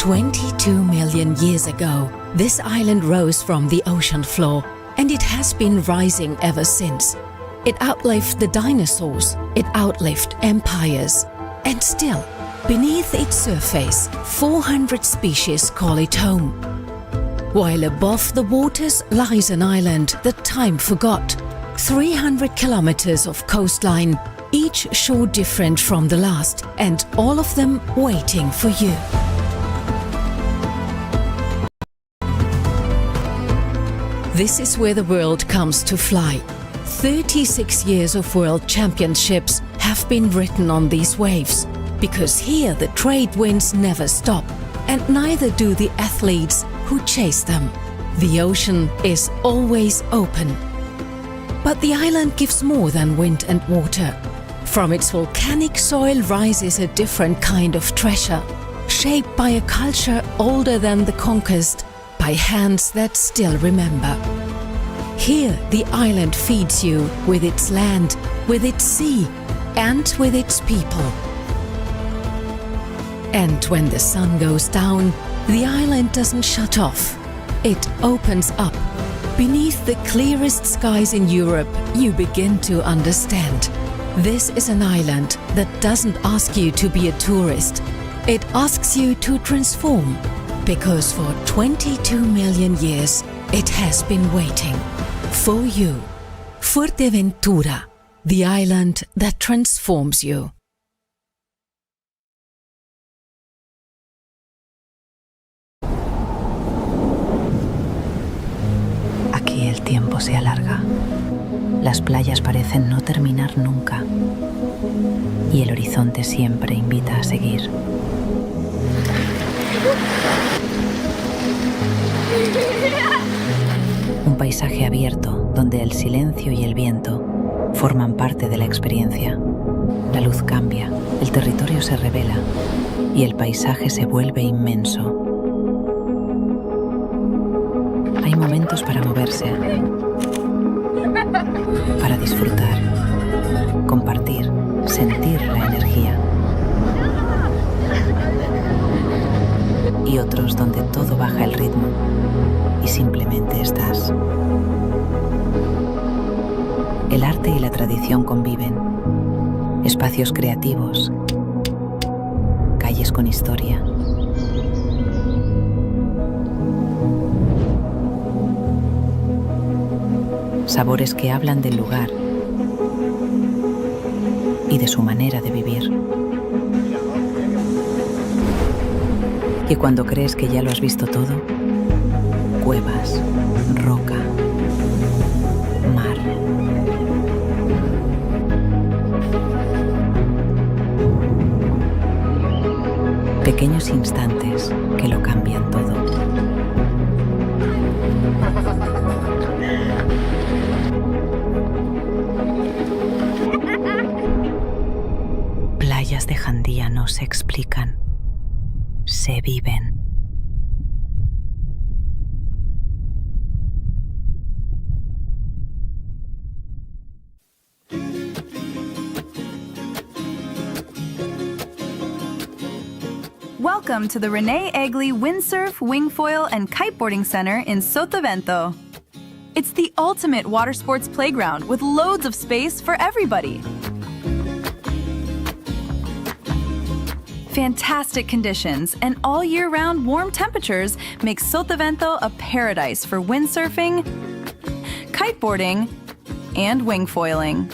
22 million years ago, this island rose from the ocean floor, and it has been rising ever since. It outlived the dinosaurs, it outlived empires, and still, beneath its surface, 400 species call it home. While above the waters lies an island that time forgot, 300 kilometers of coastline, each shore different from the last, and all of them waiting for you. This is where the world comes to fly. 36 years of world championships have been written on these waves, because here the trade winds never stop, and neither do the athletes who chase them. The ocean is always open. But the island gives more than wind and water. From its volcanic soil rises a different kind of treasure, shaped by a culture older than the conquest, by hands that still remember. Here the island feeds you with its land, with its sea, and with its people. And when the sun goes down, the island doesn't shut off. It opens up. Beneath the clearest skies in Europe, you begin to understand. This is an island that doesn't ask you to be a tourist. It asks you to transform, because for 22 million years, it has been waiting for you. Fuerteventura, the island that transforms you. Aquí el tiempo se alarga. Las playas parecen no terminar nunca. Y el horizonte siempre invita a seguir. Un paisaje abierto donde el silencio y el viento forman parte de la experiencia. La luz cambia, el territorio se revela y el paisaje se vuelve inmenso. Hay momentos para moverse, para disfrutar, compartir, sentir la energía. Y otros donde todo baja el ritmo y simplemente estás. El arte y la tradición conviven. Espacios creativos, calles con historia. Sabores que hablan del lugar y de su manera de vivir. Y cuando crees que ya lo has visto todo, cuevas, roca, mar. Pequeños instantes que lo cambian todo. Playas de Jandía no se explican, se viven. Welcome to the Rene, Egli Windsurf, Wingfoil, and Kiteboarding Center in Sotavento. It's the ultimate water sports playground with loads of space for everybody. Fantastic conditions and all year-round warm temperatures make Sotavento a paradise for windsurfing, kiteboarding, and wingfoiling.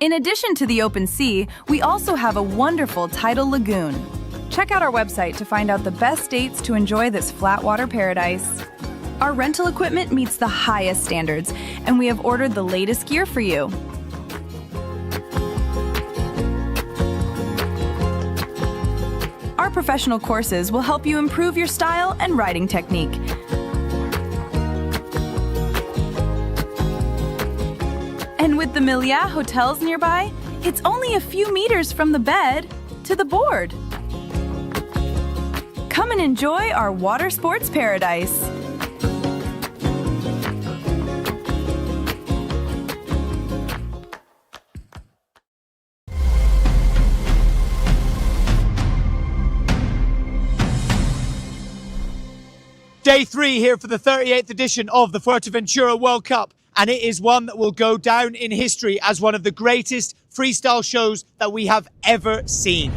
In addition to the open sea, we also have a wonderful tidal lagoon. Check out our website to find out the best dates to enjoy this flatwater paradise. Our rental equipment meets the highest standards, and we have ordered the latest gear for you. Our professional courses will help you improve your style and riding technique. And with the Meliá hotels nearby, it's only a few meters from the bed to the board. Come and enjoy our water sports paradise. Day 3 here for the 38th edition of the Fuerteventura World Cup, and it is one that will go down in history as one of the greatest freestyle shows that we have ever seen.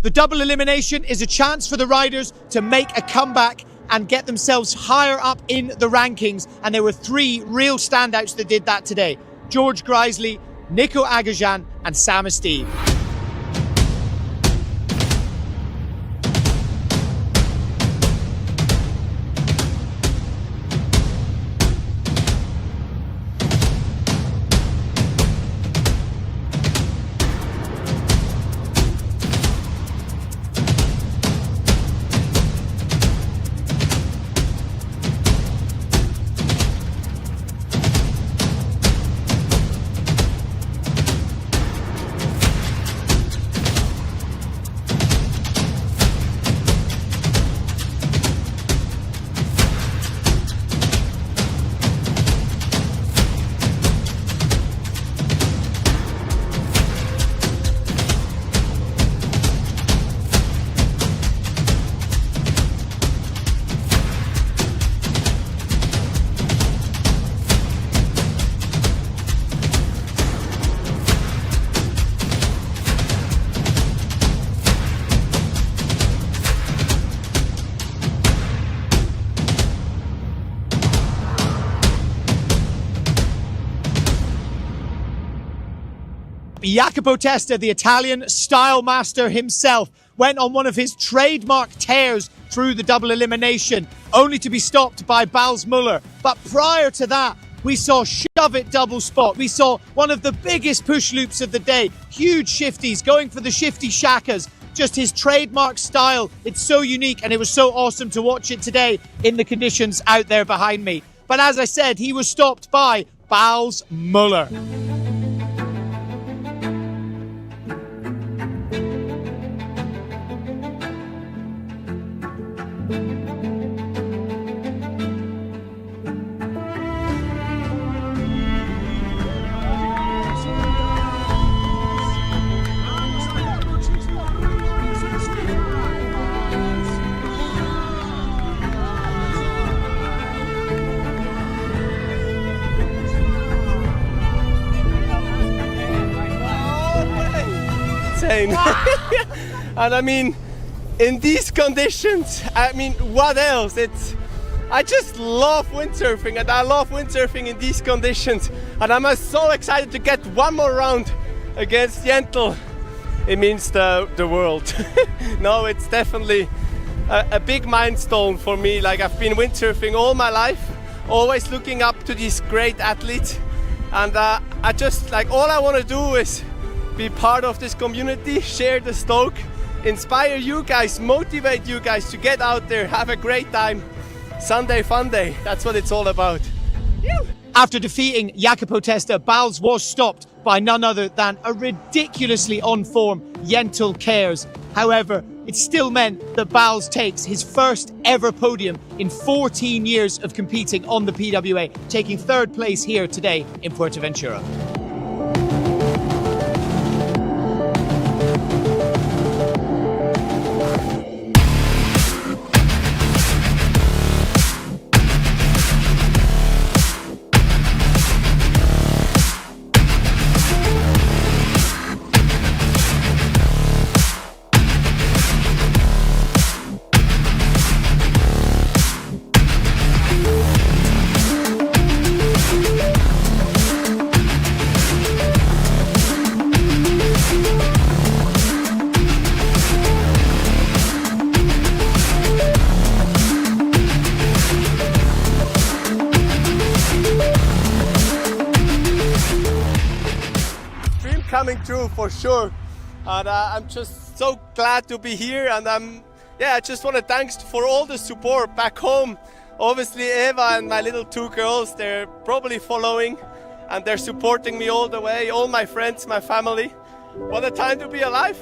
The double elimination is a chance for the riders to make a comeback and get themselves higher up in the rankings. And there were 3 real standouts that did that today. George Grisley, Nico Agajan and Sam Steve. Jacopo Testa, the Italian style master himself, went on one of his trademark tears through the double elimination, only to be stopped by Bals Muller. But prior to that, we saw shove it double spot. We saw one of the biggest push loops of the day, huge shifties, going for the shifty shakas. Just his trademark style. It's so unique, and it was so awesome to watch it today in the conditions out there behind me. But as I said, he was stopped by Bals Muller. And I mean, in these conditions, I mean, what else? I just love windsurfing, and I love windsurfing in these conditions. And I'm so excited to get one more round against Yentl. It means the world. No, it's definitely a big milestone for me. Like, I've been windsurfing all my life, always looking up to these great athletes. And I just, like, all I want to do is be part of this community, share the stoke, inspire you guys, motivate you guys to get out there, have a great time. Sunday fun day, that's what it's all about. After defeating Jacopo Testa, Bals was stopped by none other than a ridiculously on form Yentl Cares. However, it still meant that Bals takes his first ever podium in 14 years of competing on the PWA, taking 3rd place here today in Fuerteventura. Coming true for sure, and I'm just so glad to be here. And I just want to thanks for all the support back home. Obviously Eva and my little 2 girls, they're probably following and they're supporting me all the way, all my friends, my family. What a time to be alive.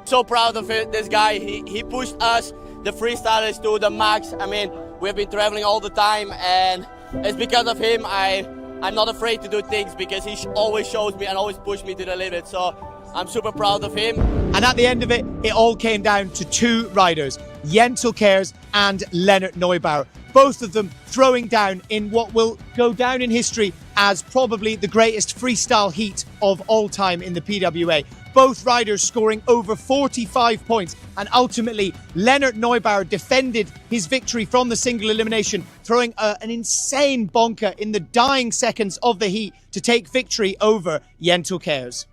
So proud of it, this guy. He pushed us, the freestylers, to the max. I mean, we've been traveling all the time, and it's because of him I'm not afraid to do things, because he always shows me and always pushes me to the limit. So I'm super proud of him. And at the end of it, it all came down to two riders, Jens Kers and Lennart Neubauer. Both of them throwing down in what will go down in history as probably the greatest freestyle heat of all time in the PWA. Both riders scoring over 45 points, and ultimately Lennart Neubauer defended his victory from the single elimination, throwing an insane bonker in the dying seconds of the heat to take victory over Jens Kers.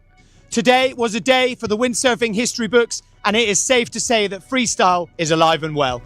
Today was a day for the windsurfing history books, and it is safe to say that freestyle is alive and well.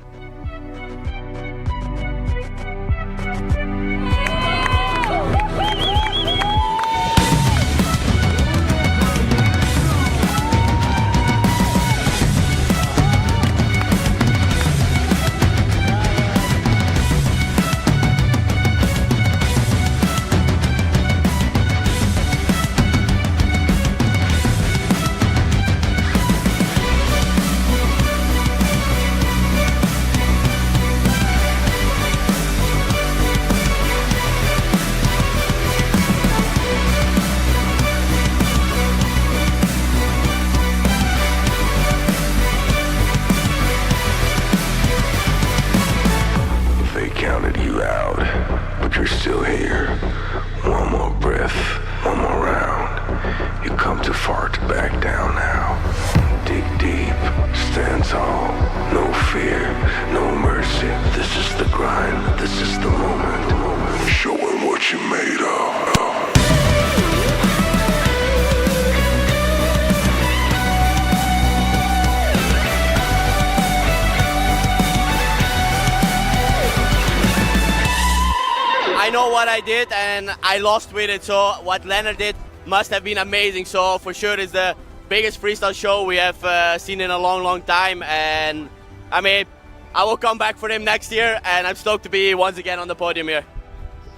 I know what I did and I lost with it, so what Lennart did must have been amazing. So for sure it's the biggest freestyle show we have seen in a long time, and I mean, I will come back for him next year, and I'm stoked to be once again on the podium here.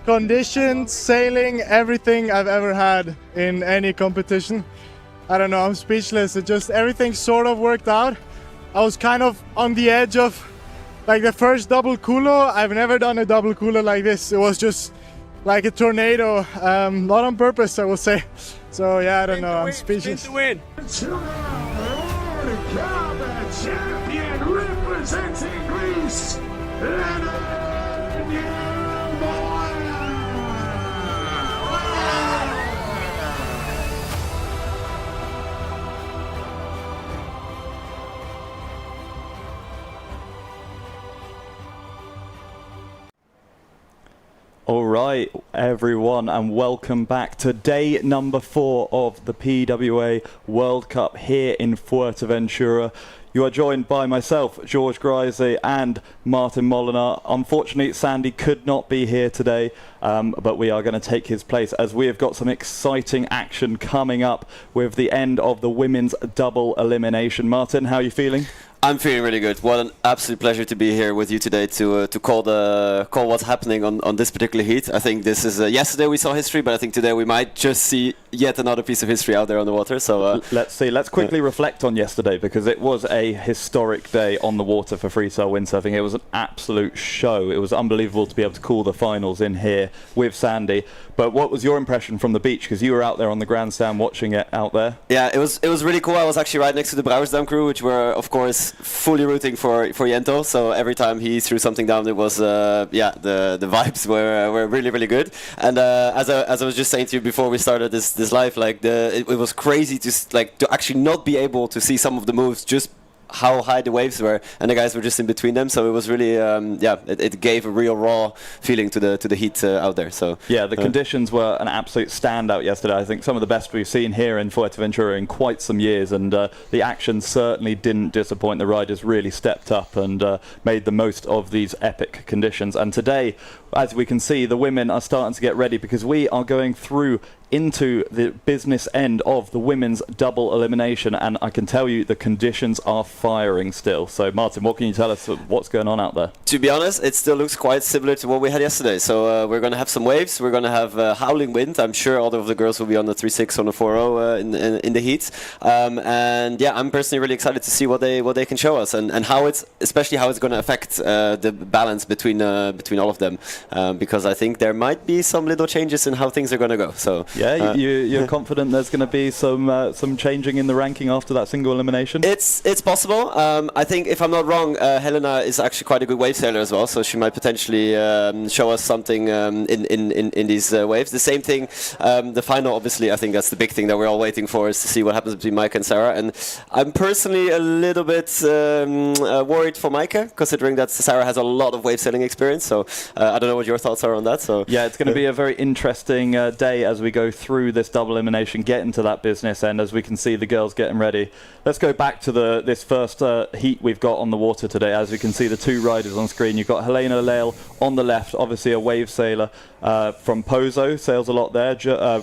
Conditions, sailing, everything I've ever had in any competition. I don't know, I'm speechless. It just, everything sort of worked out. I was kind of on the edge of like the first double culo. I've never done a double culo like this. It was just like a tornado, not on purpose, I will say. So yeah, I don't know, I'm speechless. Win. Champion representing Greece, Lennart Neubauer. All right, everyone, and welcome back to day number 4 of the PWA World Cup here in Fuerteventura. You are joined by myself, George Grisey, and Martin Molinar. Unfortunately, Sandy could not be here today, but we are going to take his place as we have got some exciting action coming up with the end of the women's double elimination. Martin, how are you feeling? I'm feeling really good. What an absolute pleasure to be here with you today to call what's happening on this particular heat. I think this is yesterday we saw history, but I think today we might just see yet another piece of history out there on the water. So let's see. Let's quickly reflect on yesterday, because it was a historic day on the water for freestyle windsurfing. It was an absolute show. It was unbelievable to be able to call the finals in here with Sandy. But what was your impression from the beach? Because you were out there on the grandstand watching it out there. Yeah, it was really cool. I was actually right next to the Brouwersdam crew, which were of course fully rooting for Jento. So every time he threw something down, it was the vibes were really good. And as I was just saying to you before we started this live, like it was crazy to actually not be able to see some of the moves, just how high the waves were, and the guys were just in between them. So it was really it gave a real raw feeling to the heat out there. So yeah, the conditions were an absolute standout yesterday. I think some of the best we've seen here in Fuerteventura in quite some years, and the action certainly didn't disappoint. The riders really stepped up and made the most of these epic conditions. And today, as we can see, the women are starting to get ready, because we are going through into the business end of the women's double elimination, and I can tell you the conditions are firing still. So Martin, what can you tell us what's going on out there? To be honest, it still looks quite similar to what we had yesterday. So we're going to have some waves, we're going to have howling wind. I'm sure all of the girls will be on the 3.6 on the 4.0 in the heat. And yeah, I'm personally really excited to see what they can show us, and how it's going to affect the balance between all of them, because I think there might be some little changes in how things are going to go. So yeah, you're confident there's going to be some changing in the ranking after that single elimination? It's possible. I think, if I'm not wrong, Helena is actually quite a good wave sailor as well, so she might potentially show us something in these waves. The same thing, the final, obviously, I think that's the big thing that we're all waiting for, is to see what happens between Maaike and Sarah. And I'm personally a little bit worried for Maaike, considering that Sarah has a lot of wave sailing experience. So I don't know what your thoughts are on that. So yeah, it's going to be a very interesting day as we go through this double elimination, get into that business end, as we can see the girls getting ready. Let's go back to this first heat we've got on the water today. As you can see, the two riders on screen. You've got Helena Leal on the left, obviously a wave sailor from Pozo, sails a lot there,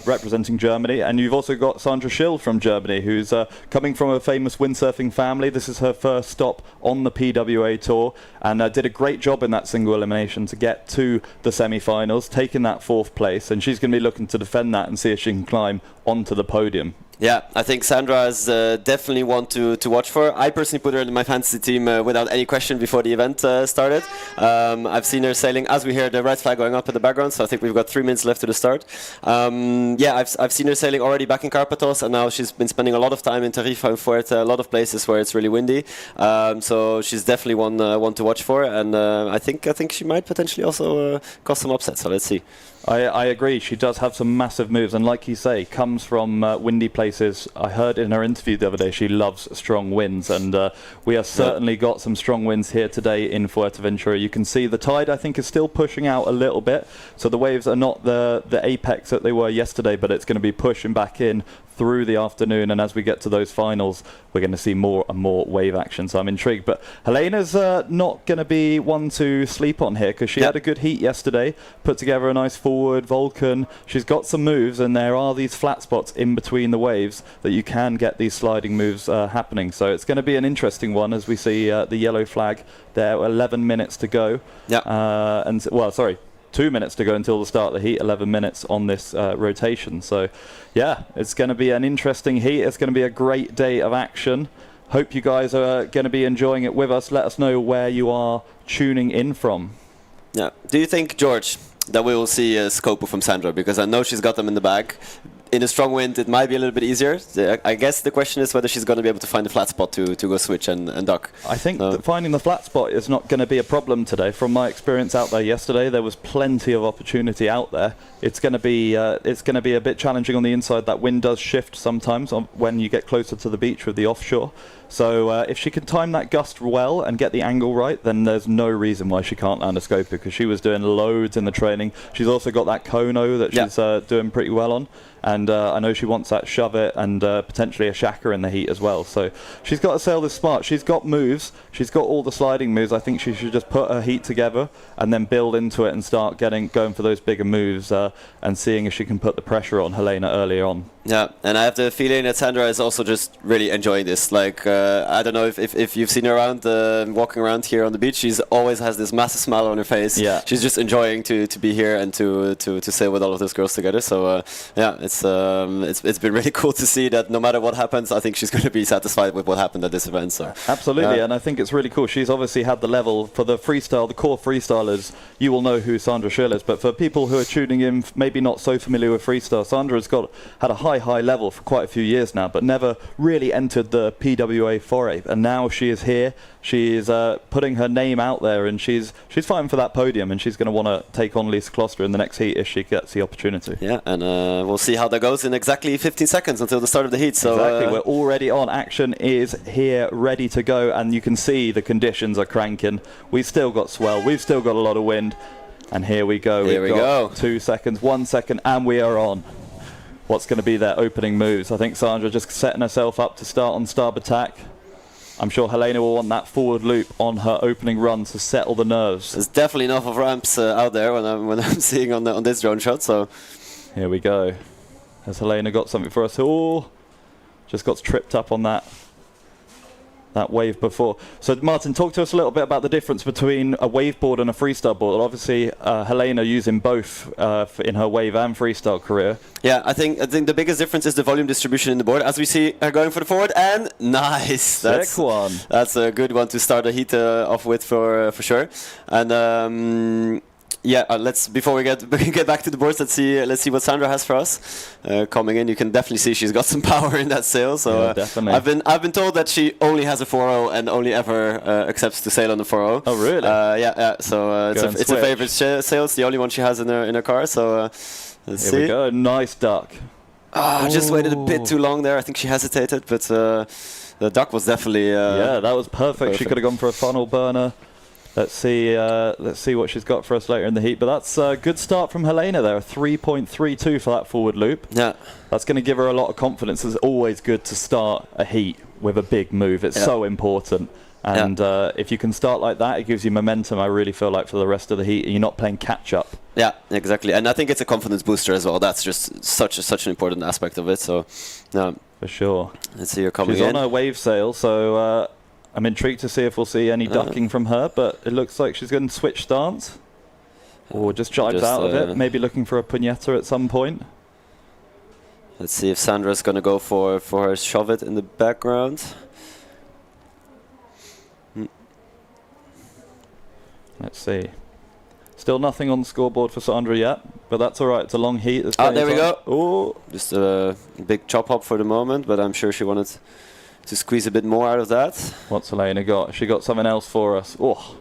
representing Germany. And you've also got Sandra Schill from Germany, who's coming from a famous windsurfing family. This is her first stop on the PWA Tour, and did a great job in that single elimination to get to the semi-finals, taking that 4th place, and she's going to be looking to defend that and see if she can climb onto the podium. Yeah, I think Sandra is definitely one to watch for. I personally put her in my fantasy team without any question before the event started. I've seen her sailing, as we hear the red flag going up in the background, so I think we've got 3 minutes left to the start. Yeah, I've seen her sailing already back in Karpathos, and now she's been spending a lot of time in Tarifa and Fuerte, a lot of places where it's really windy. So she's definitely one to watch for, and I think she might potentially also cause some upsets, so let's see. I agree. She does have some massive moves, and like you say, comes from windy places. I heard in her interview the other day she loves strong winds, and we have certainly got some strong winds here today in Fuerteventura. You can see the tide, I think, is still pushing out a little bit, so the waves are not the apex that they were yesterday, but it's going to be pushing back in through the afternoon, and as we get to those finals, we're going to see more and more wave action, so I'm intrigued. But Helena's not going to be one to sleep on here, because she had a good heat yesterday, put together a nice forward Vulcan. She's got some moves, and there are these flat spots in between the waves that you can get these sliding moves happening, so it's going to be an interesting one as we see the yellow flag there. 11 minutes to go. And well, sorry, 2 minutes to go until the start of the heat, 11 minutes on this rotation. So yeah, it's going to be an interesting heat. It's going to be a great day of action. Hope you guys are going to be enjoying it with us. Let us know where you are tuning in from. Yeah. Do you think, George, that we will see a Scopo from Sandra? Because I know she's got them in the bag. In a strong wind, it might be a little bit easier. I guess the question is whether she's going to be able to find a flat spot to go switch and dock. I think that finding the flat spot is not going to be a problem today. From my experience out there yesterday, there was plenty of opportunity out there. It's going to be a bit challenging on the inside. That wind does shift sometimes when you get closer to the beach with the offshore. So if she can time that gust well and get the angle right, then there's no reason why she can't land a Scopo, because she was doing loads in the training. She's also got that Kono that she's doing pretty well on. And I know she wants that shove it and potentially a Shaka in the heat as well. So she's got to sail this smart. She's got moves. She's got all the sliding moves. I think she should just put her heat together and then build into it and start going for those bigger moves and seeing if she can put the pressure on Helena earlier on. Yeah, and I have the feeling that Sandra is also just really enjoying this. Like, I don't know if you've seen her around, walking around here on the beach. She's always has this massive smile on her face. Yeah. She's just enjoying to be here and to sail with all of those girls together. So yeah, it's been really cool to see that no matter what happens, I think she's going to be satisfied with what happened at this event. So absolutely, and I think it's really cool. She's obviously had the level for the freestyle, the core freestylers. You will know who Sandra Schill is, but for people who are tuning in, maybe not so familiar with freestyle, Sandra's had a high level for quite a few years now, but never really entered the PWA foray. And now she is here. She is putting her name out there, and she's fighting for that podium, and she's going to want to take on Lisa Kloster in the next heat if she gets the opportunity. Yeah, and we'll see how that goes in exactly 15 seconds until the start of the heat. So exactly, we're already on. Action is here, ready to go, and you can see the conditions are cranking. We've still got swell. We've still got a lot of wind, and here we go. Here we go. 2 seconds, 1 second, and we are on. What's going to be their opening moves? I think Sandra just setting herself up to start on starboard tack. I'm sure Helena will want that forward loop on her opening run to settle the nerves. There's definitely enough of ramps out there when I'm seeing on this drone shot. So here we go. Has Helena got something for us? Oh, just got tripped up on that wave before. So Martin, talk to us a little bit about the difference between a wave board and a freestyle board. Obviously, Helena using both in her wave and freestyle career. Yeah, I think the biggest difference is the volume distribution in the board. As we see her going for the forward, and nice. Sick one. That's a good one to start the heat off with for sure. And let's before we get back to the boards, let's see what Sandra has for us. Coming in, you can definitely see she's got some power in that sail. So yeah, definitely. I've been told that she only has a 4.0 and only ever accepts to sail on the 4.0. Oh really? Yeah. So it's a favorite sail. It's the only one she has in her car. So let's see. Here we go. Nice duck. I just waited a bit too long there. I think she hesitated, but the duck was definitely. Yeah, that was perfect. She could have gone for a funnel burner. Let's see what she's got for us later in the heat. But that's a good start from Helena there, a 3.32 for that forward loop. Yeah. That's going to give her a lot of confidence. It's always good to start a heat with a big move. It's so important. And if you can start like that, it gives you momentum, I really feel like, for the rest of the heat. And you're not playing catch-up. Yeah, exactly. And I think it's a confidence booster as well. That's just such an important aspect of it. So, for sure. Let's see her coming in. She's on her wave sail, so... I'm intrigued to see if we'll see any ducking from her, but it looks like she's going to switch stance. Or just jives out of it, maybe looking for a puñeta at some point. Let's see if Sandra's going to go for her shove it in the background. Let's see. Still nothing on the scoreboard for Sandra yet, but that's all right. It's a long heat. There we go. Oh, just a big chop hop for the moment, but I'm sure she wanted to squeeze a bit more out of that. What's Helena got? She got something else for us. Oh,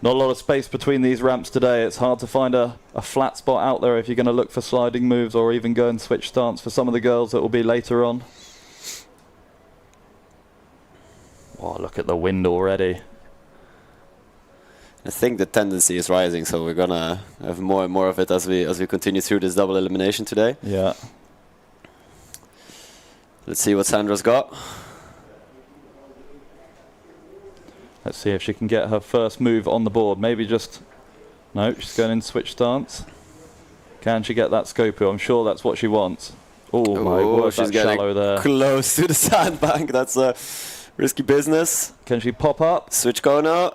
not a lot of space between these ramps today. It's hard to find a flat spot out there if you're going to look for sliding moves or even go and switch stance for some of the girls that will be later on. Oh, look at the wind already. I think the tendency is rising, so we're gonna have more and more of it as we continue through this double elimination today. Yeah. Let's see what Sandra's got. Let's see if she can get her first move on the board. Maybe just... No, she's going in switch stance. Can she get that Scopu? I'm sure that's what she wants. Oh my word, she's that's shallow there. Close to the sandbank. That's a risky business. Can she pop up? Switch corner.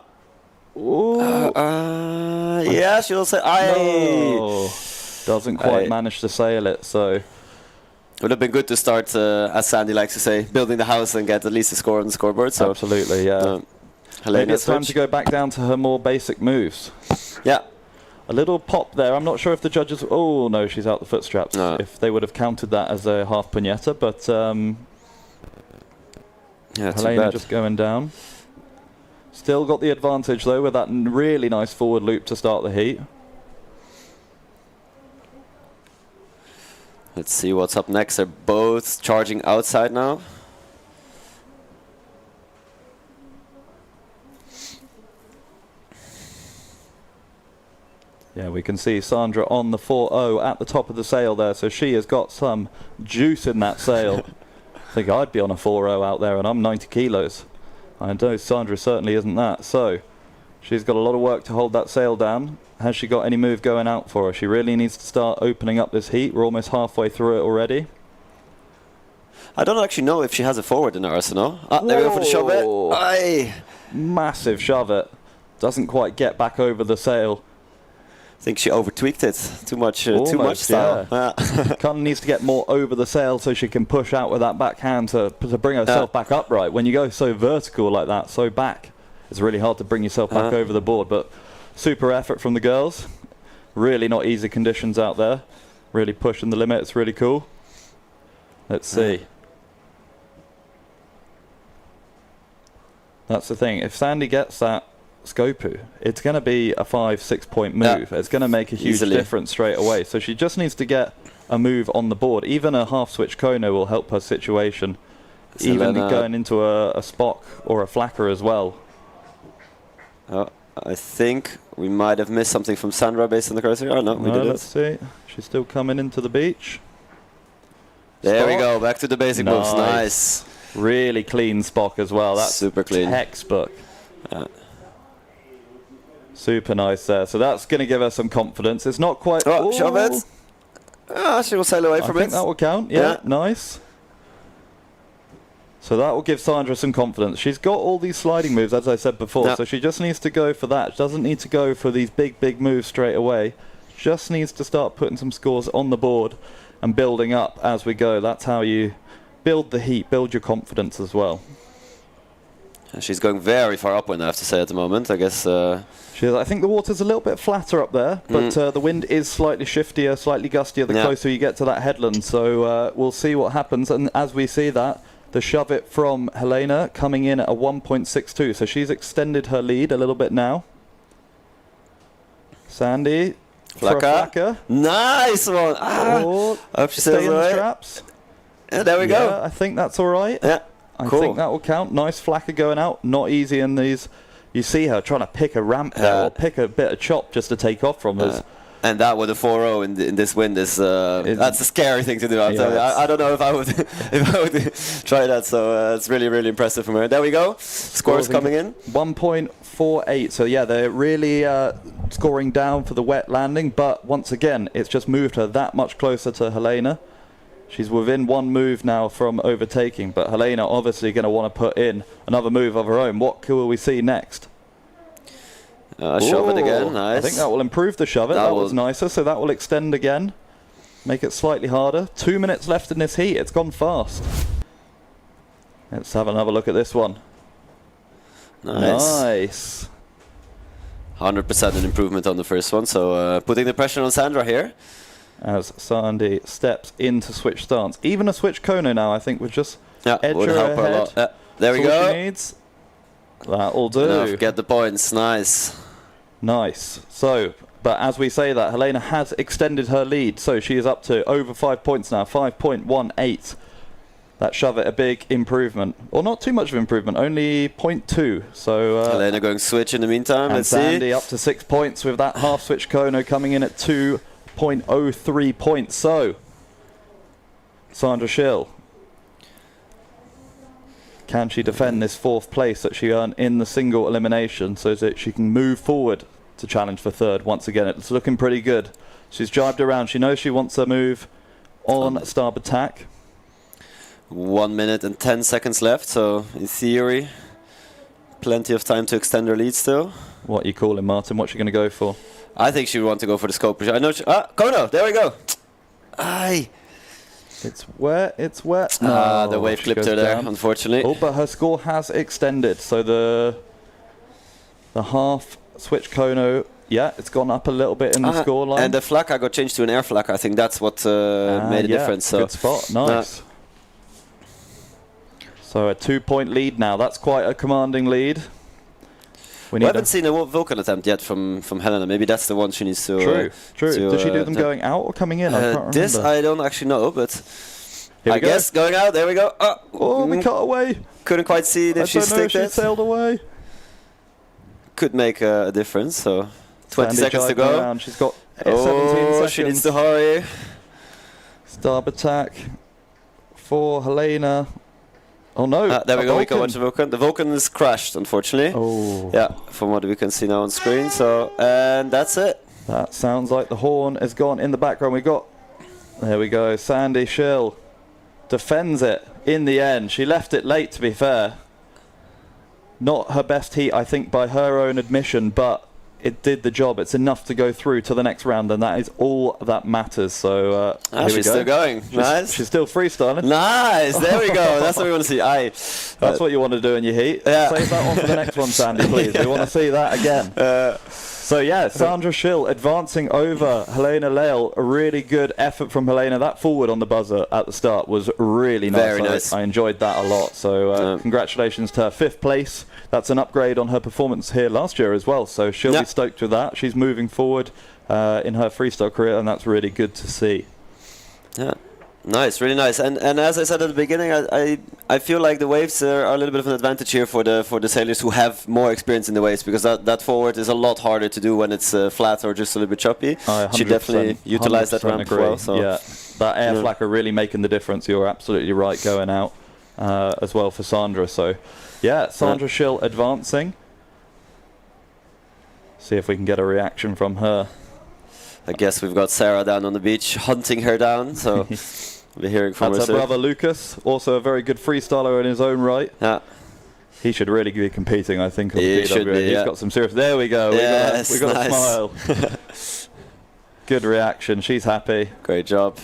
Yeah, she'll say... No. Doesn't quite manage to sail it, so... Would have been good to start, as Sandy likes to say, building the house and get at least a score on the scoreboard. So absolutely, yeah. Maybe it's time to go back down to her more basic moves. Yeah. A little pop there. I'm not sure if the judges... Oh, no, she's out the foot straps. No. If they would have counted that as a half puñeta, but... yeah, Helena just going down. Still got the advantage, though, with that really nice forward loop to start the heat. Let's see what's up next. They're both charging outside now. Yeah, we can see Sandra on the 4.0 at the top of the sail there, so she has got some juice in that sail. I think I'd be on a 4.0 out there, and I'm 90 kilos. I know Sandra certainly isn't that. So she's got a lot of work to hold that sail down. Has she got any move going out for her? She really needs to start opening up this heat. We're almost halfway through it already. I don't actually know if she has a forward in her arsenal. There we go for the shove it. Aye. Massive shove it. Doesn't quite get back over the sail. I think she over-tweaked it. Too much style. Yeah. Kind of needs to get more over the sail so she can push out with that backhand to bring herself back upright. When you go so vertical like that, so back, it's really hard to bring yourself back over the board. But super effort from the girls. Really not easy conditions out there. Really pushing the limit. It's really cool. Let's see. That's the thing. If Sandy gets that Scopu, it's going to be a 5-6 point move. It's going to make a huge difference straight away. So she just needs to get a move on the board. Even a half switch Kono will help her situation. Even going into a Spock or a Flacker as well. I think we might have missed something from Sandra based on the cursor. Oh no, we did. Let's see. She's still coming into the beach. There we go. Back to the basic moves. Nice. Really clean Spock as well. That's super clean. Textbook. Super nice there. So that's going to give her some confidence. It's not quite... shove it. She will sail away I from think it. that will count. Yeah, nice. So that will give Sandra some confidence. She's got all these sliding moves, as I said before, so she just needs to go for that. She doesn't need to go for these big moves straight away. Just needs to start putting some scores on the board and building up as we go. That's how you build the heat, build your confidence as well. She's going very far upwind, I have to say, at the moment. I guess. I think the water's a little bit flatter up there, but the wind is slightly shiftier, slightly gustier the closer you get to that headland. So we'll see what happens. And as we see that, the shove it from Helena coming in at a 1.62. So she's extended her lead a little bit now. Sandy. Flaka. Nice one. I hope she stays in away. the straps. Yeah, there we go. I think that's all right. Yeah, I think that will count. Nice Flaka going out. Not easy in these. You see her trying to pick a ramp there or pick a bit of chop just to take off from us. And that with a 4-0 in this wind is that's a scary thing to do. I don't know if I would try that. So it's really impressive from her. There we go. Scores coming in. 1.48. So yeah, they're really scoring down for the wet landing. But once again, it's just moved her that much closer to Helena. She's within one move now from overtaking. But Helena obviously going to want to put in another move of her own. What will we see next? Shove it again, nice. I think that will improve the shove it. That was nicer, so that will extend again. Make it slightly harder. 2 minutes left in this heat. It's gone fast. Let's have another look at this one. Nice. 100% an improvement on the first one, so putting the pressure on Sandra here. As Sandy steps into switch stance. Even a switch Kono now, I think, would just edge would her help her a ahead. lot. There we That's all go. she needs. That'll do. Enough, get the points, nice. Nice. So, but as we say that, Helena has extended her lead, so she is up to over 5 points now, 5.18. That shove it a big improvement, or not too much of improvement, only 0.2. So Helena going switch in the meantime. And Let's Sandy see. up to 6 points with that half switch Kono coming in at 2.03 points. So Sandra Schill, can she defend this 4th place that she earned in the single elimination so that she can move forward to challenge for 3rd? Once again, it's looking pretty good. She's jibed around. She knows she wants a move on starboard tack. 1 minute and 10 seconds left, so in theory, plenty of time to extend her lead still. What are you calling, Martin? What's she going to go for? I think she would want to go for the scope. I know. Kono, there we go. Aye. It's wet, it's wet. The wave clipped her there, unfortunately. Oh, but her score has extended. So the half switch Kono, yeah, it's gone up a little bit in the score line. And the Flaka got changed to an air Flaka. I think that's what made a difference. So good spot, nice. So a 2-point lead now. That's quite a commanding lead. We haven't seen a Vulcan attempt yet from Helena. Maybe that's the one she needs to... True. Did she do them going out or coming in? I can't remember. This I don't actually know, but I guess going out. There we go. We cut away. Couldn't quite see it if she sticked it. She sailed away. Could make a difference. So 20 Sandy seconds to go. Around. She's got 17 seconds. She needs to hurry. Starboard tack for Helena. Oh no! There we go. We can watch the Vulcan. The Vulcan is crashed, unfortunately. Oh. Yeah, from what we can see now on screen. So, and that's it. That sounds like the horn has gone in the background. We got. There we go. Sandy Schill defends it in the end. She left it late, to be fair. Not her best heat, I think, by her own admission, but it did the job. It's enough to go through to the next round, and that is all that matters. So she's still going. Nice. She's still freestyling. Nice. There we go. That's what we want to see. That's what you want to do in your heat. Yeah. Save that one for the next one, Sandy, please. We want to see that again. So yeah, Sandra Schill advancing over Helena Leal. A really good effort from Helena. That forward on the buzzer at the start was really nice. Very nice. I enjoyed that a lot. So congratulations to her 5th place. That's an upgrade on her performance here last year as well. So she'll be stoked with that. She's moving forward in her freestyle career, and that's really good to see. Yeah. Nice, really nice. And as I said at the beginning, I feel like the waves are a little bit of an advantage here for the sailors who have more experience in the waves, because that forward is a lot harder to do when it's flat or just a little bit choppy. She definitely utilized that ramp well. So. Yeah, that air flacker really making the difference. You're absolutely right, going out as well for Sandra. So yeah, Sandra Schill advancing. See if we can get a reaction from her. I guess we've got Sarah down on the beach hunting her down, so we'll be hearing from her That's her soon. brother Lucas, also a very good freestyler in his own right. Yeah. He should really be competing, I think, on He the PWA. should be, He's got some serious... There we go. Yes, we got nice. a smile. Good reaction. She's happy. Great job.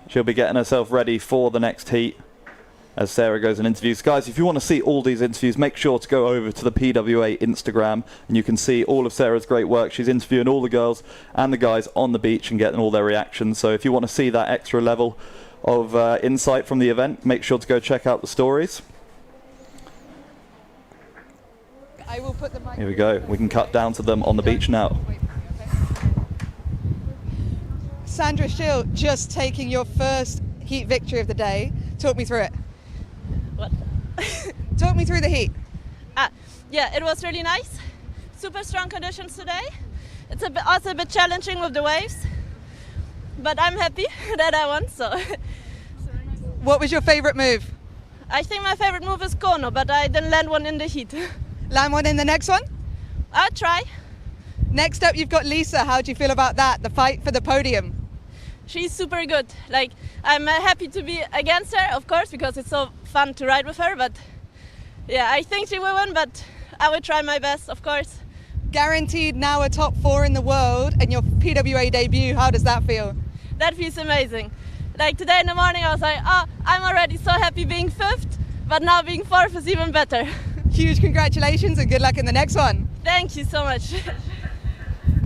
She'll be getting herself ready for the next heat as Sarah goes and interviews. Guys, if you want to see all these interviews, make sure to go over to the PWA Instagram and you can see all of Sarah's great work. She's interviewing all the girls and the guys on the beach and getting all their reactions. So if you want to see that extra level of insight from the event, make sure to go check out the stories. I will put the mic. Here we go. We can cut down to them on the beach now. Sandra Schill, just taking your first heat victory of the day. Talk me through it. What? Talk me through the heat. Yeah, it was really nice. Super strong conditions today. It's also a bit challenging with the waves, but I'm happy that I won. So. What was your favorite move? I think my favorite move is Kono, but I didn't land one in the heat. Land one in the next one? I'll try. Next up, you've got Lisa. How do you feel about that? The fight for the podium. She's super good. Like, I'm happy to be against her, of course, because it's so fun to ride with her. But yeah, I think she will win, but I will try my best, of course. Guaranteed now a top 4 in the world and your PWA debut. How does that feel? That feels amazing. Like today in the morning, I was like, oh, I'm already so happy being 5th, but now being 4th is even better. Huge congratulations and good luck in the next one. Thank you so much.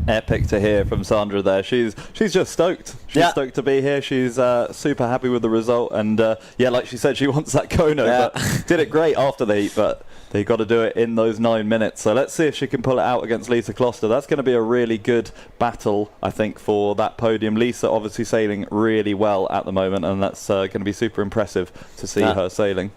Epic to hear from Sandra there. She's just stoked. She's stoked to be here. She's super happy with the result, and yeah, like she said, she wants that Kono. But did it great after the heat, but they got to do it in those 9 minutes. So let's see if she can pull it out against Lisa Kloster. That's going to be a really good battle, I think, for that podium. Lisa obviously sailing really well at the moment, and that's going to be super impressive to see her sailing.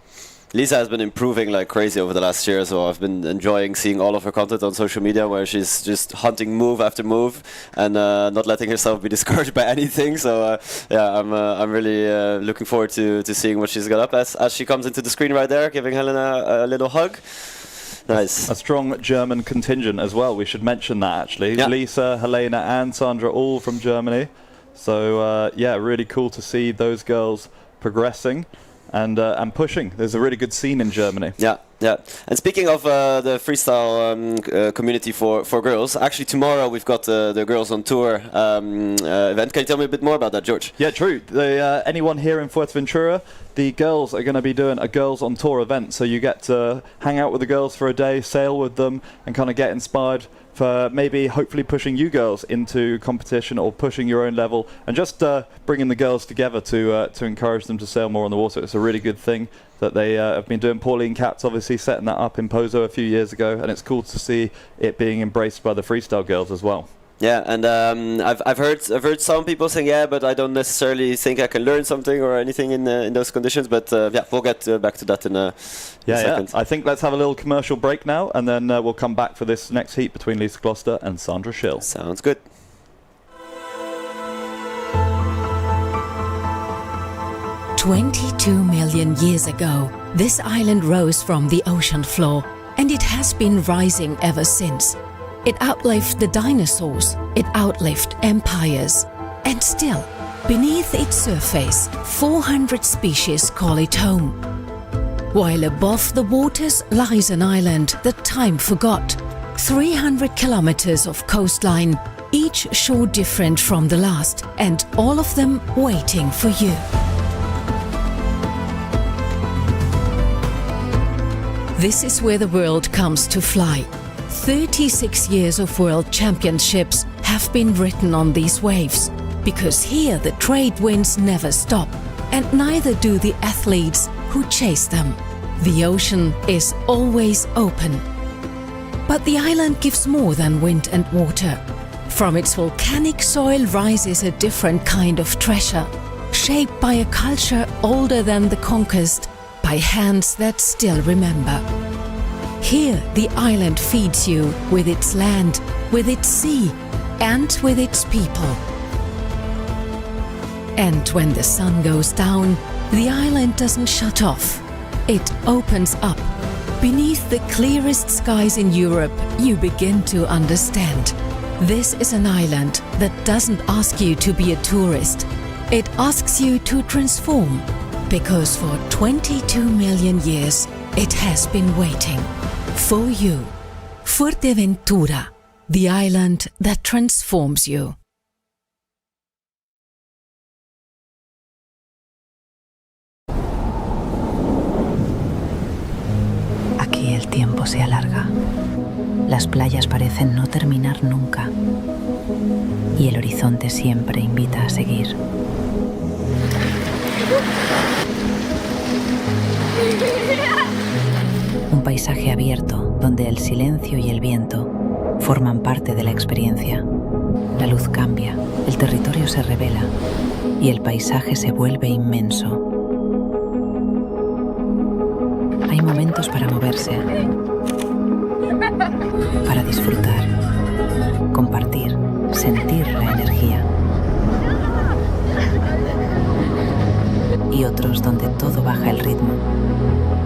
Lisa has been improving like crazy over the last year, so I've been enjoying seeing all of her content on social media where she's just hunting move after move and not letting herself be discouraged by anything. So yeah, I'm really looking forward to seeing what she's got up as she comes into the screen right there, giving Helena a little hug. Nice. A strong German contingent as well. We should mention that actually. Yeah. Lisa, Helena and Sandra all from Germany. So yeah, really cool to see those girls progressing and pushing. There's a really good scene in Germany. Yeah, yeah. And speaking of the freestyle community for girls, actually tomorrow we've got the Girls on Tour event. Can you tell me a bit more about that, George? Yeah, true. Anyone here in Fuerteventura, the girls are going to be doing a Girls on Tour event. So you get to hang out with the girls for a day, sail with them, and kind of get inspired for maybe hopefully pushing you girls into competition or pushing your own level and just bringing the girls together to encourage them to sail more on the water. It's a really good thing that they have been doing. Pauline Katz obviously setting that up in Pozo a few years ago, and it's cool to see it being embraced by the freestyle girls as well. Yeah, and I've heard some people saying, yeah, but I don't necessarily think I can learn something or anything in those conditions. But yeah, we'll get back to that in a second. I think let's have a little commercial break now, and then we'll come back for this next heat between Lisa Kloster and Sandra Schill. Sounds good. "22 million years ago, this island rose from the ocean floor, and it has been rising ever since. It outlived the dinosaurs, it outlived empires, and still, beneath its surface, 400 species call it home. While above the waters lies an island that time forgot, 300 kilometers of coastline, each shore different from the last, and all of them waiting for you. This is where the world comes to fly. 36 years of world championships have been written on these waves, because here the trade winds never stop, and neither do the athletes who chase them. The ocean is always open. But the island gives more than wind and water. From its volcanic soil rises a different kind of treasure, shaped by a culture older than the conquest, by hands that still remember. Here, the island feeds you with its land, with its sea, and with its people. And when the sun goes down, the island doesn't shut off. It opens up. Beneath the clearest skies in Europe, you begin to understand. This is an island that doesn't ask you to be a tourist. It asks you to transform, because for 22 million years it has been waiting for you. Fuerteventura, the island that transforms you. Aquí el tiempo se alarga. Las playas parecen no terminar nunca. Y el horizonte siempre invita a seguir. Un paisaje abierto donde el silencio y el viento forman parte de la experiencia. La luz cambia, el territorio se revela y el paisaje se vuelve inmenso. Hay momentos para moverse, para disfrutar, compartir, sentir la energía. Y otros donde todo baja el ritmo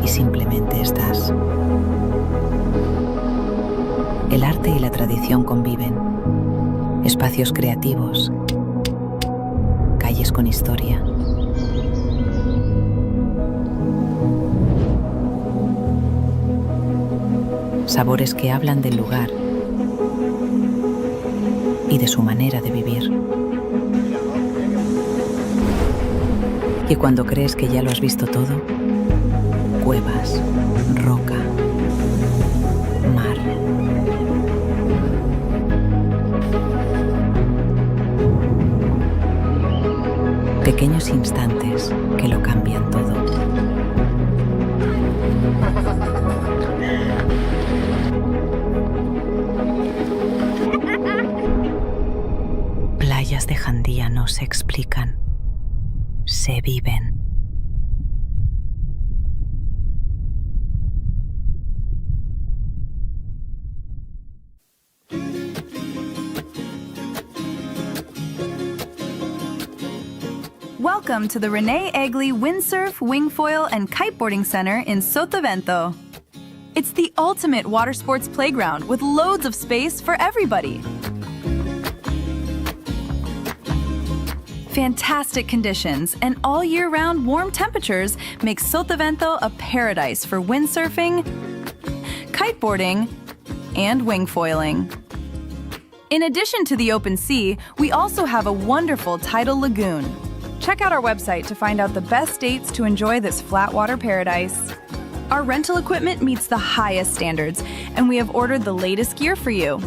y simplemente estás. El arte y la tradición conviven. Espacios creativos, calles con historia. Sabores que hablan del lugar y de su manera de vivir. Y cuando crees que ya lo has visto todo, cuevas, roca, mar. Pequeños instantes que lo cambian todo. Playas de Jandía no se explican, se viven. Welcome to the Rene, Egli Windsurf, Wingfoil, and Kiteboarding Center in Sotavento. It's the ultimate water sports playground with loads of space for everybody. Fantastic conditions and all year-round warm temperatures make Sotavento a paradise for windsurfing, kiteboarding, and wingfoiling. In addition to the open sea, we also have a wonderful tidal lagoon. Check out our website to find out the best dates to enjoy this flatwater paradise. Our rental equipment meets the highest standards, and we have ordered the latest gear for you.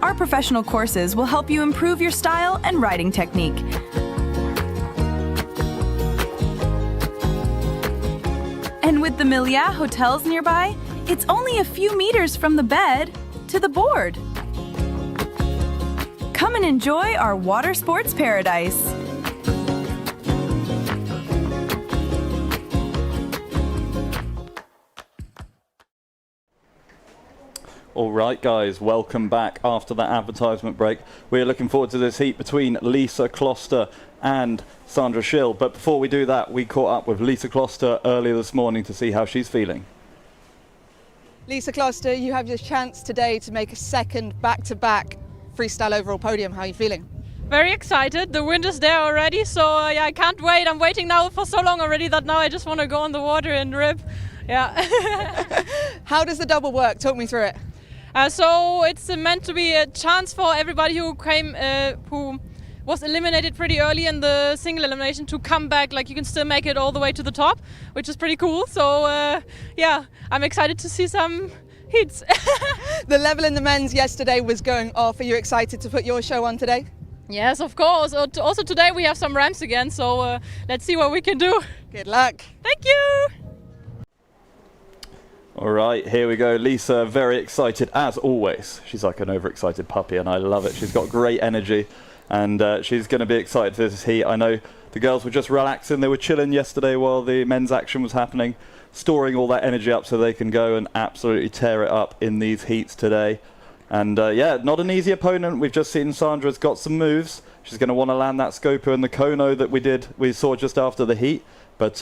Our professional courses will help you improve your style and riding technique. And with the Milliat hotels nearby, it's only a few meters from the bed to the board. Come and enjoy our water sports paradise. All right, guys, welcome back after that advertisement break. We're looking forward to this heat between Lisa Kloster and Sandra Schill. But before we do that, we caught up with Lisa Kloster earlier this morning to see how she's feeling. Lisa Kloster, you have your chance today to make a second back-to-back freestyle overall podium. How are you feeling? Very excited. The wind is there already, so yeah, I can't wait. I'm waiting now for so long already that now I just want to go on the water and rip. Yeah. How does the double work? Talk me through it. So it's meant to be a chance for everybody who came, who was eliminated pretty early in the single elimination to come back. Like, you can still make it all the way to the top, which is pretty cool. So yeah, I'm excited to see some heats. The level in the men's yesterday was going off. Are you excited to put your show on today? Yes, of course. Also today we have some ramps again, so let's see what we can do. Good luck. Thank you. All right, here we go. Lisa, very excited as always. She's like an overexcited puppy, and I love it. She's got great energy, and she's going to be excited for this heat. I know the girls were just relaxing. They were chilling yesterday while the men's action was happening, storing all that energy up so they can go and absolutely tear it up in these heats today. And yeah, not an easy opponent. We've just seen Sandra's got some moves. She's going to want to land that Scopo and the Kono that we saw just after the heat. But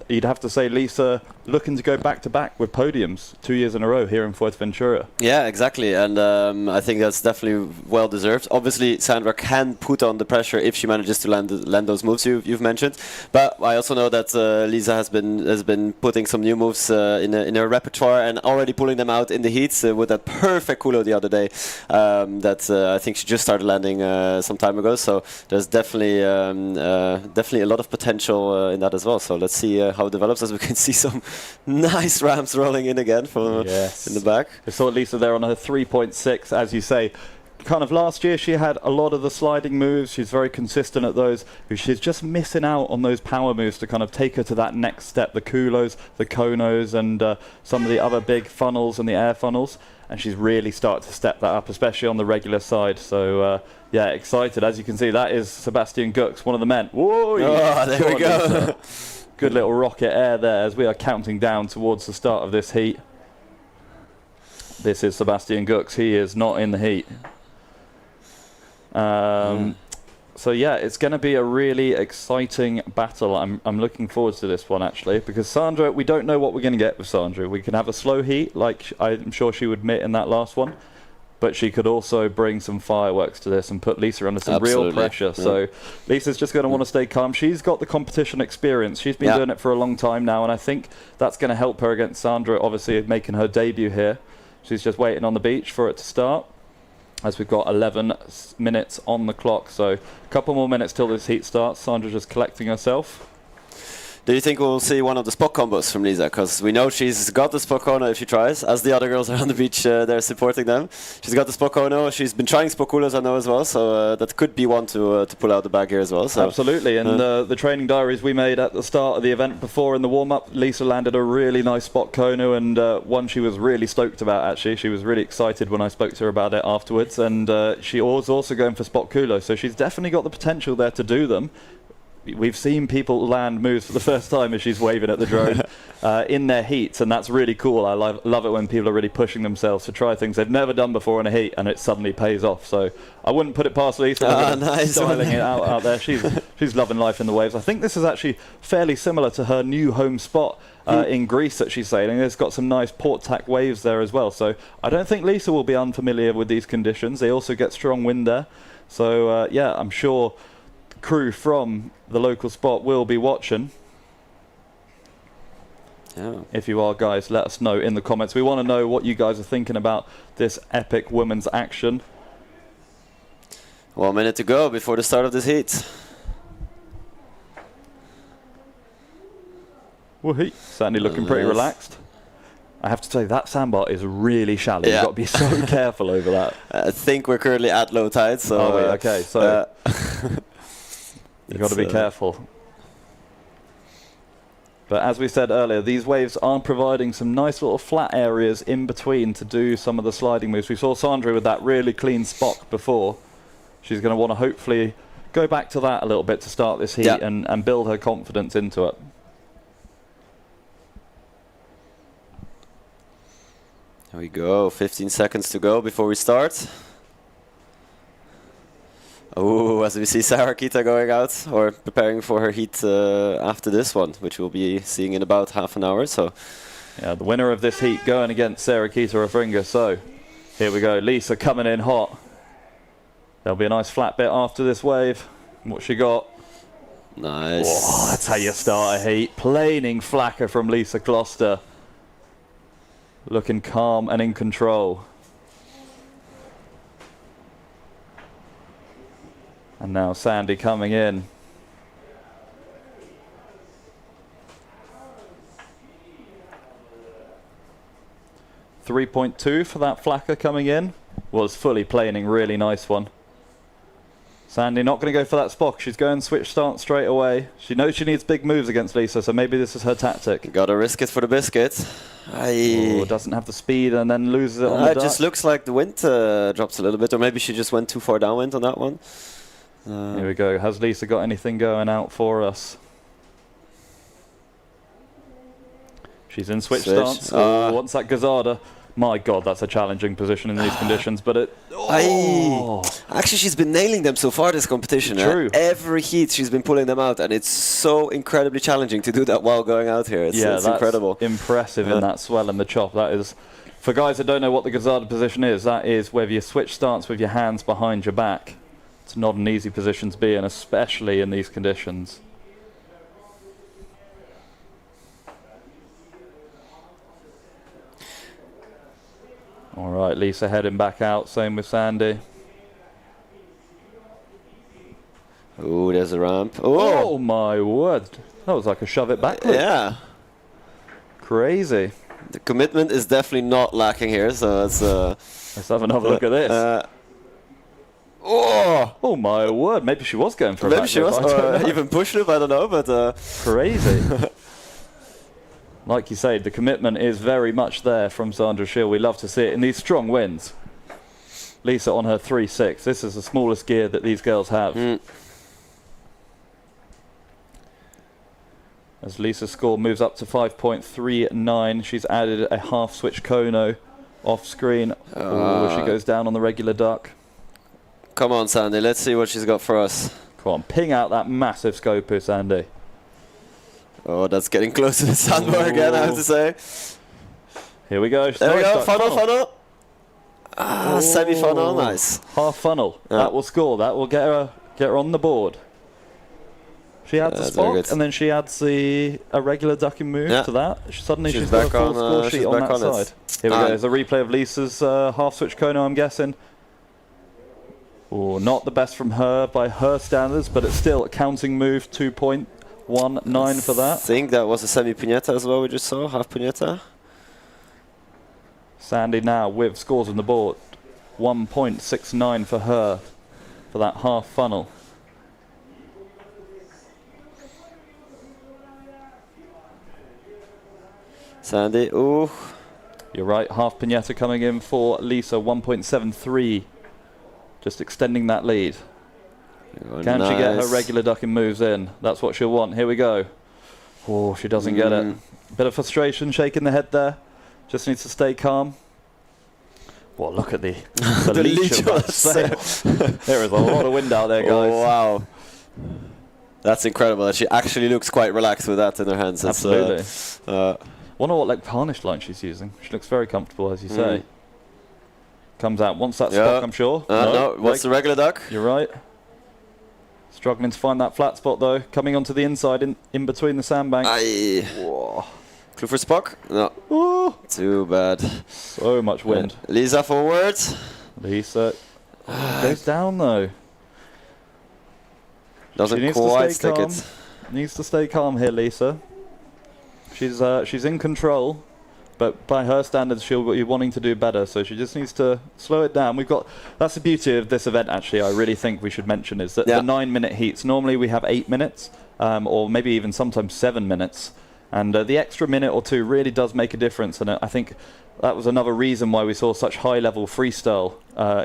you'd have to say Lisa looking to go back-to-back with podiums 2 years in a row here in Fuerteventura. Yeah, exactly, and I think that's definitely well deserved. Obviously, Sandra can put on the pressure if she manages to land those moves you've mentioned. But I also know that Lisa has been putting some new moves in her repertoire and already pulling them out in the heats with that perfect culo the other day that I think she just started landing some time ago. So there's definitely a lot of potential in that as well. So let's see how it develops, as we can see some nice ramps rolling in again from in the back. I saw Lisa there on her 3.6, as you say. Kind of last year she had a lot of the sliding moves. She's very consistent at those. She's just missing out on those power moves to kind of take her to that next step, the culos, the konos, and some of the other big funnels and the air funnels. And she's really started to step that up, especially on the regular side. So yeah, excited. As you can see, that is Sebastian Gux, one of the men. Whoa! Oh, there we go. Good little rocket air there as we are counting down towards the start of this heat. This is Sebastian Gux. He is not in the heat. So yeah, it's going to be a really exciting battle. I'm looking forward to this one, actually, because Sandra, we don't know what we're going to get with Sandra. We can have a slow heat, like I'm sure she would admit in that last one, but she could also bring some fireworks to this and put Lisa under some real pressure. Yeah. So Lisa's just going to want to stay calm. She's got the competition experience. She's been doing it for a long time now, and I think that's going to help her against Sandra, obviously making her debut here. She's just waiting on the beach for it to start, as we've got 11 minutes on the clock. So a couple more minutes till this heat starts. Sandra just collecting herself. Do you think we'll see one of the spot combos from Lisa? Because we know she's got the spot kono if she tries, as the other girls are on the beach there supporting them. She's got the spot kono. She's been trying spot kulos, I know, as well. So that could be one to pull out the bag here as well. So absolutely. And the training diaries we made at the start of the event before in the warm-up, Lisa landed a really nice spot kono, and one she was really stoked about, actually. She was really excited when I spoke to her about it afterwards. And she was also going for spot kulo. So she's definitely got the potential there to do them. We've seen people land moves for the first time as she's waving at the drone in their heats, and that's really cool. I love it when people are really pushing themselves to try things they've never done before in a heat, and it suddenly pays off. So I wouldn't put it past Lisa. Nice. Styling it out there. She's loving life in the waves. I think this is actually fairly similar to her new home spot in Greece that she's sailing. It's got some nice port tack waves there as well. So I don't think Lisa will be unfamiliar with these conditions. They also get strong wind there. So yeah, I'm sure crew from the local spot will be watching. If you are, guys, let us know in the comments. We want to know what you guys are thinking about this epic women's action. 1 minute to go before the start of this heat. Woohoo! Certainly looking pretty relaxed. I have to say, that sandbar is really shallow. You've got to be so careful over that. I think we're currently at low tide, so okay, so you've got to be careful. But as we said earlier, these waves are providing some nice little flat areas in between to do some of the sliding moves. We saw Sandra with that really clean spot before. She's going to want to hopefully go back to that a little bit to start this heat and build her confidence into it. There we go, 15 seconds to go before we start. Oh, as we see Sarah Kita going out, or preparing for her heat after this one, which we'll be seeing in about half an hour. So, yeah, the winner of this heat going against Sarah Kita Refringa. So, here we go, Lisa coming in hot. There'll be a nice flat bit after this wave. What she got? Nice. Oh, that's how you start a heat. Planing flacker from Lisa Kloster. Looking calm and in control. And now Sandy coming in. .3.2 for that flacker coming in. Was fully planing, really nice one. Sandy not going to go for that spot. She's going switch stance straight away. She knows she needs big moves against Lisa, so maybe this is her tactic. Gotta risk it for the biscuit. Oh, doesn't have the speed and then loses it on the It just looks like the wind drops a little bit, or maybe she just went too far downwind on that one. Here we go. Has Lisa got anything going out for us? She's in switch stance. Oh, wants that Gazada. My God, that's a challenging position in these conditions, but it... Actually, she's been nailing them so far this competition. True. Every heat she's been pulling them out, and it's so incredibly challenging to do that while going out here. It's that's incredible. Impressive in that swell and the chop. That is, for guys that don't know what the Gazada position is, that is where you switch stance with your hands behind your back. It's not an easy position to be in, especially in these conditions. All right, Lisa heading back out, same with Sandy. Oh, there's a ramp. Oh my word. That was like a shove it backwards. Yeah. Crazy. The commitment is definitely not lacking here, so it's... Let's have another look at this. Oh my word, maybe she was going for a maybe she was, or even push loop, I don't know, but... Crazy. Like you say, the commitment is very much there from Sandra Schill. We love to see it in these strong wins. Lisa on her 3.6. This is the smallest gear that these girls have. As Lisa's score moves up to 5.39, she's added a half switch Kono off screen. She goes down on the regular duck. Come on, Sandy, let's see what she's got for us. Come on, ping out that massive scoper, Sandy. Oh, that's getting close to the sandbar again, I have to say. Here we go. There we go, funnel. Semi-funnel, nice. Half funnel. That will score. That will get her on the board. She adds a spot, and then she adds a regular ducking move to that. Suddenly she's got a full score sheet on that side. Here we go. There's a replay of Lisa's half switch Kono, I'm guessing. Oh, not the best from her by her standards, but it's still a counting move. 2.19 for that. I think that was a semi-puñeta as well we just saw, half puñeta. Sandy now with scores on the board. 1.69 for her for that half funnel. Sandy, ooh. You're right, half puñeta coming in for Lisa, 1.73. Just extending that lead. Can she get her regular ducking moves in? That's what she'll want. Here we go. Oh, she doesn't get it. Bit of frustration, shaking the head there. Just needs to stay calm. Well, look at the leech of that sail. There is a lot of wind out there, guys. Oh, wow. That's incredible that she actually looks quite relaxed with that in her hands. Absolutely. Wonder what like harness line she's using. She looks very comfortable, as you say. Comes out, wants that spot, I'm sure. No, what's the regular duck? You're right. Struggling to find that flat spot though. Coming onto the inside in between the sandbanks. Clue for Spock? No. Ooh. Too bad. So much wind. Lisa forward. Lisa goes down though. Doesn't quite stick it. Needs to stay calm here, Lisa. She's in control. But by her standards, she'll be wanting to do better, so she just needs to slow it down. That's the beauty of this event, actually, I really think we should mention, is that the 9-minute heats, normally we have 8 minutes, or maybe even sometimes 7 minutes. And the extra minute or two really does make a difference, and I think that was another reason why we saw such high-level freestyle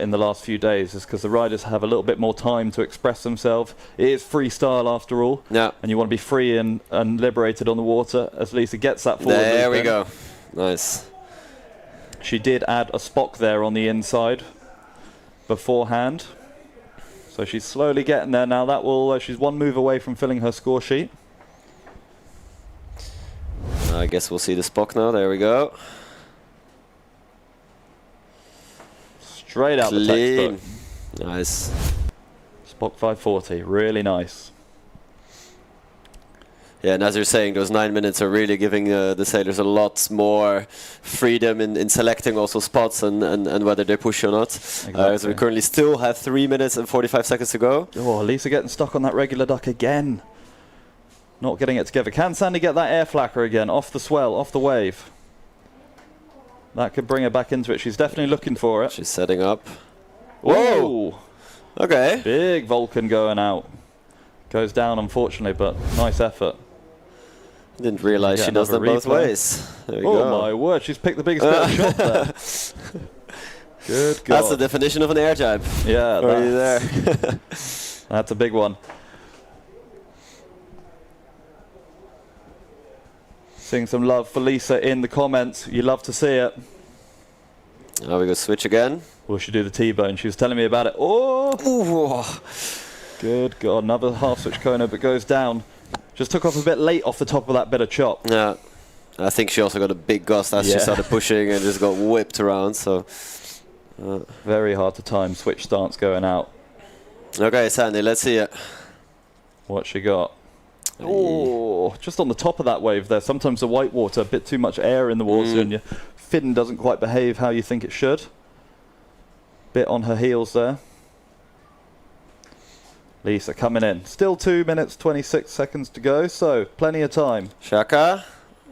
in the last few days, is because the riders have a little bit more time to express themselves. It is freestyle after all, and you want to be free and liberated on the water, as Lisa gets that forward. There we go. Nice. She did add a Spock there on the inside beforehand. So she's slowly getting there now. That will she's one move away from filling her score sheet. I guess we'll see the Spock now. There we go. Straight out the textbook. Nice. Spock 540. Really nice. Yeah, and as you're saying, those 9 minutes are really giving the sailors a lot more freedom in selecting also spots and whether they push or not. Exactly. So we currently still have 3 minutes and 45 seconds to go. Oh, Lisa getting stuck on that regular duck again. Not getting it together. Can Sandy get that air flacker again? Off the swell, off the wave. That could bring her back into it. She's definitely looking for it. She's setting up. Whoa! Okay. Big Vulcan going out. Goes down, unfortunately, but nice effort. Didn't realize she does them both ways. There we go. Oh my word, she's picked the biggest bit of shot there. Good God. That's the definition of an air jibe. Yeah, there. That's a big one. Seeing some love for Lisa in the comments. You love to see it. Now we go switch again. Will she do the T-bone? She was telling me about it. Oh! Ooh. Good God, another half switch Kona, but goes down. Just took off a bit late off the top of that bit of chop. Yeah. I think she also got a big gust as she started pushing and just got whipped around. So very hard to time. Switch stance going out. Okay, Sandy, let's see it. What she got? Oh, just on the top of that wave there. Sometimes the white water, a bit too much air in the water, and your fin doesn't quite behave how you think it should. Bit on her heels there. Lisa coming in. Still 2 minutes, 26 seconds to go, so plenty of time. Shaka,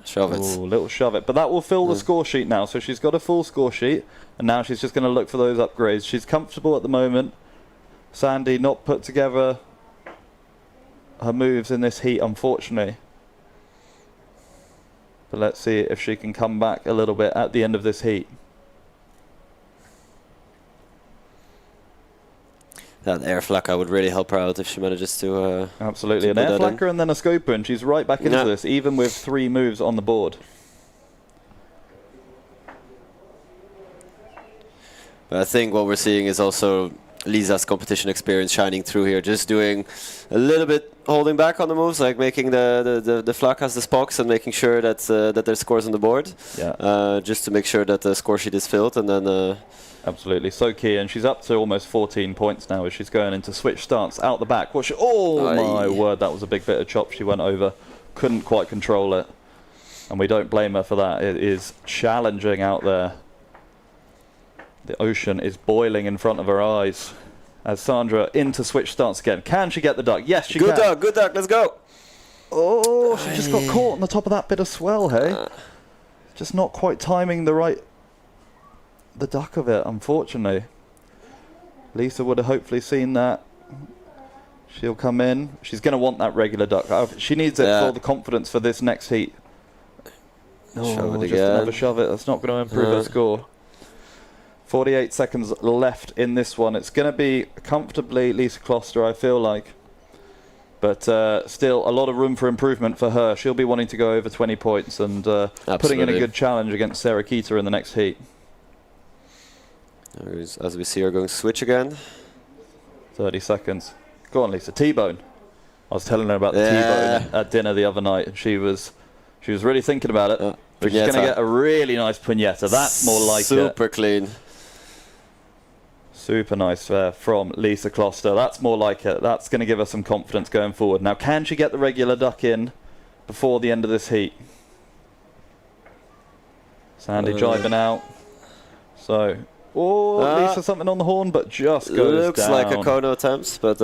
shove it. Ooh, little shove it. But that will fill the score sheet now, so she's got a full score sheet, and now she's just going to look for those upgrades. She's comfortable at the moment. Sandy not put together her moves in this heat, unfortunately. But let's see if she can come back a little bit at the end of this heat. That air flacker would really help her out if she manages to... Absolutely, an air flacker and then a scoper, and she's right back into this, even with 3 moves on the board. But I think what we're seeing is also Lisa's competition experience shining through here, just doing a little bit, holding back on the moves, like making the flacas, the spocks, and making sure that that there's scores on the board. Yeah. Just to make sure that the score sheet is filled, and then... Absolutely, so key, and she's up to almost 14 points now as she's going into switch stance out the back. Oh my word, that was a big bit of chop she went over. Couldn't quite control it, and we don't blame her for that. It is challenging out there. The ocean is boiling in front of her eyes as Sandra into switch stance again. Can she get the duck? Yes, she can. Good duck, let's go. Oh, she just got caught on the top of that bit of swell, hey? Just not quite timing the duck of it, unfortunately. Lisa would have hopefully seen that. She'll come in. She's going to want that regular duck. She needs it for the confidence for this next heat. Shove it just again. another shove it. That's not going to improve her score. 48 seconds left in this one. It's going to be comfortably Lisa Kloster, I feel like. But still, a lot of room for improvement for her. She'll be wanting to go over 20 points and putting in a good challenge against Sarah Keita in the next heat. As we see her going switch again. 30 seconds. Go on, Lisa. T-bone. I was telling her about the T-bone at dinner the other night, and she was really thinking about it. But she's going to get a really nice puñeta. That's more like super clean. Super nice from Lisa Kloster. That's more like it. That's going to give her some confidence going forward. Now, can she get the regular duck in before the end of this heat? Sandy jibing out. So... Oh, Lisa something on the horn, but just goes down. Looks like a Kono attempts, but...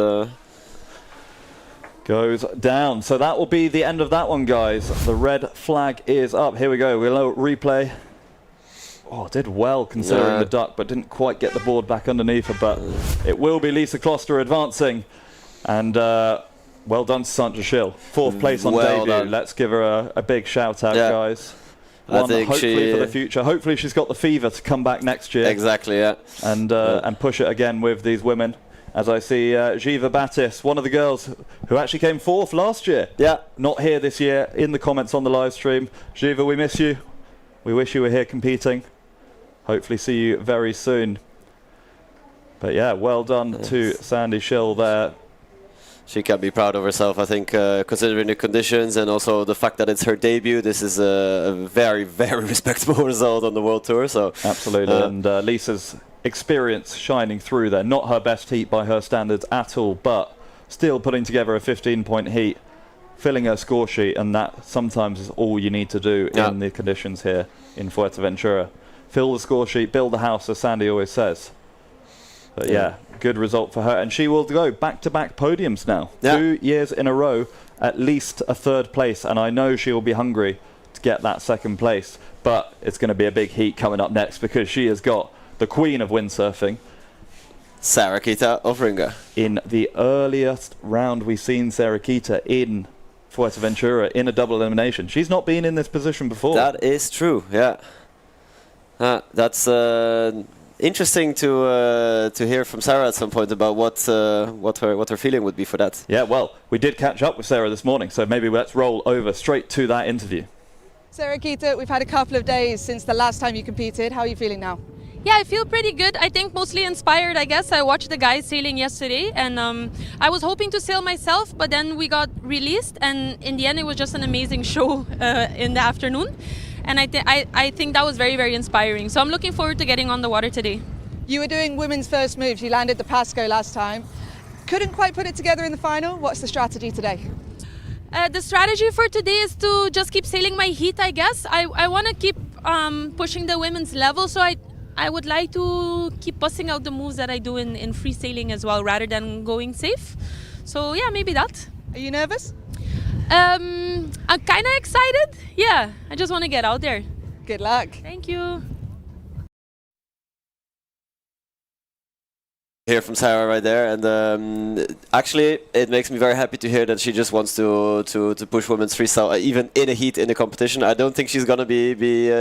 Goes down. So that will be the end of that one, guys. The red flag is up. Here we go. We'll replay. Oh, did well considering the duck, but didn't quite get the board back underneath her. But it will be Lisa Kloster advancing. And well done to Sandra Schill. 4th place on debut. Done. Let's give her a big shout out, guys. One, hopefully for the future. Hopefully she's got the fever to come back next year. Exactly, yeah. And push it again with these women. As I see Jiva Battis, one of the girls who actually came 4th last year. Yeah. Not here this year, in the comments on the live stream. Jiva, we miss you. We wish you were here competing. Hopefully see you very soon. But yeah, well done to Sandy Schill there. She can be proud of herself, I think, considering the conditions and also the fact that it's her debut. This is a very, very respectable result on the World Tour. So absolutely, and Lisa's experience shining through there. Not her best heat by her standards at all, but still putting together a 15-point heat, filling her score sheet, and that sometimes is all you need to do in the conditions here in Fuerteventura. Fill the score sheet, build the house, as Sandy always says. But yeah, good result for her. And she will go back-to-back podiums now. 2 years in a row, at least a 3rd place. And I know she will be hungry to get that 2nd place. But it's going to be a big heat coming up next because she has got the queen of windsurfing. Sarah Keita of Ringa. In the earliest round we've seen Sarah Keita in Fuerteventura in a double elimination. She's not been in this position before. That is true, yeah. That's... interesting to hear from Sarah at some point about what her feeling would be for that. Yeah, well, we did catch up with Sarah this morning, so maybe let's roll over straight to that interview. Sarah Keita, we've had a couple of days since the last time you competed. How are you feeling now? Yeah, I feel pretty good. I think mostly inspired, I guess. I watched the guys sailing yesterday and I was hoping to sail myself, but then we got released and in the end it was just an amazing show in the afternoon. And I think that was very, very inspiring. So I'm looking forward to getting on the water today. You were doing women's first moves. You landed the Pasco last time. Couldn't quite put it together in the final. What's the strategy today? The strategy for today is to just keep sailing my heat, I guess. I want to keep pushing the women's level, so I would like to keep busting out the moves that I do in free sailing as well, rather than going safe. So yeah, maybe that. Are you nervous? I'm kind of excited. Yeah, I just want to get out there. Good luck. Thank you. Hear from Sarah right there, and actually it makes me very happy to hear that she just wants to push women's freestyle even in a heat in the competition. I don't think she's gonna be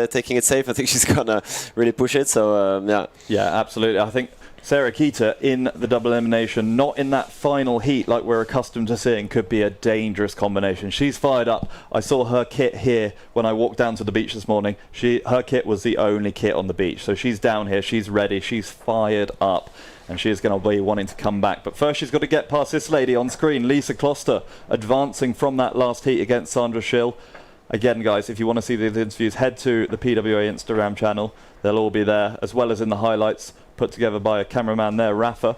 taking it safe. I think she's gonna really push it. So yeah, absolutely. I think Sarah Kita in the double elimination, not in that final heat like we're accustomed to seeing, could be a dangerous combination. She's fired up. I saw her kit here when I walked down to the beach this morning. Her kit was the only kit on the beach, so she's down here, she's ready, she's fired up. And she is going to be wanting to come back. But first she's got to get past this lady on screen, Lisa Kloster, advancing from that last heat against Sandra Schill. Again, guys, if you want to see these interviews, head to the PWA Instagram channel. They'll all be there, as well as in the highlights put together by a cameraman there, Rafa.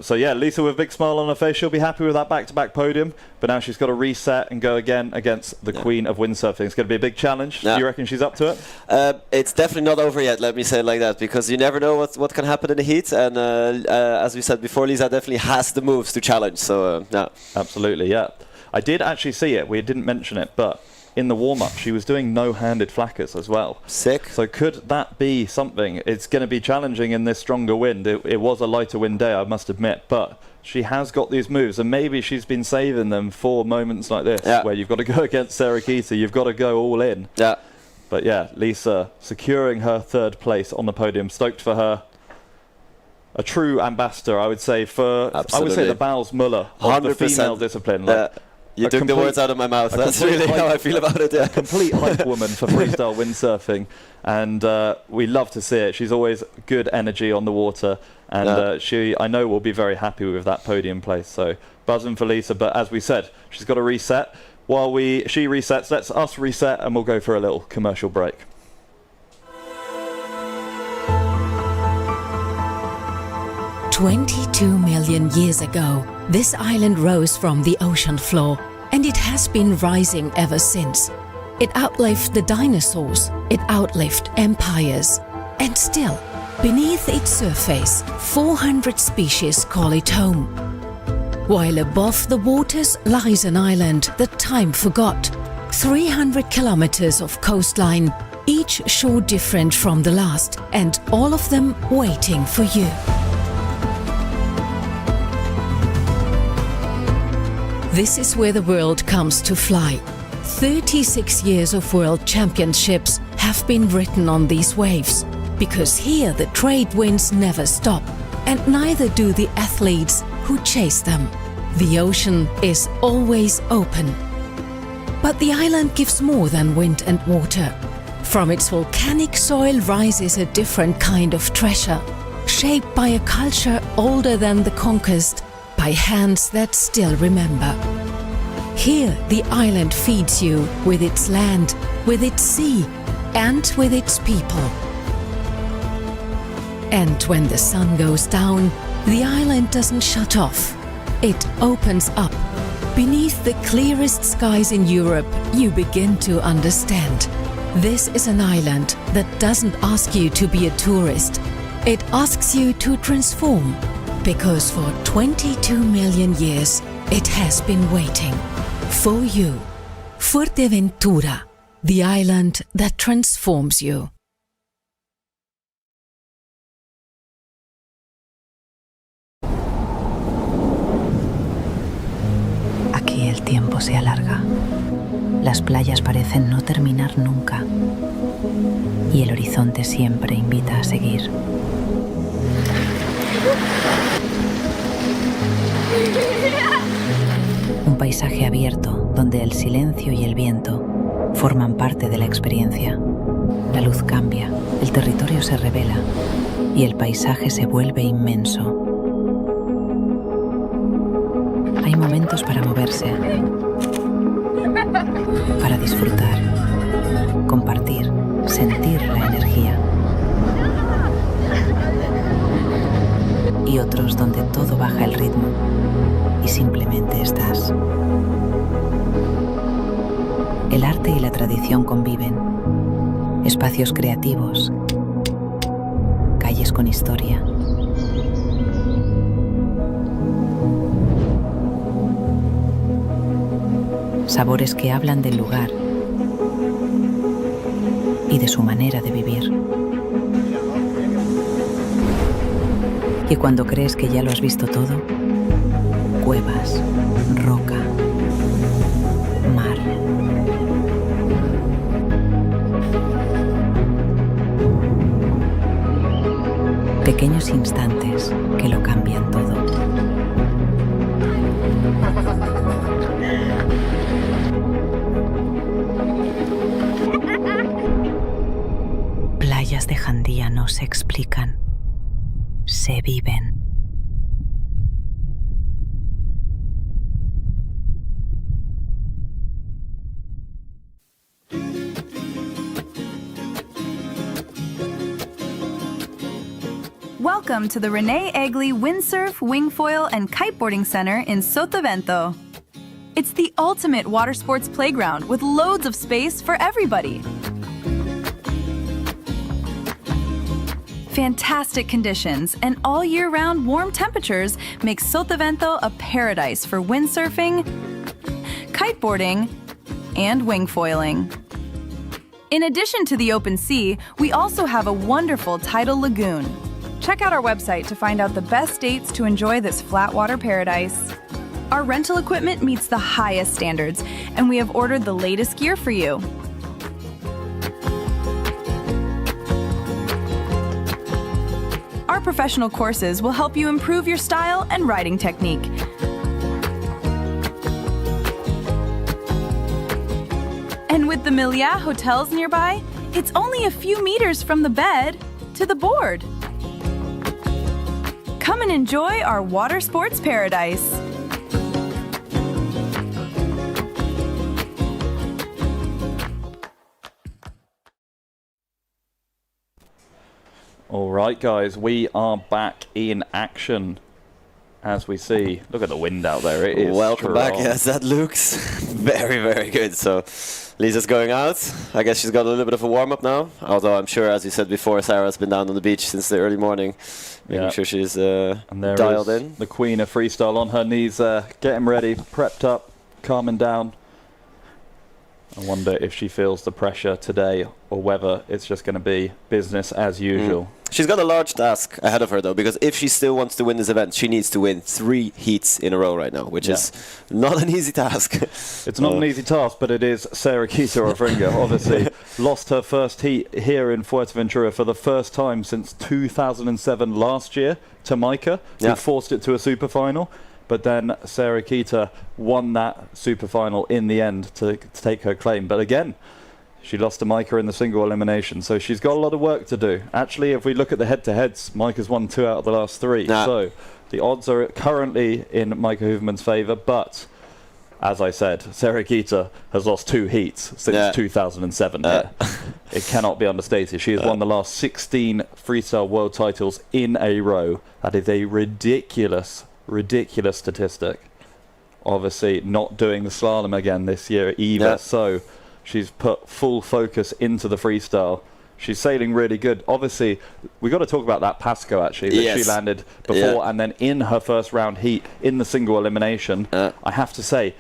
So yeah, Lisa with a big smile on her face. She'll be happy with that back-to-back podium. But now she's got to reset and go again against the Queen of Windsurfing. It's going to be a big challenge. Do you reckon she's up to it? It's definitely not over yet, let me say it like that, because you never know what can happen in the heat. And as we said before, Lisa definitely has the moves to challenge. So yeah. Absolutely, yeah. I did actually see it. We didn't mention it, but in the warm-up she was doing no-handed flackers as well. Sick. So could that be something? It's going to be challenging in this stronger wind. It was a lighter wind day, I must admit, but she has got these moves, and maybe she's been saving them for moments like this, where you've got to go against Sarah Kita, you've got to go all in. Yeah. But yeah, Lisa securing her third place on the podium. Stoked for her. A true ambassador, I would say, for I would say the Bals Muller of the female discipline. Like, you took the words out of my mouth. That's really how I feel about it. Yeah. A complete hype woman for freestyle windsurfing, and we love to see it. She's always good energy on the water, and she, I know, will be very happy with that podium place. So buzzing for Lisa, but as we said, she's got to reset. While she resets, let's us reset, and we'll go for a little commercial break. "22 million years ago, this island rose from the ocean floor, and it has been rising ever since. It outlived the dinosaurs, it outlived empires, and still, beneath its surface, 400 species call it home. While above the waters lies an island that time forgot, 300 kilometers of coastline, each shore different from the last, and all of them waiting for you. This is where the world comes to fly. 36 years of world championships have been written on these waves, because here the trade winds never stop, and neither do the athletes who chase them. The ocean is always open. But the island gives more than wind and water. From its volcanic soil rises a different kind of treasure, shaped by a culture older than the conquest, by hands that still remember. Here the island feeds you with its land, with its sea, and with its people. And when the sun goes down, the island doesn't shut off. It opens up. Beneath the clearest skies in Europe, you begin to understand. This is an island that doesn't ask you to be a tourist. It asks you to transform. Because for 22 million years, it has been waiting for you. Fuerteventura, the island that transforms you. Aquí el tiempo se alarga. Las playas parecen no terminar nunca. Y el horizonte siempre invita a seguir. Un paisaje abierto donde el silencio y el viento forman parte de la experiencia. La luz cambia, el territorio se revela y el paisaje se vuelve inmenso. Hay momentos para moverse, para disfrutar, compartir, sentir la energía. Y otros donde todo baja el ritmo y simplemente estás. El arte y la tradición conviven. Espacios creativos, calles con historia. Sabores que hablan del lugar y de su manera de vivir. Y cuando crees que ya lo has visto todo, cuevas, roca, mar. Pequeños instantes que lo cambian todo. Playas de Jandía no se explican, se viven. Welcome to the Rene, Egli Windsurf, Wingfoil, and Kiteboarding Center in Sotavento. It's the ultimate water sports playground with loads of space for everybody. Fantastic conditions and all year-round warm temperatures make Sotavento a paradise for windsurfing, kiteboarding, and wingfoiling. In addition to the open sea, we also have a wonderful tidal lagoon. Check out our website to find out the best dates to enjoy this flat water paradise. Our rental equipment meets the highest standards, and we have ordered the latest gear for you. Our professional courses will help you improve your style and riding technique. And with the Milliat hotels nearby, it's only a few meters from the bed to the board. Come and enjoy our water sports paradise. All right, guys, we are back in action. As we see, look at the wind out there. It is welcome strong. back. Yes, that looks very, very good. So Lisa's going out. I guess she's got a little bit of a warm-up now. Although I'm sure, as you said before, Sarah's been down on the beach since the early morning, making sure she's and there dialed is in. The queen of freestyle on her knees, getting ready, prepped up, calming down. I wonder if she feels the pressure today or whether it's just going to be business as usual. She's got a large task ahead of her, though, because if she still wants to win this event, she needs to win 3 heats in a row right now, which is not an easy task. It's not an easy task, but it is. Sarah Kita obviously lost her first heat here in Fuerteventura for the first time since 2007 last year to Micah, who forced it to a super final. But then Sarah Kita won that super final in the end to take her claim. But again, she lost to Micah in the single elimination, so she's got a lot of work to do. Actually, if we look at the head-to-heads, Micah's won 2 out of the last 3. So the odds are currently in Micah Hooverman's favour, but as I said, Sarah Kita has lost 2 heats since 2007 here. It cannot be understated. She has won the last 16 freestyle world titles in a row. That is a ridiculous statistic. Obviously not doing the slalom again this year either, so she's put full focus into the freestyle. She's sailing really good. Obviously, we got to talk about that Pasco actually that she landed before and then in her first round heat in the single elimination. I have to say,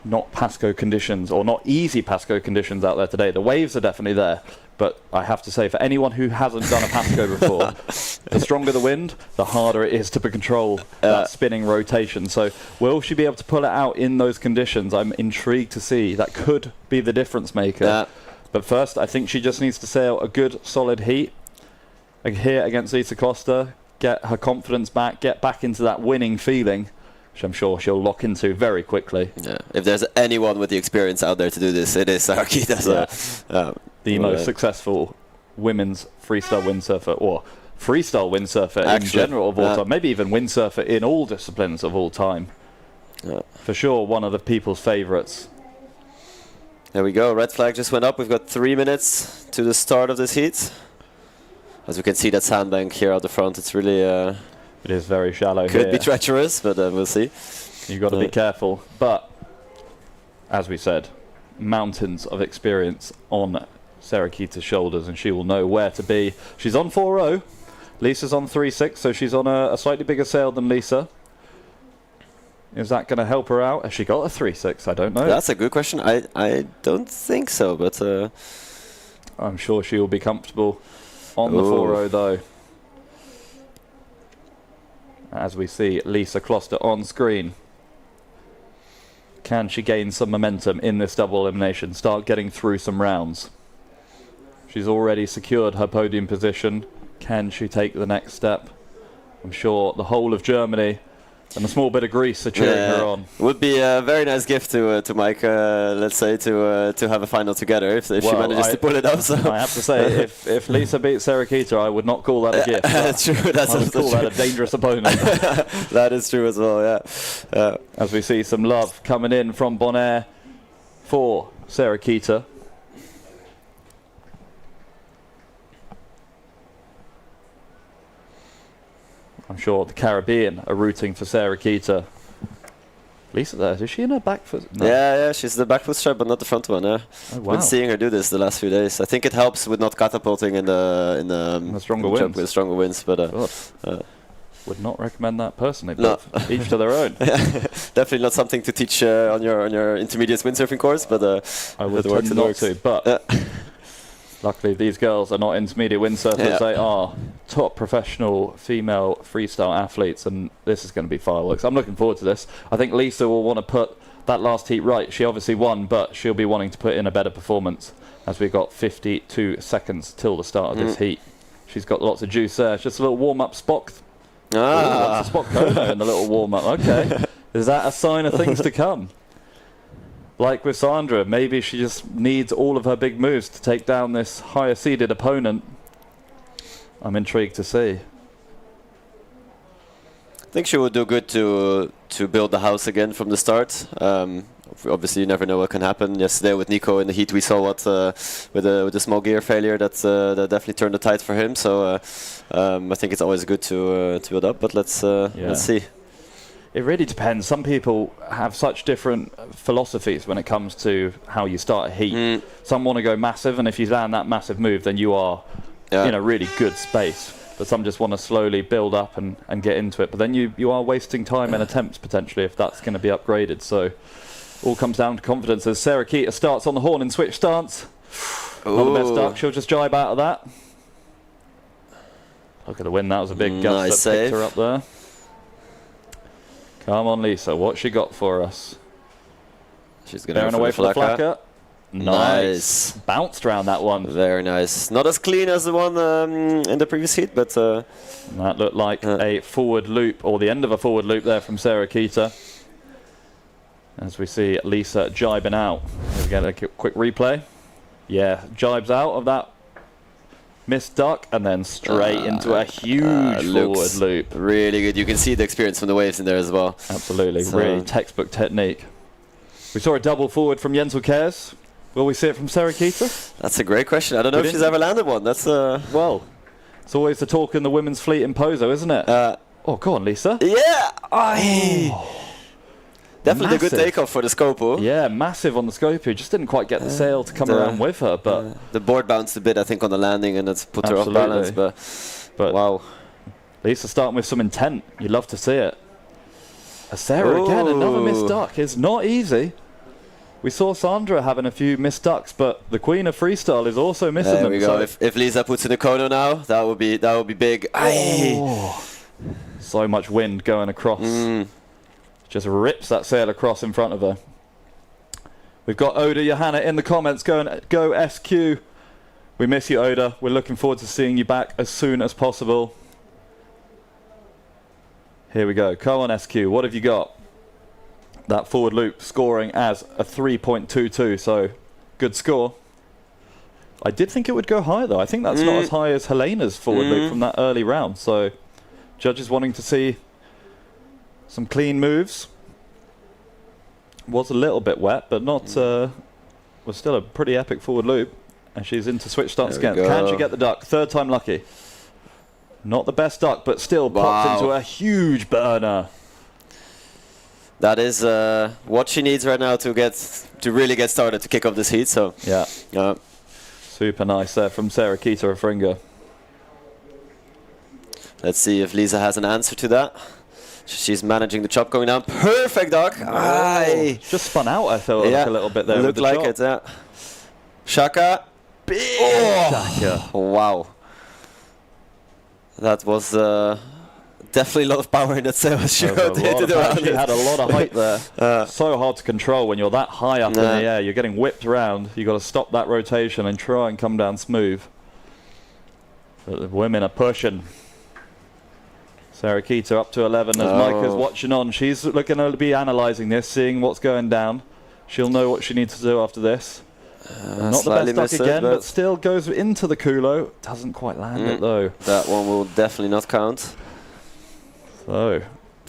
not Pasco conditions or not easy Pasco conditions out there today. The waves are definitely there, but I have to say, for anyone who hasn't done a Pasco before, the stronger the wind, the harder it is to control that spinning rotation. So will she be able to pull it out in those conditions? I'm intrigued to see. That could be the difference maker. But first, I think she just needs to sail a good, solid heat here against Lisa Costa, get her confidence back, get back into that winning feeling, which I'm sure she'll lock into very quickly. If there's anyone with the experience out there to do this, it is Sarah Kita. The most successful women's freestyle windsurfer, or freestyle windsurfer in Actually, general of all time, maybe even windsurfer in all disciplines of all time. For sure, one of the people's favourites. There we go, red flag just went up. We've got 3 minutes to the start of this heat. As we can see, that sandbank here out the front, it's really... it is very shallow could here. be treacherous, but we'll see. You've got to be careful. But, as we said, mountains of experience on Sarah Keita's shoulders, and she will know where to be. She's on 4.0. Lisa's on 3.6, so she's on a slightly bigger sail than Lisa. Is that going to help her out? Has she got a 3.6? I don't know. That's a good question. I don't think so, but... I'm sure she will be comfortable on the 4.0 though. As we see Lisa Kloster on screen. Can she gain some momentum in this double elimination? Start getting through some rounds. She's already secured her podium position. Can she take the next step? I'm sure the whole of Germany and a small bit of Greece are cheering her on. Would be a very nice gift to Mike, let's say, to have a final together if she manages to pull it up. So. I have to say, if Lisa beats Sarah Keita, I would not call that a gift. That's true. That's I would call that a dangerous opponent. That is true as well, yeah. As we see some love coming in from Bonaire for Sarah Keita. I'm sure the Caribbean are rooting for Sarah Keita. Lisa there, is she in her back foot? No. Yeah, she's the back foot strap, but not the front one. Yeah. Oh, wow. Been seeing her do this the last few days. I think it helps with not catapulting in the stronger winds. With stronger winds, but would not recommend that personally. But each to their own. Definitely not something to teach on your intermediate windsurfing course, but I would tend not to. But luckily, these girls are not intermediate windsurfers. They are top professional female freestyle athletes, and this is going to be fireworks. I'm looking forward to this. I think Lisa will want to put that last heat right. She obviously won, but she'll be wanting to put in a better performance as we've got 52 seconds till the start of this heat. She's got lots of juice there. It's just a little warm-up spot. Lots of spot Kono in the little warm-up. Okay. Is that a sign of things to come? Like with Sandra, maybe she just needs all of her big moves to take down this higher seeded opponent. I'm intrigued to see. I think she would do good to build the house again from the start. Obviously, you never know what can happen. Yesterday with Nico in the heat, we saw what with the small gear failure that definitely turned the tide for him. So I think it's always good to build up. But let's see. It really depends. Some people have such different philosophies when it comes to how you start a heat. Some want to go massive, and if you land that massive move, then you are in a really good space. But some just want to slowly build up and get into it. But then you are wasting time and attempts potentially if that's going to be upgraded. So all comes down to confidence. As Sarah Keita starts on the horn in switch stance. Not the best duck. She'll just jibe out of that. Look at the wind. That was a big gust that picked her up there. Come on, Lisa. What's she got for us? She's going bearing away from the flacker. Nice. Bounced around that one. Very nice. Not as clean as the one in the previous heat, but... that looked like a forward loop, or the end of a forward loop there from Sarah Keita. As we see Lisa jibing out. Here we get a quick replay. Yeah, jibes out of that missed duck and then straight into a huge forward loop. Really good. You can see the experience from the waves in there as well. Absolutely. So really textbook technique. We saw a double forward from Jensel Kers. Will we see it from Sarah Keita? That's a great question. I don't know if she's ever landed one. That's well, it's always the talk in the women's fleet in Pozo, isn't it? Oh, go on, Lisa. Yeah. Definitely a good takeoff for the Scopo. Yeah, massive on the Scopo. Just didn't quite get the sail to come around with her, but the board bounced a bit, I think, on the landing, and it's put her off balance. But wow, Lisa starting with some intent. You'd love to see it. Sarah again, another missed duck. It's not easy. We saw Sandra having a few missed ducks, but the queen of freestyle is also missing them. There we go. If Lisa puts in a Kono now, that would be big. So much wind going across. Just rips that sail across in front of her. We've got Oda Johanna in the comments going, go SQ. We miss you, Oda. We're looking forward to seeing you back as soon as possible. Here we go. Come on, SQ. What have you got? That forward loop scoring as a 3.22, so good score. I did think it would go higher, though. I think that's not as high as Helena's forward loop from that early round. So, judges wanting to see some clean moves. Was a little bit wet, but not. Was still a pretty epic forward loop. And she's into switch stance again. Can she get the duck? Third time lucky. Not the best duck, but still pops into a huge burner. That is what she needs right now to really get started to kick off this heat. So yeah. Super nice there from Sarah Kita-Afringa. Let's see if Lisa has an answer to that. She's managing the chop going down. Perfect duck. Just spun out, I felt like a little bit there. Looked like chop. It, yeah. Shaka. Shaka. Wow. That was definitely a lot of power in that sail. She had a lot of height there. So hard to control when you're that high up in the air. You're getting whipped around. You've got to stop that rotation and try and come down smooth. But the women are pushing. Sarah Kita up to 11 as Micah's watching on. She's looking to be analysing this, seeing what's going down. She'll know what she needs to do after this. Not the best duck again, but still goes into the culo. Doesn't quite land it though. That one will definitely not count. So,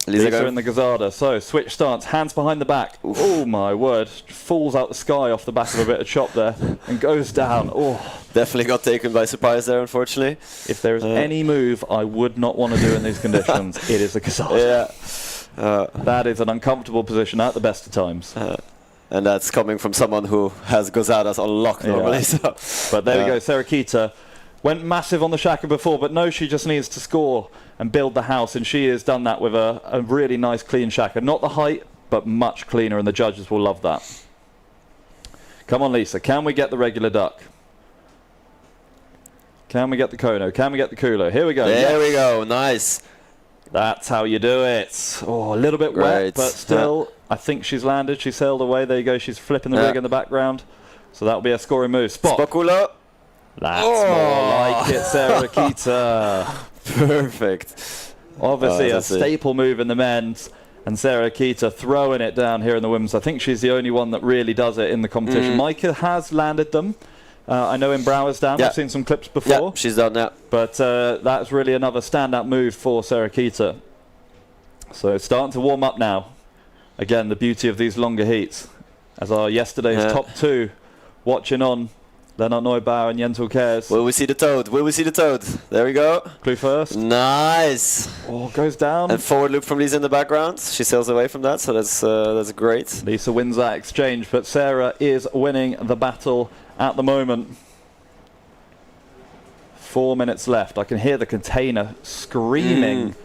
Lisa in the Gazada. So, switch stance, hands behind the back. Oof. Oh my word. Falls out the sky off the back of a bit of chop there and goes down. Oh. Definitely got taken by surprise there, unfortunately. If there is any move I would not want to do in these conditions, it is a Gazada. Yeah. That is an uncomfortable position at the best of times. And that's coming from someone who has Gozadas on lock normally. Yeah. So. But there we go, Sarah Kita went massive on the Shaka before, but no, she just needs to score and build the house, and she has done that with a really nice clean Shaka. Not the height, but much cleaner, and the judges will love that. Come on, Lisa, can we get the regular duck? Can we get the Kono? Can we get the Kulo? Here we go. There we go, nice. That's how you do it. Oh, a little bit wet, but still, I think she's landed. She sailed away. There you go. She's flipping the rig in the background. So that'll be a scoring move. Spokulo. That's more like it, Sarah Kita. Perfect. Obviously a staple move in the men's. And Sarah Kita throwing it down here in the women's. I think she's the only one that really does it in the competition. Micah has landed them. I know in Brower's down. I've seen some clips before. Yeah, she's done that. But that's really another standout move for Sarah Kita. So starting to warm up now. Again, the beauty of these longer heats. As our yesterday's top two watching on. Lennart Neubauer and Jentel Kers. Will we see the toad? Will we see the toad? There we go. Clue first. Nice. Oh, goes down. And forward loop from Lisa in the background. She sails away from that, so that's great. Lisa wins that exchange, but Sarah is winning the battle at the moment. 4 minutes left. I can hear the container screaming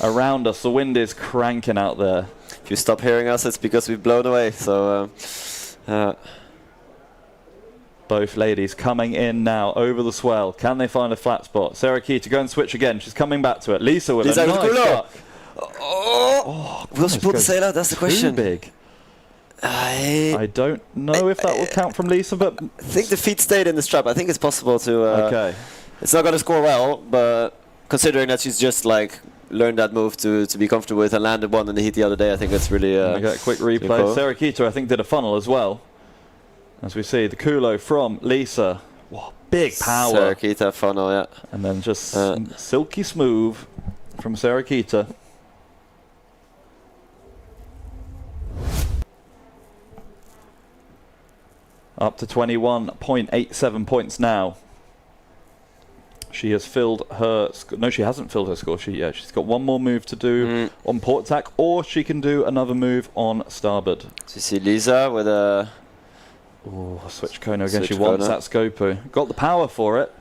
around us. The wind is cranking out there. If you stop hearing us, it's because we've blown away. So. Both ladies coming in now over the swell. Can they find a flat spot? Sarah Kita, go and switch again. She's coming back to it. Lisa with a nice duck. Will she pull the sail out? That's the question. Too big. I don't know if that will count from Lisa, but I think the feet stayed in the strap. I think it's possible to. Okay. It's not going to score well, but considering that she's just like learned that move to be comfortable with and landed one in the heat the other day, I think that's really. I get a quick replay. Cool. Sarah Kita, I think, did a funnel as well. As we see, the Kulo from Lisa. Wow, big power. Sarah Kita funnel, yeah. And then just silky smooth from Sarah Kita. Up to 21.87 points now. She has filled her... No, she hasn't filled her score. She's got one more move to do on port attack, or she can do another move on starboard. So you see Lisa with a... Ooh, switch Kono again. She wants that Scopo. Got the power for it.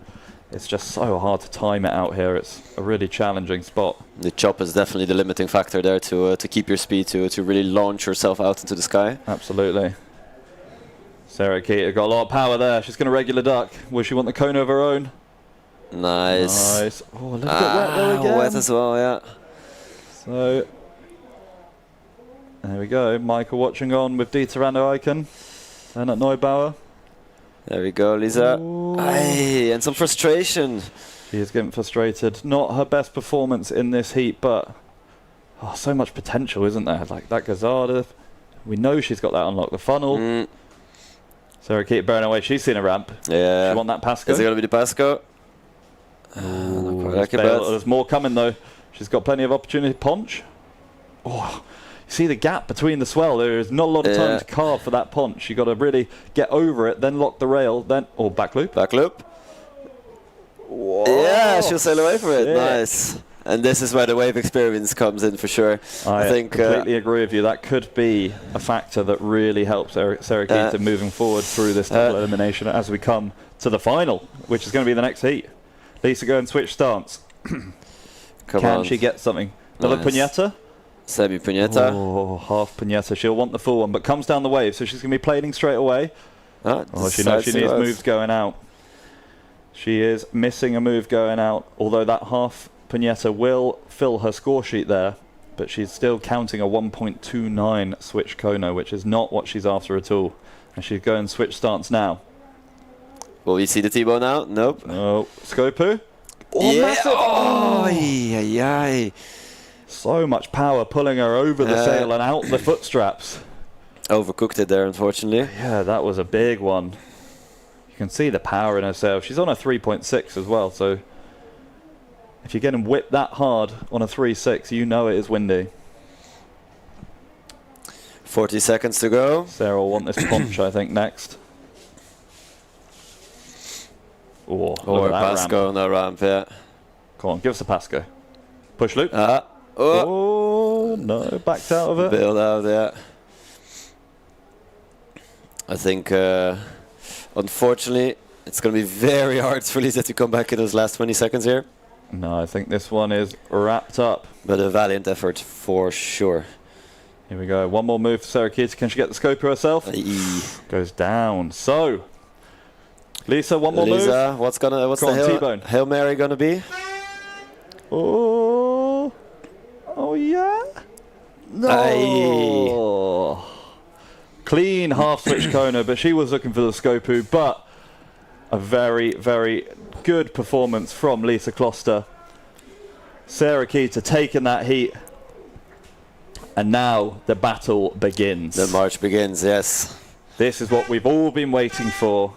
It's just so hard to time it out here. It's a really challenging spot. The chop is definitely the limiting factor there to keep your speed, to really launch yourself out into the sky. Absolutely. Sarah Kita got a lot of power there. She's going to regular duck. Will she want the Kono of her own? Nice. Nice. Oh, a little bit wet there again. Wet as well, yeah. So, there we go. Michael watching on with Dieter Rando Icon. And at Neubauer. There we go, Lisa. Aye, and some frustration. She is getting frustrated. Not her best performance in this heat, but so much potential, isn't there? Like that Gazada. We know she's got that unlocked. The funnel. Sarah Keita burning away. She's seen a ramp. Yeah. She want that Pasco. Is it going to be the Pasco? There's more coming though. She's got plenty of opportunity. Ponch. Oh, you see the gap between the swell. There is not a lot of time to carve for that ponch. You got to really get over it, then lock the rail, then back loop. Back loop. Whoa. Yeah, she'll sail away from it. Nice. And this is where the wave experience comes in for sure. I think completely agree with you. That could be a factor that really helps Sarah Keita moving forward through this double elimination as we come to the final, which is going to be the next heat. Lisa, go and switch stance. Can she get something? Another puñeta? Semi-puñeta. Oh, half puñeta. She'll want the full one, but comes down the wave, so she's going to be plating straight away. She knows she needs moves going out. She is missing a move going out, although that half puñeta will fill her score sheet there, but she's still counting a 1.29 switch Kono, which is not what she's after at all. And she's going switch stance now. Will we see the T-bow now? Nope. No. Skopu? Oh, yeah. Massive! Oh, yeah. So much power pulling her over the sail and out the foot straps. Overcooked it there, unfortunately. Yeah, that was a big one. You can see the power in her sail. She's on a 3.6 as well, so if you're getting whipped that hard on a 3.6, you know it is windy. 40 seconds to go. Sarah will want this ponch, I think, next. Oh, or Pasco on that ramp, yeah. Come on, give us a Pasco. Push loop. Oh, no, backed out of it. Bailed out, yeah. I think, unfortunately, it's going to be very hard for Lisa to come back in those last 20 seconds here. No, I think this one is wrapped up. But a valiant effort for sure. Here we go. One more move for Sarah Keita. Can she get the scope herself? Goes down. So, Lisa, one more move. Lisa, what's the Hail Mary gonna be? Oh yeah. No. Clean half switch Kono, but she was looking for the Skopu. But a very, very good performance from Lisa Kloster. Sarah Keita taking that heat. And now the battle begins. The march begins, yes. This is what we've all been waiting for.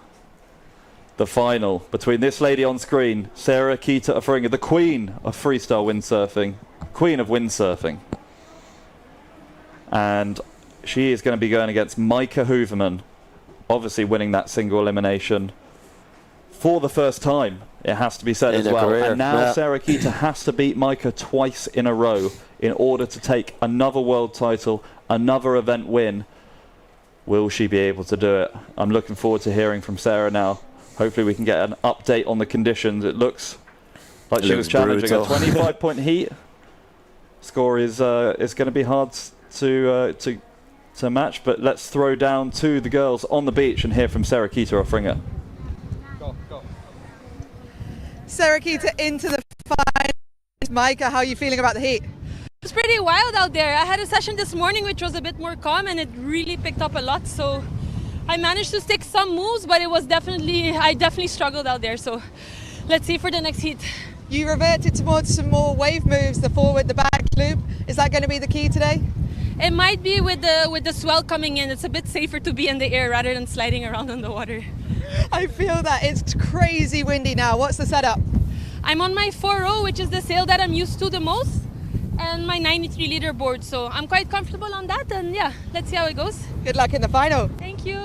The final between this lady on screen, Sarah Keita Offringa, the queen of freestyle windsurfing, queen of windsurfing. And she is going to be going against Micah Hooverman, obviously winning that single elimination for the first time, it has to be said, as well. Career. And now Sarah Keita has to beat Micah twice in a row in order to take another world title, another event win. Will she be able to do it? I'm looking forward to hearing from Sarah now. Hopefully we can get an update on the conditions. It looks like she was challenging a 25-point heat. Score is going to be hard to match, but let's throw down to the girls on the beach and hear from Sarah Keita Offringa. Sarah Keita into the final. Micah, how are you feeling about the heat? It was pretty wild out there. I had a session this morning which was a bit more calm and it really picked up a lot. So I managed to stick some moves, but it was I definitely struggled out there. So let's see for the next heat. You reverted towards some more wave moves, the forward, the back loop. Is that going to be the key today? It might be with the swell coming in. It's a bit safer to be in the air rather than sliding around on the water. I feel that. It's crazy windy now. What's the setup? I'm on my 4.0, which is the sail that I'm used to the most, and my 93 liter board. So I'm quite comfortable on that, and yeah, let's see how it goes. Good luck in the final. Thank you.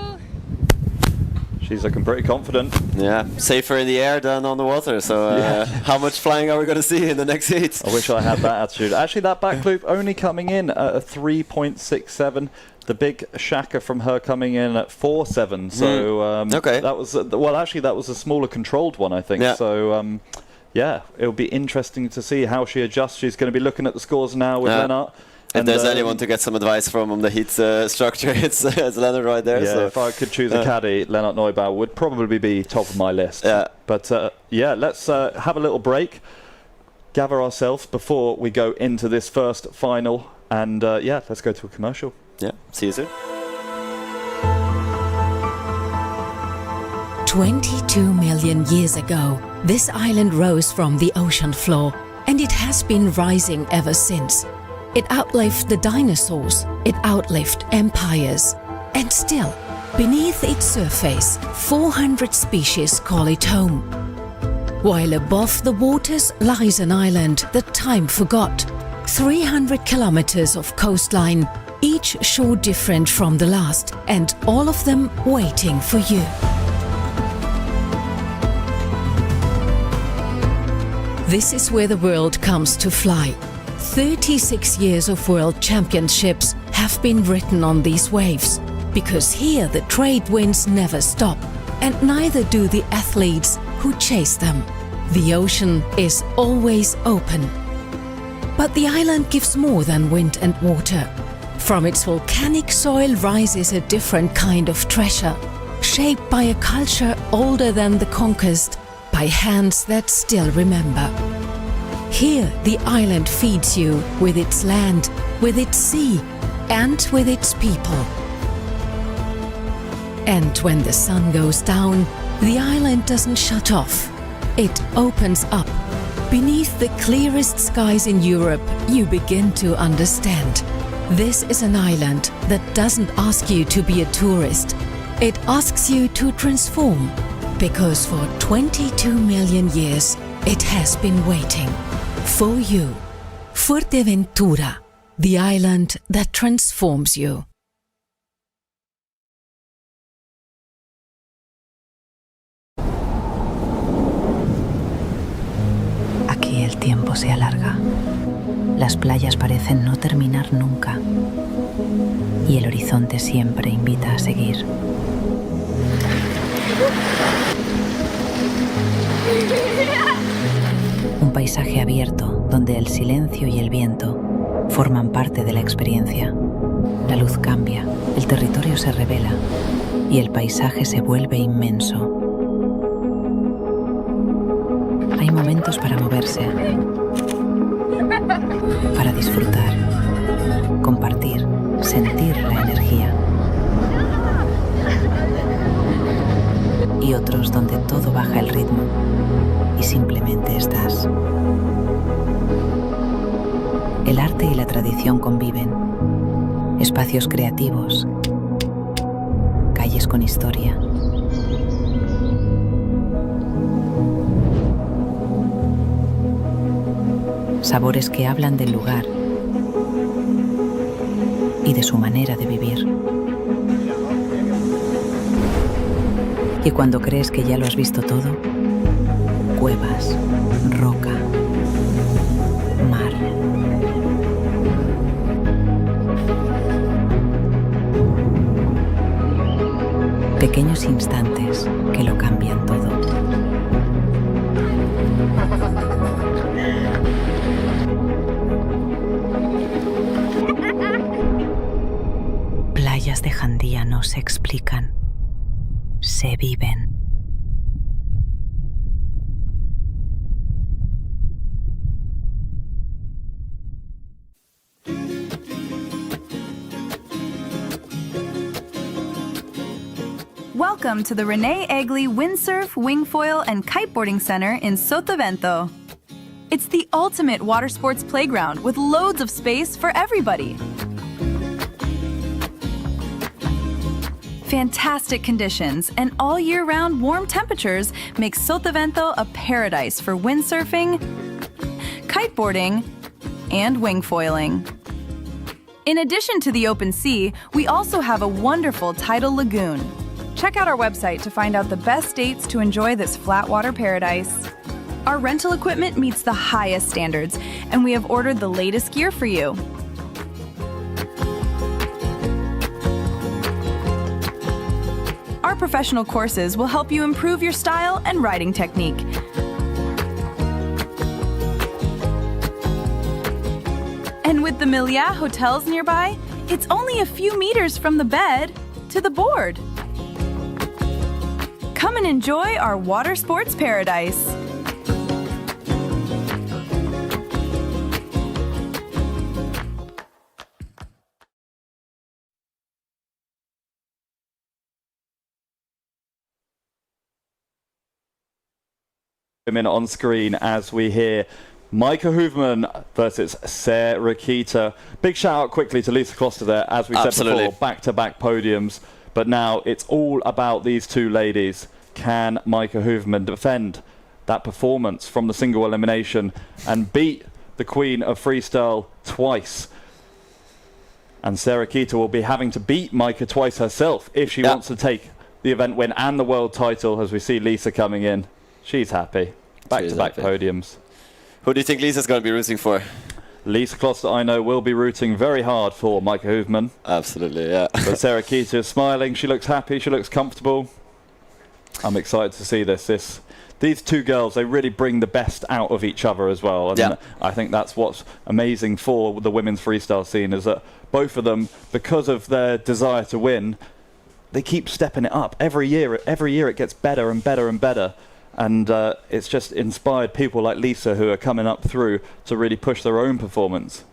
She's looking pretty confident. Yeah, safer in the air than on the water. So how much flying are we going to see in the next heat? I wish I had that attitude. Actually, that back loop only coming in at a 3.67. The big shaka from her coming in at 4.7. So that was that was a smaller controlled one, I think. Yeah. So yeah, it'll be interesting to see how she adjusts. She's going to be looking at the scores now with Lennart. If there's anyone to get some advice from on the heat structure, it's Lennart right there. Yeah, so. if I could choose a caddy, Lennart Neubauer would probably be top of my list. Yeah. But yeah, let's have a little break, gather ourselves before we go into this first final, and yeah, let's go to a commercial. Yeah, see you soon. 22 million years ago, this island rose from the ocean floor, and it has been rising ever since. It outlived the dinosaurs, it outlived empires, and still, Beneath its surface, 400 species call it home. While above the waters lies an island that time forgot. 300 kilometers of coastline, each shore different from the last, and all of them waiting for you. This is where the world comes to fly. 36 years of world championships have been written on these waves, because here the trade winds never stop, and neither do the athletes who chase them. The ocean is always open. But the island gives more than wind and water. From its volcanic soil rises a different kind of treasure, shaped by a culture older than the conquest, by hands that still remember. Here the island feeds you with its land, with its sea, and with its people. And when the sun goes down, the island doesn't shut off. It opens up. Beneath the clearest skies in Europe, you begin to understand. This is an island that doesn't ask you to be a tourist. It asks you to transform, because for 22 million years, it has been waiting for you. Fuerteventura, the island that transforms you. Aquí el tiempo se alarga. Las playas parecen no terminar nunca. Y el horizonte siempre invita a seguir. Un paisaje abierto donde el silencio y el viento forman parte de la experiencia. La luz cambia, el territorio se revela y el paisaje se vuelve inmenso. Hay momentos para moverse, para disfrutar, compartir, sentir la energía. Y otros donde todo baja el ritmo y simplemente estás. El arte y la tradición conviven. Espacios creativos, calles con historia. Sabores que hablan del lugar y de su manera de vivir. Y cuando crees que ya lo has visto todo, cuevas, roca, mar. Pequeños instantes que lo cambian todo. Playas de Jandía no se explican, se viven. Welcome to the Rene, Egli Windsurf, Wingfoil, and Kiteboarding Center in Sotavento. It's the ultimate water sports playground with loads of space for everybody. Fantastic conditions and all year-round warm temperatures make Sotavento a paradise for windsurfing, kiteboarding, and wingfoiling. In addition to the open sea, we also have a wonderful tidal lagoon. Check out our website to find out the best dates to enjoy this flatwater paradise. Our rental equipment meets the highest standards, and we have ordered the latest gear for you. Our professional courses will help you improve your style and riding technique. And with the Milliat hotels nearby, it's only a few meters from the bed to the board. Come and enjoy our water sports paradise. Women on screen as we hear Micah Hoofman versus Sarah Rakita. Big shout out quickly to Lisa Kloster there, as we said before, back-to-back podiums. But now it's all about these two ladies. Can Maika Hoofman defend that performance from the single elimination and beat the queen of freestyle twice? And Sarah Kita will be having to beat Maika twice herself if she wants to take the event win and the world title. As we see Lisa coming in, she's happy. Back-to-back podiums. Who do you think Lisa's going to be rooting for? Lisa Kloster, I know, will be rooting very hard for Maika Hoofman. Absolutely, yeah. But Sarah Kita is smiling. She looks happy. She looks comfortable. I'm excited to see this. These two girls, they really bring the best out of each other as well. And I think that's what's amazing for the women's freestyle scene, is that both of them, because of their desire to win, they keep stepping it up. Every year it gets better and better and better. And it's just inspired people like Lisa who are coming up through to really push their own performance.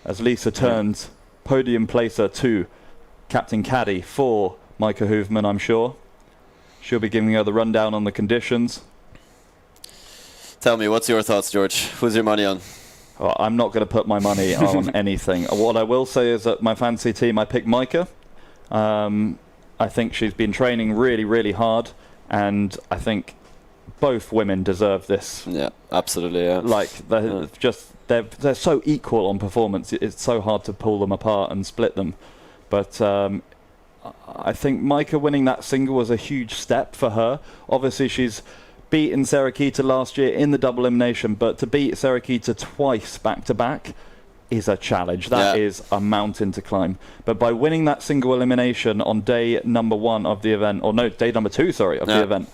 As Lisa turns podium placer to Captain Caddy for Maika Hoofman, I'm sure. She'll be giving her the rundown on the conditions. Tell me, what's your thoughts, George? Who's your money on? Well, I'm not going to put my money on anything. What I will say is that my fantasy team, I picked Maika. I think she's been training really, really hard. And I think both women deserve this. Yeah, absolutely, yeah. Like, they're so equal on performance. It's so hard to pull them apart and split them. But I think Maika winning that single was a huge step for her. Obviously, she's beaten Sarah Kita last year in the double elimination, but to beat Sarah Kita twice back-to-back is a challenge. That is a mountain to climb. But by winning that single elimination on day number 1 of the event, or no, day number 2, sorry, of the event,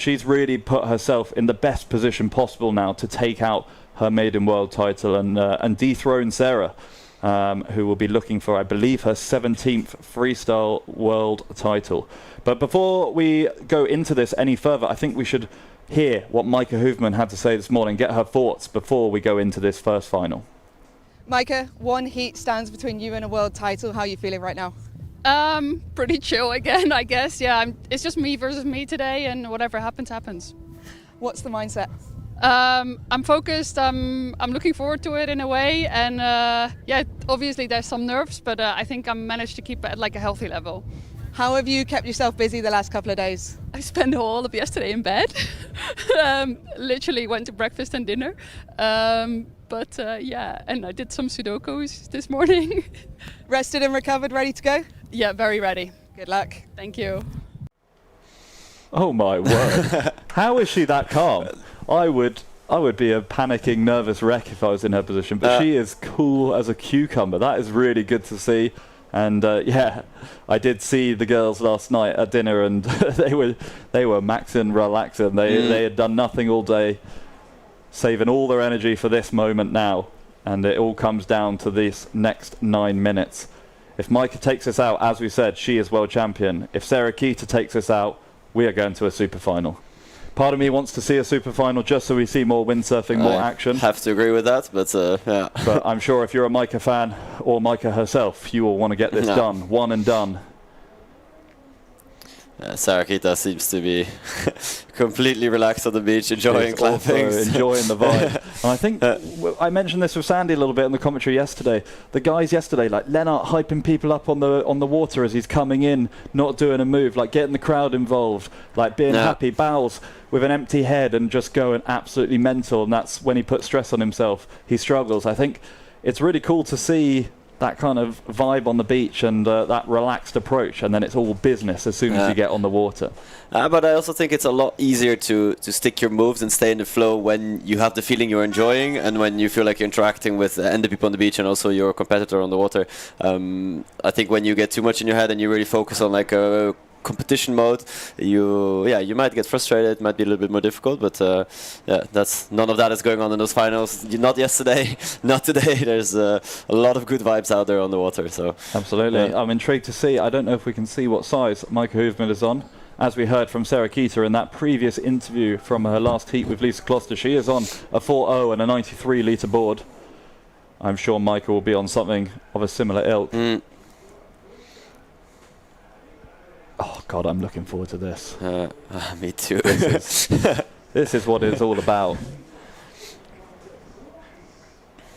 she's really put herself in the best position possible now to take out her maiden world title and dethrone Sarah. Who will be looking for, I believe, her 17th freestyle world title. But before we go into this any further, I think we should hear what Maika Hoofman had to say this morning, get her thoughts before we go into this first final. Maika, 1 heat stands between you and a world title. How are you feeling right now? Pretty chill again, I guess. Yeah, it's just me versus me today, and whatever happens, happens. What's the mindset? I'm focused. I'm looking forward to it in a way, and obviously there's some nerves, but I think I managed to keep it at like a healthy level. How have you kept yourself busy the last couple of days? I spent all of yesterday in bed. Literally went to breakfast and dinner. And I did some Sudokus this morning. Rested and recovered, ready to go? Yeah, very ready. Good luck. Thank you. Oh my word. How is she that calm? I would be a panicking, nervous wreck if I was in her position, but she is cool as a cucumber. That is really good to see. And I did see the girls last night at dinner, and they were maxing, relaxing. They had done nothing all day, saving all their energy for this moment now. And it all comes down to these next 9 minutes. If Maika takes this out, as we said, she is world champion. If Sarah Kita takes this out, we are going to a super final. Part of me wants to see a super final just so we see more windsurfing, more action. I have to agree with that, but yeah. But I'm sure if you're a Maika fan or Maika herself, you will want to get this done, one and done. Sarah Kita seems to be completely relaxed on the beach, enjoying clapping. Enjoying the vibe. And I think I mentioned this with Sandy a little bit in the commentary yesterday. The guys yesterday, like Lennart hyping people up on the water as he's coming in, not doing a move, like getting the crowd involved, like being happy. Bowles with an empty head and just going absolutely mental, and that's when he puts stress on himself. He struggles. I think it's really cool to see that kind of vibe on the beach and that relaxed approach, and then it's all business as soon as you get on the water. But I also think it's a lot easier to stick your moves and stay in the flow when you have the feeling you're enjoying and when you feel like you're interacting with the people on the beach and also your competitor on the water. I think when you get too much in your head and you really focus on like a competition mode, you might get frustrated. It might be a little bit more difficult, but that's none of that is going on in those finals. Not yesterday, not today. There's a lot of good vibes out there on the water. So absolutely, I'm intrigued to see. I don't know if we can see what size Maika Hoofman is on. As we heard from Sarah Kita in that previous interview from her last heat with Lisa Kloster, she is on a 4.0 and a 93 litre board. I'm sure Maika will be on something of a similar ilk. Oh God, I'm looking forward to this. Me too. This is what it's all about.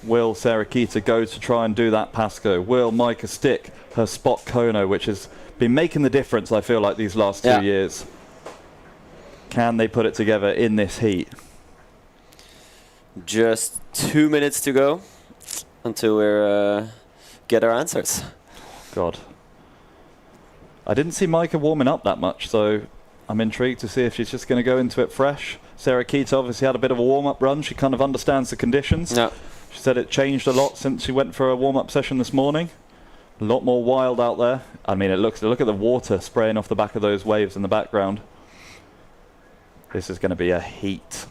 Will Sarah Keita go to try and do that Pasco? Will Micah stick her spot Kono, which has been making the difference, I feel like, these last 2 years? Can they put it together in this heat? Just 2 minutes to go until we get our answers. God. I didn't see Micah warming up that much, so I'm intrigued to see if she's just going to go into it fresh. Sarah Keita obviously had a bit of a warm-up run. She kind of understands the conditions. Yeah. She said it changed a lot since she went for a warm-up session this morning. A lot more wild out there. I mean, look at the water spraying off the back of those waves in the background. This is going to be a heat.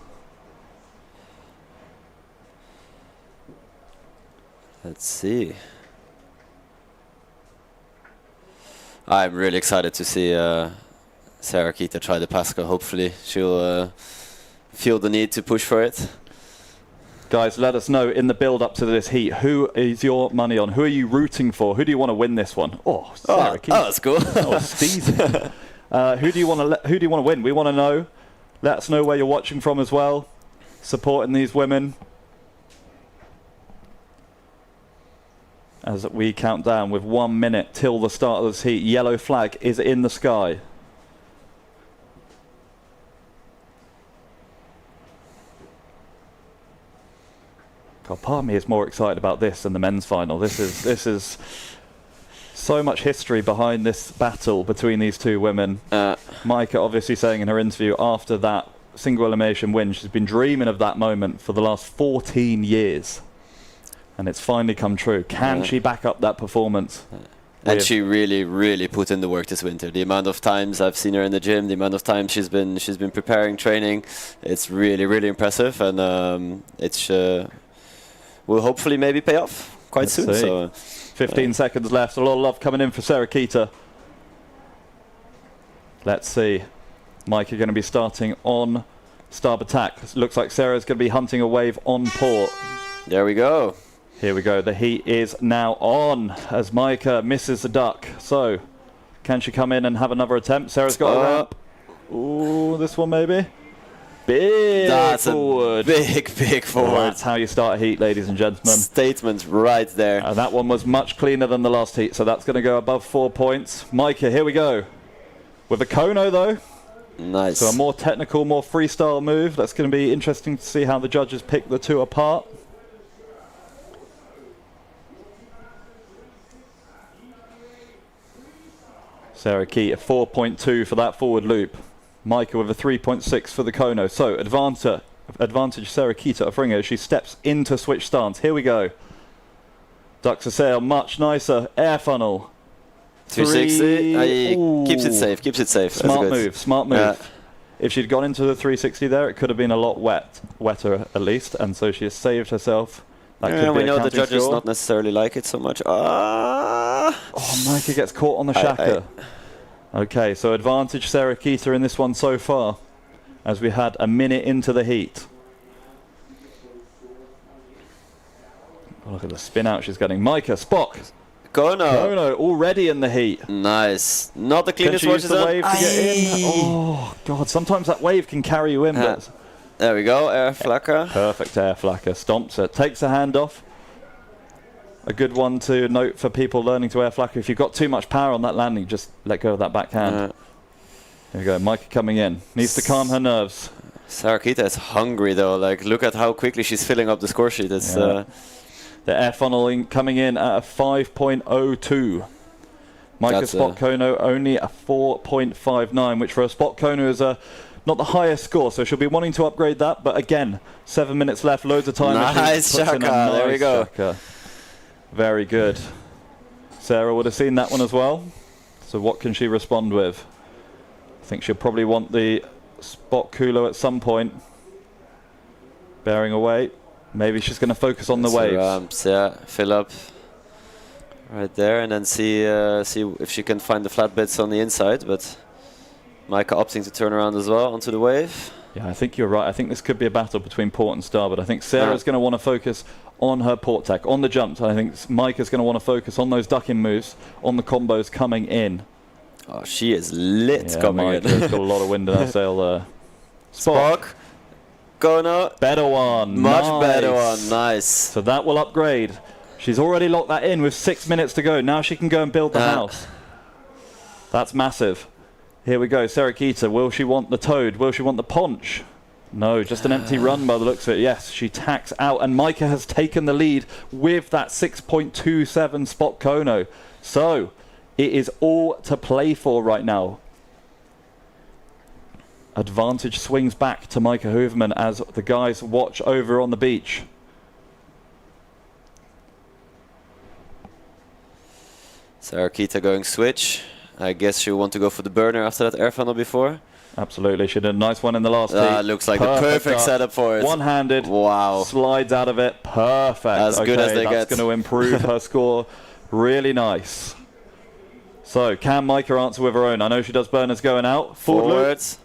Let's see. I'm really excited to see Sarah Keita try the Pasco. Hopefully she'll feel the need to push for it. Guys, let us know in the build-up to this heat, who is your money on? Who are you rooting for? Who do you want to win this one? Oh, Sarah Keita. Oh, that's cool. Oh, Steezy. Who do you want to win? We want to know. Let us know where you're watching from as well. Supporting these women. As we count down with 1 minute till the start of this heat. Yellow flag is in the sky. God, part of me is more excited about this than the men's final. This is so much history behind this battle between these two women. Micah obviously saying in her interview after that single elimination win, she's been dreaming of that moment for the last 14 years. And it's finally come true. Can she back up that performance? And she really, really put in the work this winter. The amount of times I've seen her in the gym, the amount of time she's been preparing, training, it's really, really impressive. And it's will hopefully maybe pay off quite soon. See. So 15 seconds left. A lot of love coming in for Sarah Keita. Let's see. Micah going to be starting on starboard tack. Looks like Sarah's going to be hunting a wave on port. There we go. Here we go. The heat is now on as Micah misses the duck. So, can she come in and have another attempt? Sarah's got a ramp. Ooh, this one maybe. Big That's forward. A big forward. That's how you start a heat, ladies and gentlemen. Statement right there. That one was much cleaner than the last heat, so that's going to go above 4 points. Micah, here we go. With a Kono, though. Nice. So a more technical, more freestyle move. That's going to be interesting to see how the judges pick the two apart. Sarah Keita, 4.2 for that forward loop. Micah with a 3.6 for the Kono. So advantage Sarah Keita of Ringo. She steps into switch stance. Here we go. Ducks a sail, much nicer. Air funnel. 360. Keeps it safe. Smart move. Yeah. If she'd gone into the 360 there, it could have been a lot wetter at least, and so she has saved herself. That could be we know the judges score. not necessarily like it so much. Oh, Micah gets caught on the shaka. Okay, so advantage Sarah Keita in this one so far, as we had a minute into the heat. Oh, look at the spin out she's getting. Micah, Spock. Kono already in the heat. Nice. Not the cleanest wave to get in. Oh, God. Sometimes that wave can carry you in. But there we go. Air flacker. Perfect air flacker. Stomps it. Takes a hand off. A good one to note for people learning to air flacker. If you've got too much power on that landing, just let go of that backhand. There we go. Micah coming in. Needs to calm her nerves. Sarah Keita is hungry, though. Like, look at how quickly she's filling up the score sheet. It's... The air funneling coming in at a 5.02. Micah Spot Kono only a 4.59, which for a Spot Kono is not the highest score, so she'll be wanting to upgrade that. But again, 7 minutes left, loads of time. Nice shaka, there we go. Shaka. Very good. Sarah would have seen that one as well. So what can she respond with? I think she'll probably want the Spot Kulo at some point. Bearing away. Maybe she's going to focus on the waves. Ramps, yeah, fill up right there, and then see if she can find the flat bits on the inside. But Micah opting to turn around as well onto the wave. Yeah, I think you're right. I think this could be a battle between port and starboard. I think Sarah's going to want to focus on her port tack, on the jumps. I think Micah's going to want to focus on those ducking moves, on the combos coming in. Oh, she is lit coming in. Micah's got a lot of wind in her sail there. Spock. Kono. Better one. Much Nice. better one. Nice. So that will upgrade. She's already locked that in with 6 minutes to go. Now she can go and build the house. That's massive. Here we go. Serakita, will she want the toad? Will she want the ponch? No, just an empty run by the looks of it. Yes, she tacks out, and Micah has taken the lead with that 6.27 spot Kono. So it is all to play for right now. Advantage swings back to Micah Hooverman as the guys watch over on the beach. Serakita going switch. I guess she'll want to go for the burner after that air funnel before. Absolutely, she did a nice one in the last heat. Looks like the perfect setup for it. One-handed. Wow. Slides out of it. Perfect. As good as they get. That's going to improve her score. Really nice. So, can Micah answer with her own? I know she does burners going out. Forwards.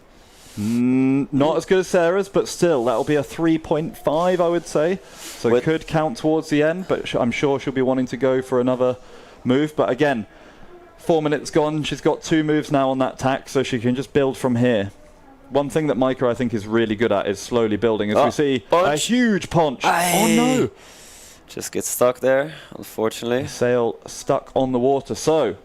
Not as good as Sarah's, but still, that'll be a 3.5, I would say. So it could count towards the end, but I'm sure she'll be wanting to go for another move. But again, 4 minutes gone. She's got 2 moves now on that tack, so she can just build from here. One thing that Micah, I think, is really good at is slowly building. As we see a huge ponch. Oh, no. Just gets stuck there, unfortunately. Sail stuck on the water. So,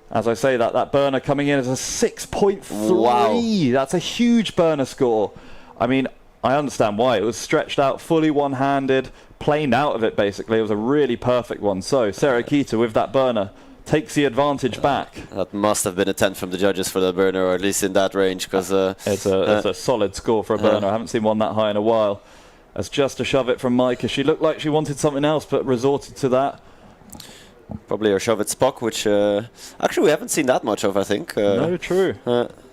as I say that burner coming in as a 6.3. Wow. That's a huge burner score. I mean, I understand why. It was stretched out, fully one-handed, planed out of it, basically. It was a really perfect one. So, Serakita with that burner takes the advantage back. That must have been a 10 from the judges for the burner, or at least in that range, because it's a solid score for a burner. I haven't seen one that high in a while. As just to shove it from Micah. She looked like she wanted something else, but resorted to that. Probably her shove it Spock, which actually we haven't seen that much of, I think. No, true.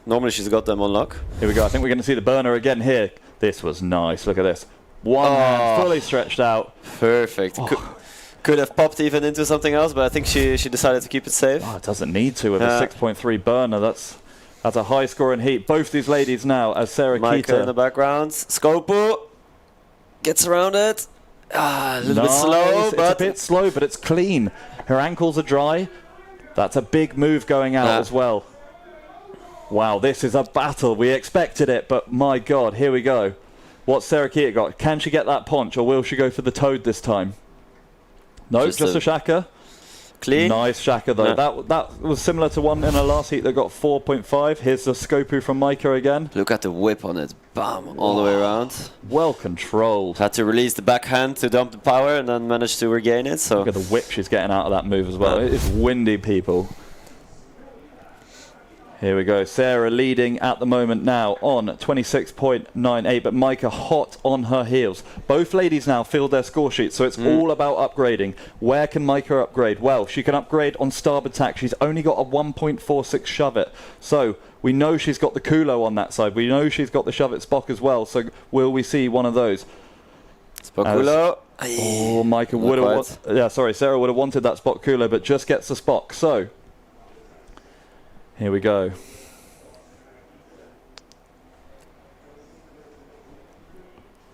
Normally she's got them on lock. Here we go. I think we're going to see the burner again here. This was nice. Look at this. One hand fully stretched out. Perfect. Could have popped even into something else, but I think she decided to keep it safe. It doesn't need to with a 6.3 burner. That's a high scoring heat. Both these ladies now as Serakita. Micah in the background. Skopu gets around it. A little bit slow, but it's a bit slow, but it's clean. Her ankles are dry. That's a big move going out as well. Wow, this is a battle. We expected it, but my God, here we go. What's Serakita got? Can she get that ponch, or will she go for the toad this time? No, just a shaka. Clean. Nice shaka though. That was similar to one in the last heat that got 4.5. Here's the Skopu from Micah again. Look at the whip on it. Bam, all the way around. Well controlled. Had to release the backhand to dump the power and then managed to regain it. So look at the whip she's getting out of that move as well. It's windy, people. Here we go. Sarah leading at the moment now on 26.98, but Micah hot on her heels. Both ladies now filled their score sheets, so it's all about upgrading. Where can Micah upgrade? Well, she can upgrade on starboard tack. She's only got a 1.46 shove it. So we know she's got the Kulo on that side. We know she's got the shove it Spock as well. So will we see one of those? Spock Kulo. Oh, Micah would have... Sarah would have wanted that Spock Kulo, but just gets the Spock. So... here we go.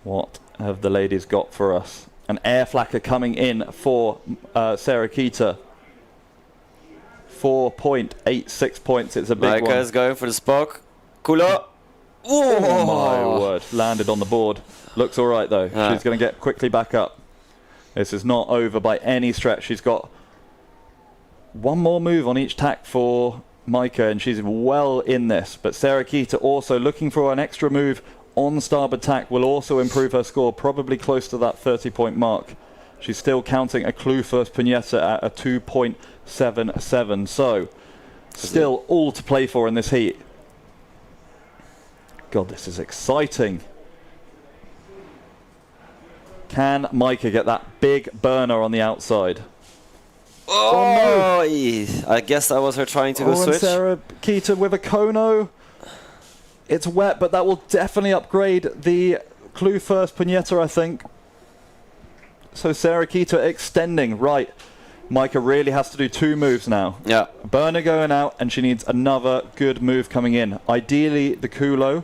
What have the ladies got for us? An air flacker coming in for Serakita. 4.86 points. It's a big one. Micah is going for the Spock. Kulo. Oh my word. Landed on the board. Looks all right though. She's going to get quickly back up. This is not over by any stretch. She's got one more move on each tack for Micah, and she's well in this. But Serakita also looking for an extra move on starboard tack will also improve her score, probably close to that 30-point mark. She's still counting a clue first Pugnetta at a 2.77. So, still all to play for in this heat. God, this is exciting. Can Micah get that big burner on the outside? Oh, no. I guess that was her trying to go switch. Serakita with a Kono. It's wet, but that will definitely upgrade the clue first Pugnetta, I think. So Serakita extending. Right. Micah really has to do 2 moves now. Yeah. Burner going out, and she needs another good move coming in. Ideally, the Kulo.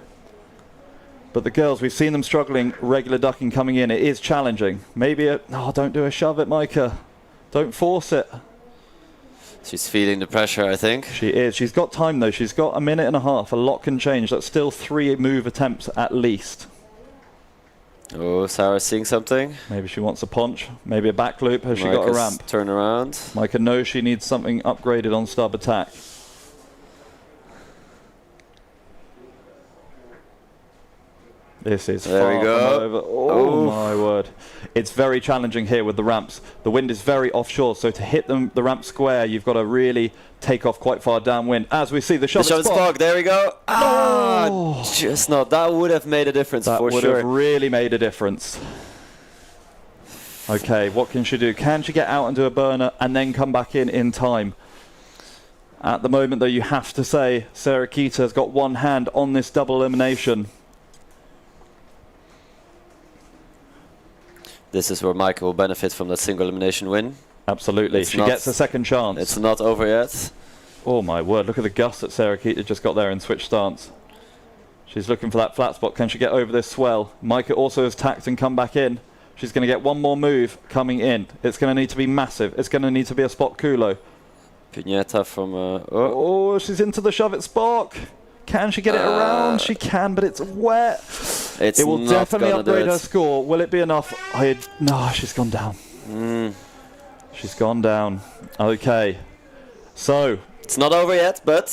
But the girls, we've seen them struggling, regular ducking coming in. It is challenging. Maybe don't do a shove it, Micah. Don't force it. She's feeling the pressure, I think. She is. She's got time, though. She's got a minute and a half. A lot can change. That's still 3 move attempts at least. Oh, Sarah's seeing something. Maybe she wants a punch, maybe a back loop. Has she got a ramp? Turn around. Micah knows she needs something upgraded on stub attack. This is there we go. Over. Oh my word. It's very challenging here with the ramps. The wind is very offshore, so to hit the ramp square, you've got to really take off quite far downwind. As we see the shot at Spock. There we go. Just not. That would have made a difference for sure. That would have really made a difference. Okay, what can she do? Can she get out and do a burner and then come back in time? At the moment, though, you have to say Sarah Keita has got one hand on this double elimination. This is where Micah will benefit from that single elimination win. Absolutely. She gets a second chance. It's not over yet. Oh my word, look at the gust that Sarah Keita just got there in switch stance. She's looking for that flat spot. Can she get over this swell? Micah also has tacked and come back in. She's going to get one more move coming in. It's going to need to be massive. It's going to need to be a spot culo. Pineta from... Oh, she's into the shove it, Spock. Can she get it around? She can, but it's wet. It will definitely upgrade her score. Will it be enough? No, she's gone down. She's gone down. Okay. So. It's not over yet, but...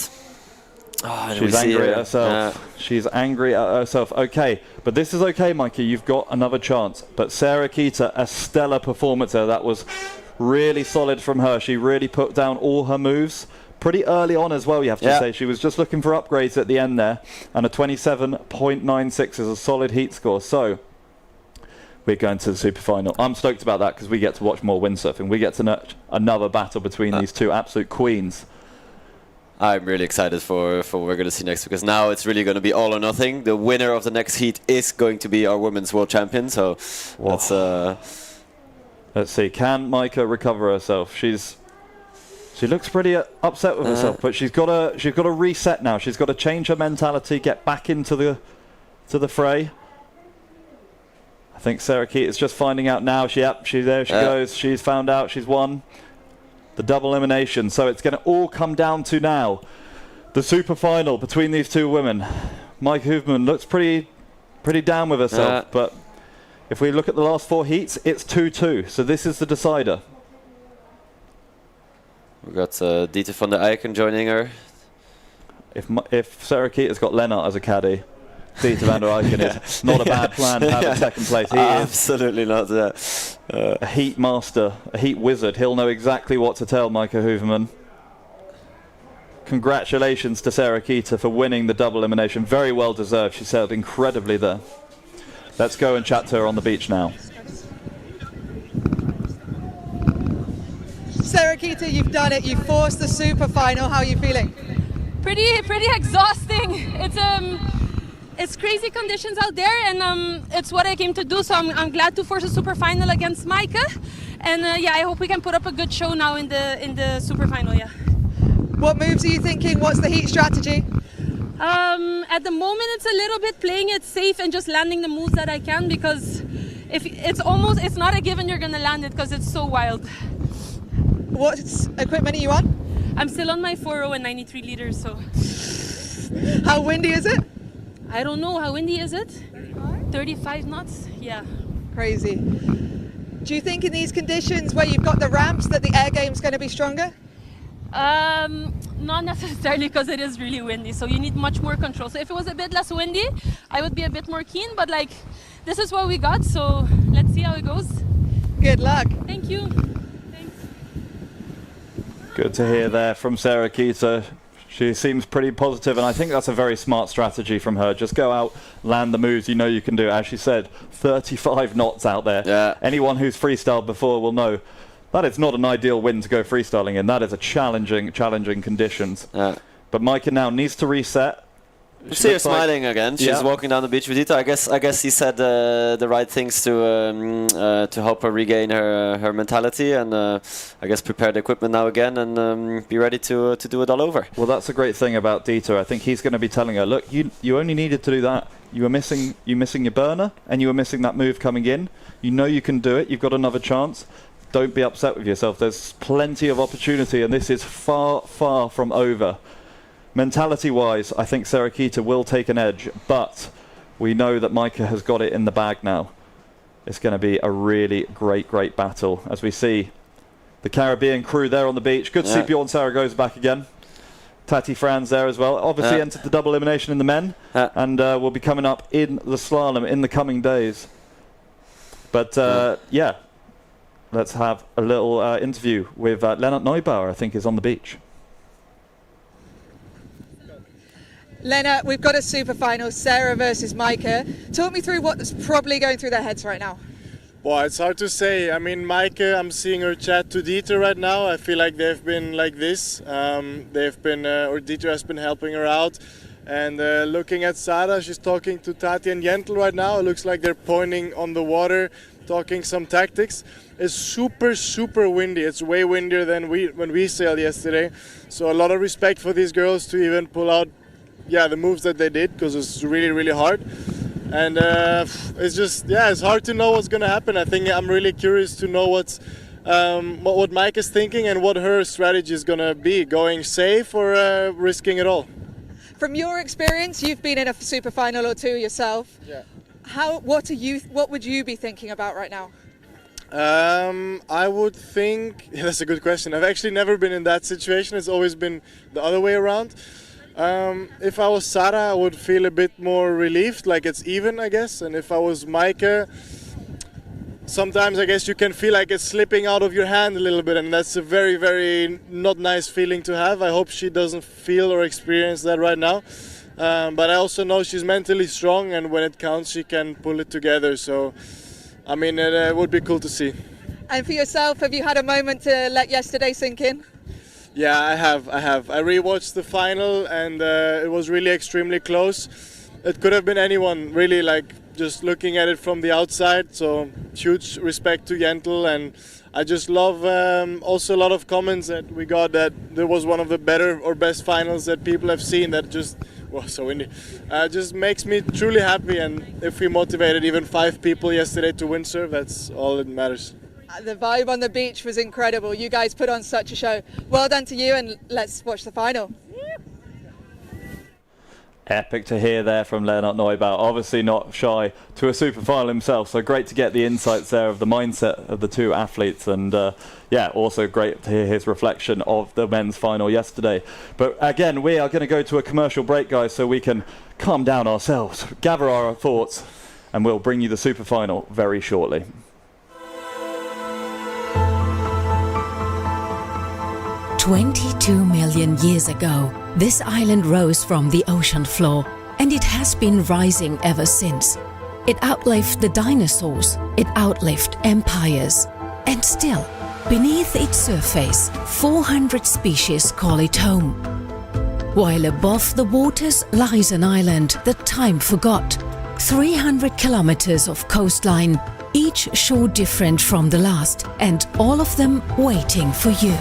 she's angry at herself. She's angry at herself. Okay, but this is okay, Mikey. You've got another chance. But Sarah Keita, a stellar performance there. That was really solid from her. She really put down all her moves. Pretty early on as well, you have to say. She was just looking for upgrades at the end there. And a 27.96 is a solid heat score. So, we're going to the super final. I'm stoked about that because we get to watch more windsurfing. We get to know another battle between these two absolute queens. I'm really excited for what we're going to see next, because now it's really going to be all or nothing. The winner of the next heat is going to be our women's world champion. So, that's... Let's see. Can Micah recover herself? She looks pretty upset with herself, but she's got to reset now. She's got to change her mentality, get back into the fray. I think Sarah Keita is just finding out now. There she goes. She's found out. She's won the double elimination. So it's going to all come down to now the super final between these two women. Mike Hoofman looks pretty down with herself, but if we look at the last 4 heats, it's 2-2. So this is the decider. We've got Dieter van der Eycken joining her. If Sarah Keita's got Lennart as a caddy, Dieter van der Eycken is not a bad plan to have in second place. He is absolutely not. A heat master, a heat wizard. He'll know exactly what to tell Micah Hooverman. Congratulations to Sarah Keita for winning the double elimination. Very well deserved. She sailed incredibly there. Let's go and chat to her on the beach now. Sarah Keita, you've done it. You've forced the super final. How are you feeling? Pretty exhausting. It's crazy conditions out there, and it's what I came to do. So I'm glad to force a super final against Micah, and I hope we can put up a good show now in the super final. Yeah. What moves are you thinking? What's the heat strategy? At the moment, it's a little bit playing it safe and just landing the moves that I can, because it's not a given you're gonna land it because it's so wild. What equipment are you on? I'm still on my 4.0 and 93 liters, so... How windy is it? I don't know. How windy is it? 35 knots? Yeah. Crazy. Do you think in these conditions where you've got the ramps that the air game's going to be stronger? Not necessarily, because it is really windy, so you need much more control. So if it was a bit less windy, I would be a bit more keen, but this is what we got, so let's see how it goes. Good luck. Thank you. Good to hear there from Sarah Keita. She seems pretty positive, and I think that's a very smart strategy from her. Just go out, land the moves you know you can do. As she said, 35 knots out there. Yeah. Anyone who's freestyled before will know that is not an ideal wind to go freestyling in. That is a challenging conditions. Yeah. But Micah now needs to reset. See her smiling again. She's walking down the beach with Dieter. I guess he said the right things to help her regain her mentality, and I guess prepare the equipment now again and be ready to do it all over. Well, that's a great thing about Dieter. I think he's going to be telling her, look, you only needed to do that. You were missing your burner, and you were missing that move coming in. You know you can do it. You've got another chance. Don't be upset with yourself. There's plenty of opportunity, and this is far, far from over. Mentality-wise, I think Sarah Keita will take an edge, but we know that Micah has got it in the bag now. It's going to be a really great battle as we see the Caribbean crew there on the beach. Good to see Bjorn Zaragoza back again. Tati Franz there as well. Obviously entered the double elimination in the men and will be coming up in the slalom in the coming days. But yeah, let's have a little interview with Lennart Neubauer, I think is on the beach. Lennart, we've got a super final, Sarah versus Micah. Talk me through what's probably going through their heads right now. Well, it's hard to say. I mean, Micah, I'm seeing her chat to Dieter right now. I feel like they've been like this. Or Dieter has been helping her out. And looking at Sarah, she's talking to Tati and Jentel right now. It looks like they're pointing on the water, talking some tactics. It's super windy. It's way windier than when we sailed yesterday. So a lot of respect for these girls to even pull out the moves that they did, because it's really hard. And it's just, it's hard to know what's going to happen. I think I'm really curious to know what Mike is thinking and what her strategy is going to be, going safe or risking it all. From your experience, you've been in a super final or two yourself. Yeah. What would you be thinking about right now? I would think, that's a good question. I've actually never been in that situation. It's always been the other way around. If I was Sarah, I would feel a bit more relieved, like it's even, I guess. And if I was Micah, sometimes I guess you can feel like it's slipping out of your hand a little bit, and that's a very not nice feeling to have. I hope she doesn't feel or experience that right now. But I also know she's mentally strong, and when it counts, she can pull it together. So, I mean, it would be cool to see. And for yourself, have you had a moment to let yesterday sink in? Yeah, I have. I rewatched the final, and it was really extremely close. It could have been anyone, really, like just looking at it from the outside. So huge respect to Jentel, and I just love also a lot of comments that we got that there was one of the better or best finals that people have seen. That just so windy. Just makes me truly happy, and if we motivated even 5 people yesterday to windsurf, that's all that matters. The vibe on the beach was incredible. You guys put on such a show. Well done to you, and let's watch the final. Epic to hear there from Lennart Neubauer. Obviously not shy to a super final himself, so great to get the insights there of the mindset of the two athletes, and also great to hear his reflection of the men's final yesterday. But again, we are going to go to a commercial break, guys, so we can calm down ourselves, gather our thoughts, and we'll bring you the super final very shortly. 22 million years ago, this island rose from the ocean floor, and it has been rising ever since. It outlived the dinosaurs, it outlived empires, and still, beneath its surface, 400 species call it home. While above the waters lies an island that time forgot, 300 kilometers of coastline, each shore different from the last, and all of them waiting for you.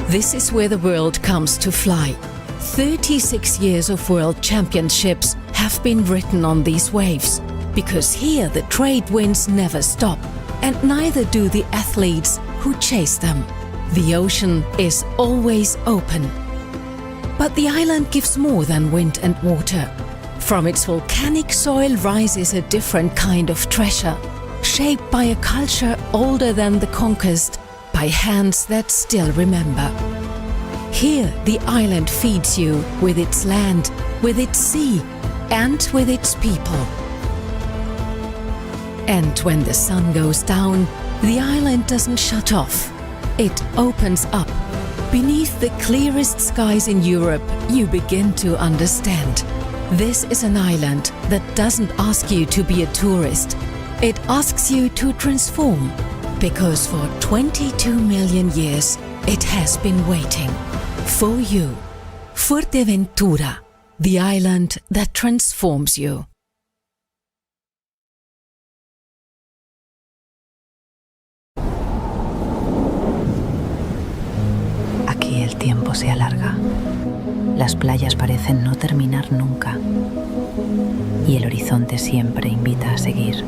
This is where the world comes to fly. 36 years of world championships have been written on these waves, because here the trade winds never stop, and neither do the athletes who chase them. The ocean is always open. But the island gives more than wind and water. From its volcanic soil rises a different kind of treasure, shaped by a culture older than the conquest, by hands that still remember. Here the island feeds you with its land, with its sea, and with its people. And when the sun goes down, the island doesn't shut off. It opens up. Beneath the clearest skies in Europe, you begin to understand. This is an island that doesn't ask you to be a tourist. It asks you to transform. Because for 22 million years, it has been waiting for you. Fuerteventura, the island that transforms you. Aquí el tiempo se alarga. Las playas parecen no terminar nunca. Y el horizonte siempre invita a seguir.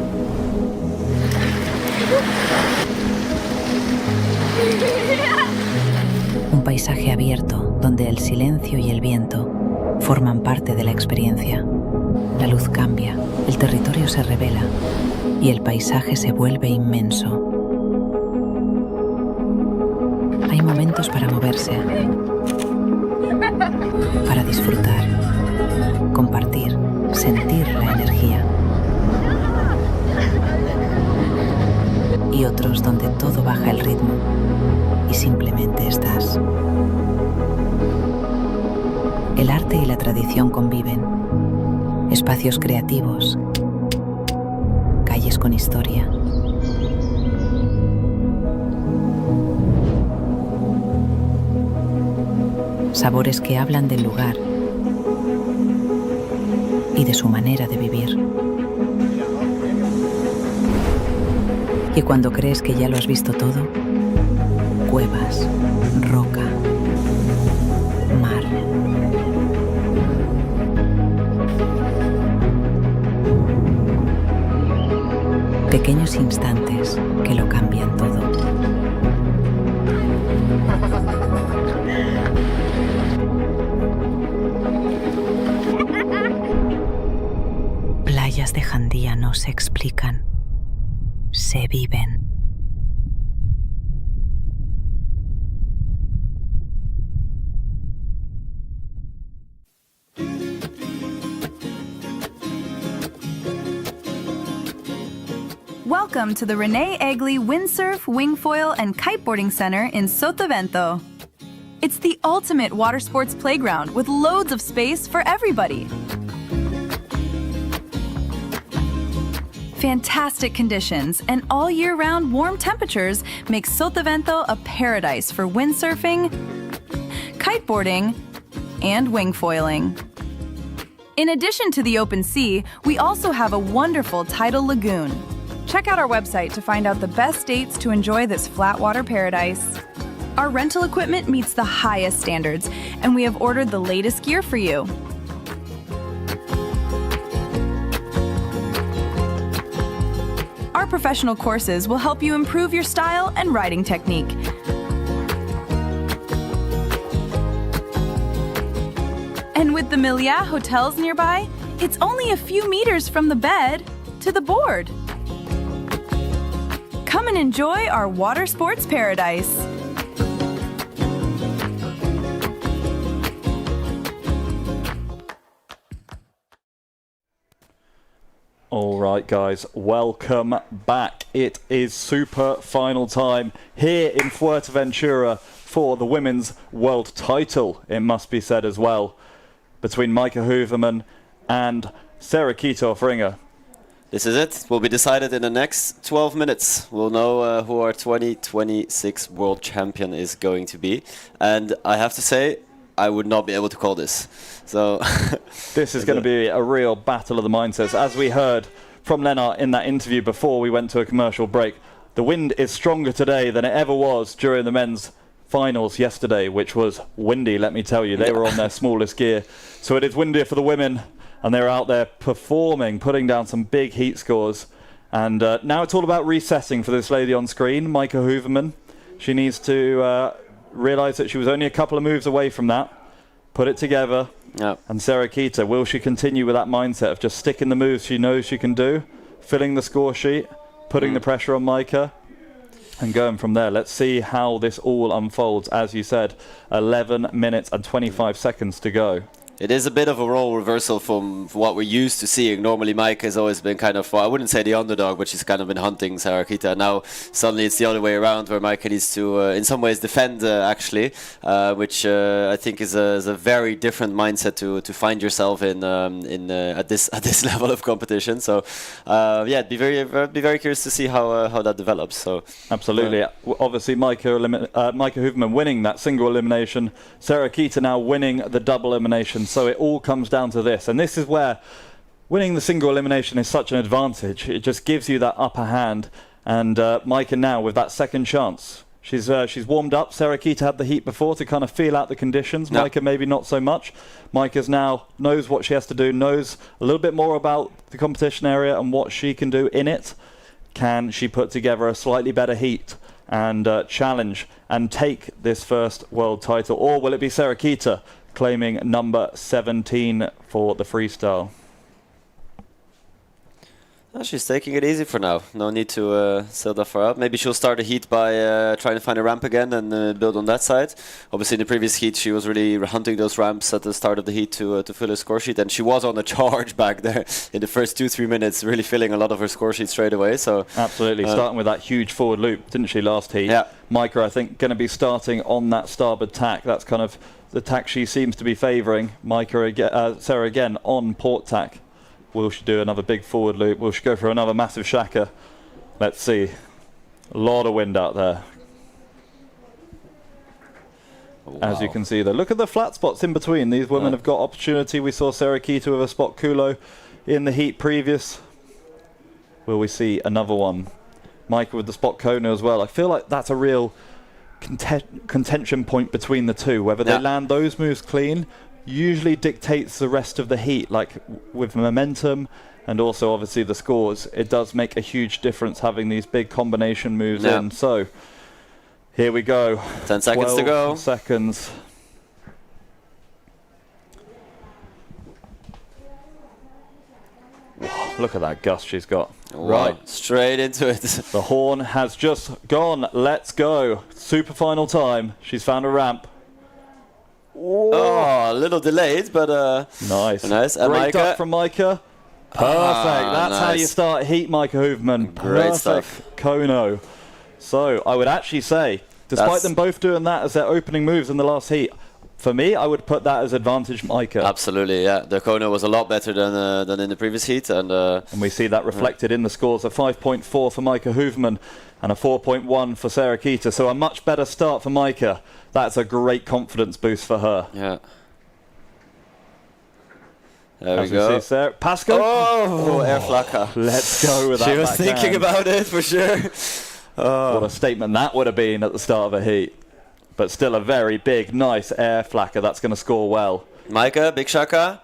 Un paisaje abierto donde el silencio y el viento forman parte de la experiencia. La luz cambia, el territorio se revela y el paisaje se vuelve inmenso. Hay momentos para moverse, para disfrutar, compartir, sentir la energía. Y otros donde todo baja el ritmo y simplemente estás. El arte y la tradición conviven. Espacios creativos, calles con historia. Sabores que hablan del lugar y de su manera de vivir. Y cuando crees que ya lo has visto todo, cuevas, roca, mar. Pequeños instantes que lo cambian todo. Playas de Jandía no se explican, se viven. Welcome to the Rene, Egli Windsurf, Wingfoil, and Kiteboarding Center in Sotavento. It's the ultimate water sports playground with loads of space for everybody. Fantastic conditions and all year-round warm temperatures make Sotavento a paradise for windsurfing, kiteboarding, and wingfoiling. In addition to the open sea, we also have a wonderful tidal lagoon. Check out our website to find out the best dates to enjoy this flat water paradise. Our rental equipment meets the highest standards, and we have ordered the latest gear for you. Our professional courses will help you improve your style and riding technique. And with the Milliat hotels nearby, it's only a few meters from the bed to the board. Come and enjoy our water sports paradise. All right, guys, welcome back. It is super final time here in Fuerteventura for the women's world title, it must be said as well, between Maike Hooverman and Sarah Kietoff-Ringer. This is it. Will be decided in the next 12 minutes. We'll know who our 2026 world champion is going to be. And I have to say, I would not be able to call this. So this is going to be a real battle of the mindsets. As we heard from Lennart in that interview before we went to a commercial break, the wind is stronger today than it ever was during the men's finals yesterday, which was windy, let me tell you. They were on their smallest gear. So it is windier for the women. And they're out there performing, putting down some big heat scores. And now it's all about resetting for this lady on screen, Maike Hooverman. She needs to realise that she was only a couple of moves away from that, put it together. Yep. And Sarah Kieta, will she continue with that mindset of just sticking the moves she knows she can do, filling the score sheet, putting the pressure on Maike, and going from there? Let's see how this all unfolds. As you said, 11 minutes and 25 seconds to go. It is a bit of a role reversal from what we're used to seeing. Normally, Maike has always been kind of, well, I wouldn't say the underdog, but she's kind of been hunting Sarah Kieta. Now, suddenly it's the other way around, where Maike needs to, in some ways, defend, actually, which I think is a very different mindset to find yourself in at this level of competition. So, yeah, I'd be very curious to see how that develops. So, absolutely, obviously, Maike Hooverman winning that single elimination, Sarah Kieta now winning the double elimination. So it all comes down to this, and this is where winning the single elimination is such an advantage. It just gives you that upper hand, and Maike now with that second chance. She's warmed up. Sarah Kieta had the heat before to kind of feel out the conditions. Yep. Maike maybe not so much. Maike's now knows what she has to do, knows a little bit more about the competition area and what she can do in it. Can she put together a slightly better heat and challenge and take this first world title, or will it be Sarah Kieta claiming number 17 for the freestyle? Oh, she's taking it easy for now. No need to sail that far out. Maybe she'll start the heat by trying to find a ramp again and build on that side. Obviously, in the previous heat, she was really hunting those ramps at the start of the heat to fill her score sheet. And she was on a charge back there in the first 2-3 minutes, really filling a lot of her score sheet straight away. So absolutely, starting with that huge forward loop, didn't she, last heat? Yeah. Micah, I think, going to be starting on that starboard tack. That's kind of the tack she seems to be favouring. Sarah again on port tack. Will she do another big forward loop? Will she go for another massive shaka? Let's see. A lot of wind out there. Wow. As you can see there. Look at the flat spots in between. These women have got opportunity. We saw Sarah Kita with a spot culo in the heat previous. Will we see another one? Micah with the spot Kona as well. I feel like that's a real contention point between the two. Whether they land those moves clean usually dictates the rest of the heat, like with momentum and also obviously the scores. It does make a huge difference having these big combination moves in. So here we go. 10 seconds to go. Seconds. Whoa, look at that gust she's got. Wow. Right. Straight into it. The horn has just gone. Let's go. Super final time. She's found a ramp. Whoa. Oh, a little delayed, but nice. Nice. Great Micah. duck from Micah. Perfect. That's how you start heat, Micah Hoofman. Great Perfect stuff. Kono. So I would actually say, despite them both doing that as their opening moves in the last heat, for me, I would put that as advantage Micah. Absolutely, yeah. The Kono was a lot better than in the previous heat. And we see that reflected in the scores. A 5.4 for Micah Hoofman and a 4.1 for Sarah Kita. So a much better start for Micah. That's a great confidence boost for her. Yeah. There As we go. See Sarah. Pasco. Oh, air flaka. Let's go with that. She was thinking about it for sure. What a statement that would have been at the start of a heat. But still a very big, nice air flacker. That's going to score well. Micah, big shaka.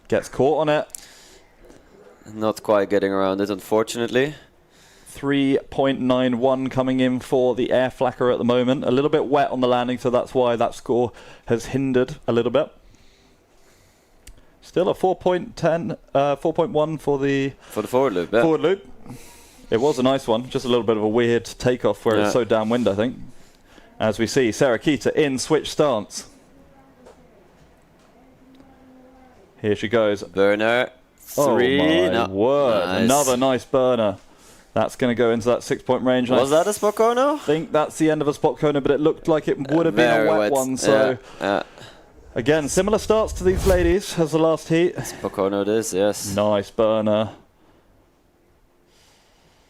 Gets caught on it. Not quite getting around it, unfortunately. 3.91 coming in for the air flacker at the moment. A little bit wet on the landing, so that's why that score has hindered a little bit. Still a 4.1 for the forward loop. Yeah. Forward loop. It was a nice one, just a little bit of a weird takeoff where it's so downwind, I think. As we see Sarah Kita in switch stance. Here she goes. Burner. 3. Oh my word. Nice. Another nice burner. That's going to go into that 6-point range. Was that a spot Kono? I think that's the end of a spot Kono, but it looked like it would have been a wet one. So again, similar starts to these ladies as the last heat. Spot Kono it is, yes. Nice burner.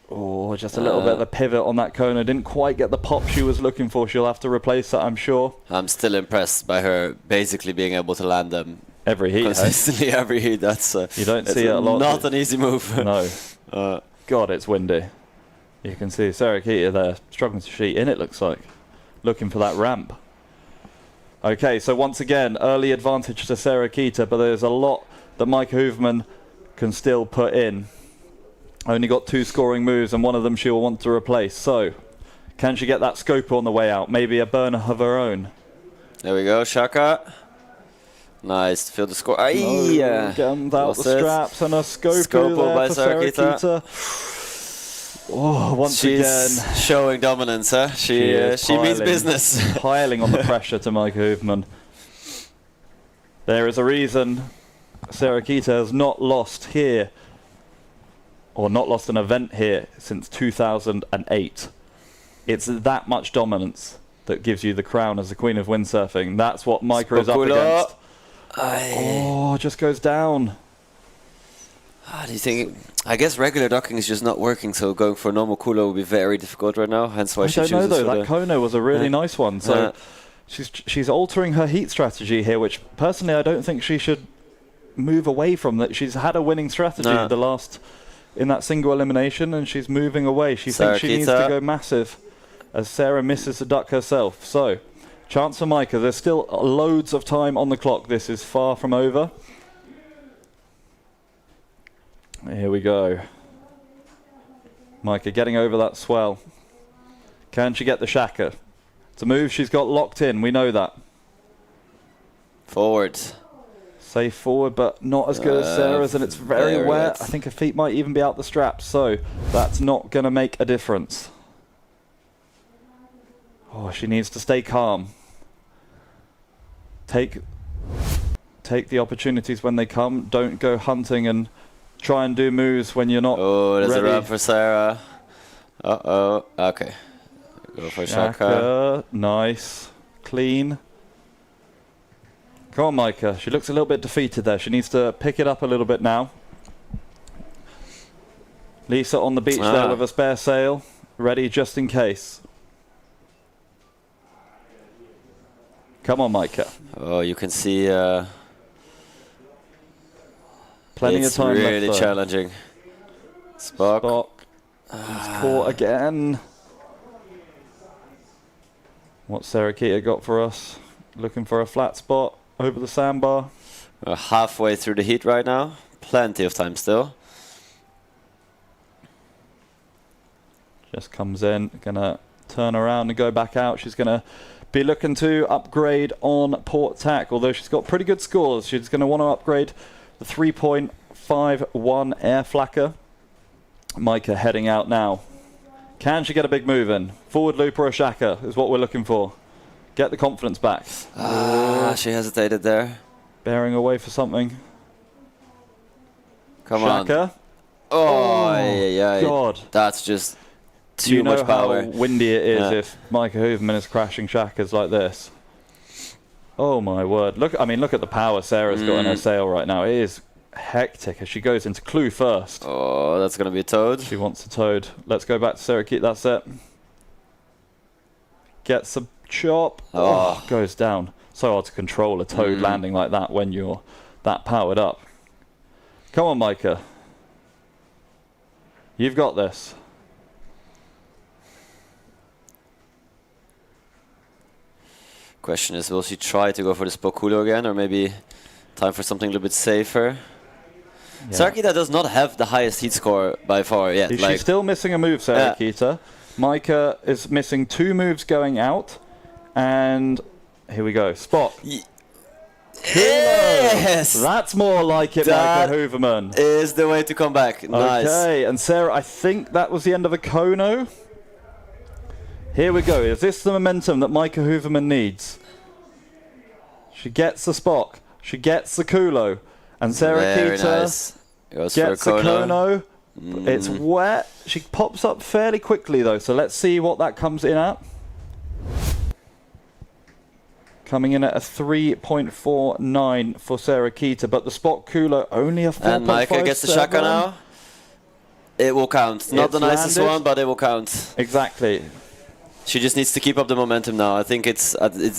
Oh, just a little bit of a pivot on that Kono. Didn't quite get the pop she was looking for. She'll have to replace that, I'm sure. I'm still impressed by her basically being able to land them every heat. Consistently every heat. That's you don't see it a lot. Not an easy move. No. God, it's windy. You can see Sarah Kita there struggling to sheet in, it looks like. Looking for that ramp. Okay, so once again, early advantage to Sarah Kita, but there's a lot that Micah Hoofman can still put in. Only got 2 scoring moves, and one of them she'll want to replace. So, can she get that scope on the way out? Maybe a burner of her own. There we go, Shaka. Nice, feel the score. Yeah. Out the straps and a scope by Sarah Kita. Oh, once again. Showing dominance, huh? She means business. Piling on the pressure to Micah Hoofman. There is a reason Sarah Kita has not lost here, or not lost an event here since 2008. It's that much dominance that gives you the crown as the Queen of Windsurfing. That's what Micah is up against. Oh, just goes down. Do you think? I guess regular docking is just not working, so going for a normal kulo would be very difficult right now. Hence why she chooses. I don't know though. That Kono was a really nice one. So she's altering her heat strategy here, which personally I don't think she should move away from. That she's had a winning strategy the last in that single elimination, and she's moving away. She thinks she needs to go massive, as Sarah misses the duck herself. So, chance for Micah. There's still loads of time on the clock. This is far from over. Here we go. Micah getting over that swell. Can she get the shaka? It's a move she's got locked in. We know that. Forward. Safe forward, but not as good as Sarah's, and it's very wet. wet. I think her feet might even be out the straps, so that's not going to make a difference. Oh, she needs to stay calm. Take the opportunities when they come. Don't go hunting and try and do moves when you're not Oh, there's ready. a run for Sarah. Uh-oh. Okay. Go for Shaka. Shaka. Nice. Clean. Come on, Micah. She looks a little bit defeated there. She needs to pick it up a little bit now. Lisa on the beach there with a spare sail, ready just in case. Come on, Micah. Oh, you can see Plenty it's of time left. really challenging. Spock. He's caught again. What's Sarah Keita got for us? Looking for a flat spot over the sandbar. We're halfway through the heat right now. Plenty of time still. Just comes in, gonna turn around and go back out. She's gonna be looking to upgrade on port tack, although she's got pretty good scores. She's gonna want to upgrade the 3.51 air flacker. Micah heading out now. Can she get a big move in? Forward loop or a Shaka is what we're looking for. Get the confidence back. She hesitated there. Bearing away for something. Come Shaka. on. Oh, yeah. God. That's just too much power. How windy it is if Micah Hooverman is crashing Shakas like this. Oh my word. Look at the power Sarah's got in her sail right now. It is hectic as she goes into clue first. Oh, that's going to be a toad. She wants a toad. Let's go back to Sarah Keat. That's it. Gets a chop. Oh, goes down. So hard to control a toad landing like that when you're that powered up. Come on, Micah. You've got this. Question is, will she try to go for the Spokulo again, or maybe time for something a little bit safer? Yeah. Sarah Keita does not have the highest heat score by far yet. She's still missing a move, Sarah Keita. Micah is missing 2 moves going out. And here we go. Spock. Yes! That's more like it, Micah Hooverman. Is the way to come back. Nice. Okay, and Sarah, I think that was the end of a Kono. Here we go. Is this the momentum that Micah Hooverman needs? She gets the Spock. She gets the Kulo. And Sarah Keita gets the Kono. It's wet. She pops up fairly quickly, though. So let's see what that comes in at. Coming in at a 3.49 for Sarah Keita. But the Spock Kulo only a 4.57. And Micah gets the Shaka now. It will count. Not the nicest one, but it will count. Exactly. She just needs to keep up the momentum now. I think it's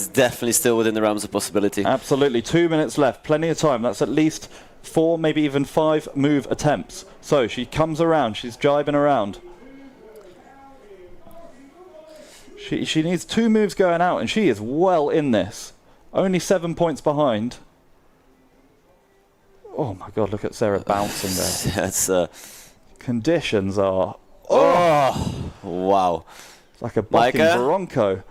definitely still within the realms of possibility. Absolutely. 2 minutes left. Plenty of time. That's at least 4, maybe even 5 move attempts. So she comes around. She's jibing around. She needs 2 moves going out, and she is well in this. Only 7 points behind. Oh my God! Look at Sarah bouncing there. Yes. Conditions are. Oh! Wow. It's like a bucking Bronco.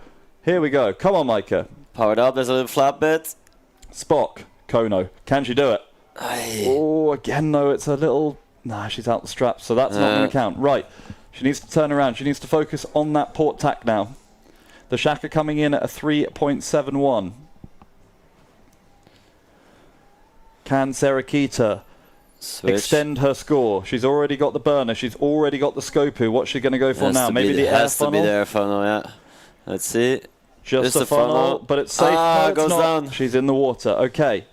Here we go. Come on, Micah. Powered up. There's a little flap bit. Spock. Kono. Can she do it? Oh, again, though. It's a little... Nah, she's out the straps, so that's not going to count. Right. She needs to turn around. She needs to focus on that port tack now. The Shaka coming in at a 3.71. Can Sarah Keita extend her score? She's already got the burner. She's already got the Skopu. What's she going to go for now? Maybe the air funnel? Has to be the air funnel, yeah. Let's see. Just a funnel, but it's safe. No, goes down. She's in the water. Okay.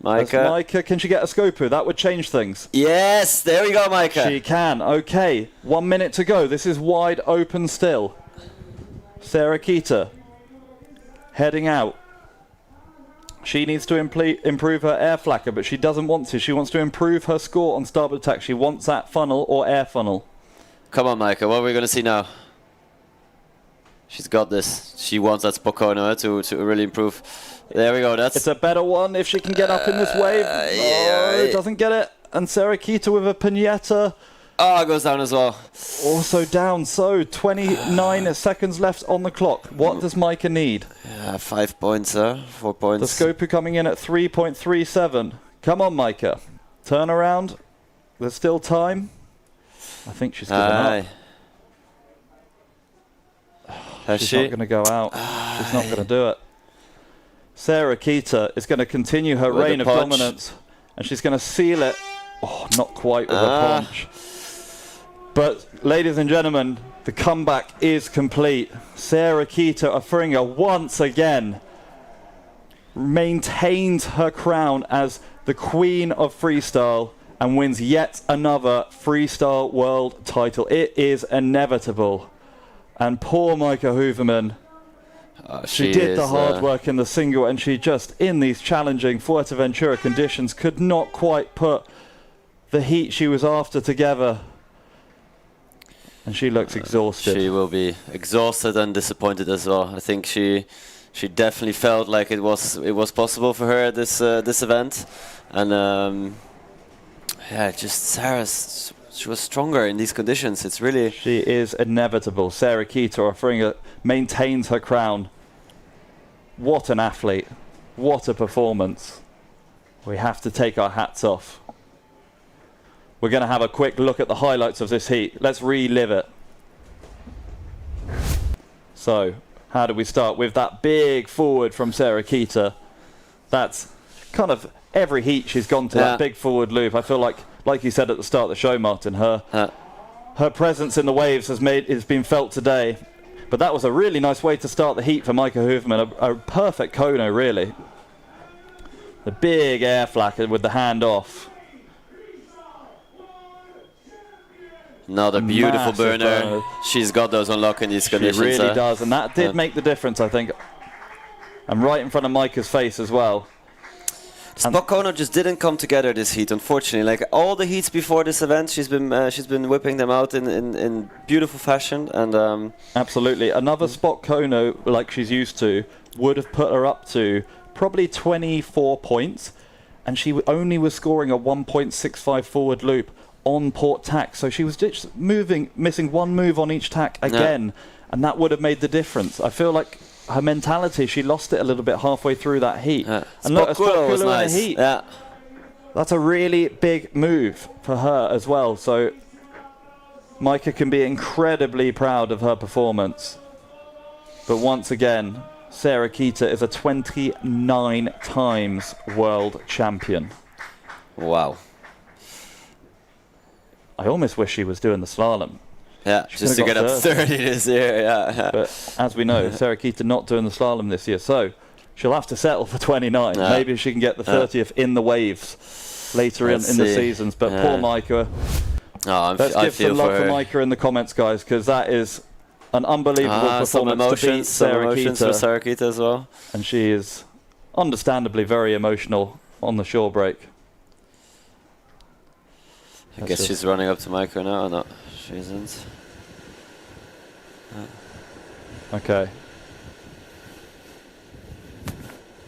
Micah, can she get a Skopu? That would change things. Yes, there we go, Micah. She can. Okay, 1 minute to go. This is wide open still. Sarah Keita heading out. She needs to improve her air flacker, but she doesn't want to. She wants to improve her score on starboard attack. She wants that funnel or air funnel. Come on, Micah. What are we going to see now? She's got this. She wants that Spokono to really improve. There we go. It's a better one if she can get up in this wave. Oh, doesn't get it. And Sarah Keita with a Pinata. Oh, goes down as well. Also down, so 29 seconds left on the clock. What does Micah need? 5 points, 4 points. The Scopu coming in at 3.37. Come on, Micah. Turn around. There's still time. I think she's given up. She's not going to go out. She's not going to do it. Sarah Keita is going to continue her reign of dominance, and she's going to seal it. Oh, not quite with a punch. But, ladies and gentlemen, the comeback is complete. Sarah Keita Offringer once again maintains her crown as the Queen of Freestyle and wins yet another Freestyle World title. It is inevitable. And poor Micah Hooverman, she did the hard work in the single, and she just, in these challenging Fuerteventura conditions, could not quite put the heat she was after together. And she looks exhausted. She will be exhausted and disappointed as well. I think she definitely felt like it was possible for her at this event, and yeah, just Sarah, she was stronger in these conditions. It's really... She is inevitable. Sarah Keita Offringer maintains her crown. What an athlete. What a performance. We have to take our hats off. We're going to have a quick look at the highlights of this heat. Let's relive it. So, how do we start? With that big forward from Sarah Keita. That's kind of every heat she's gone to, that big forward loop. I feel like you said at the start of the show, Martin, her presence in the waves has been felt today. But that was a really nice way to start the heat for Micah Hooverman. A perfect kono, really. The big air flak with the hand off. Another beautiful burner. She's got those on lock in these conditions. She really does, and that did make the difference, I think. And right in front of Micah's face as well. Spot Kono just didn't come together this heat, unfortunately. Like all the heats before this event, she's been whipping them out in beautiful fashion. And absolutely, another Spot Kono like she's used to would have put her up to probably 24 points, and she only was scoring a 1.65 forward loop on port tack, so she was just missing one move on each tack again, and that would have made the difference. I feel like her mentality, she lost it a little bit halfway through that heat. And look, a Spot Kulo nice. In a heat. That's a really big move for her as well, so Micah can be incredibly proud of her performance. But once again, Sarah Keita is a 29 times world champion. Wow. I almost wish she was doing the slalom. Yeah, just to get up 30 this year, But as we know, Sarah Keita not doing the slalom this year, so she'll have to settle for 29. Maybe she can get the 30th in the waves later in the seasons. But poor Micah. Let's give some love for Micah in the comments, guys, because that is an unbelievable performance to beat Sarah Keita. For Sarah Keita as well. And she is understandably very emotional on the shore break. I guess she's running up to Micah now, or not? She isn't. Okay.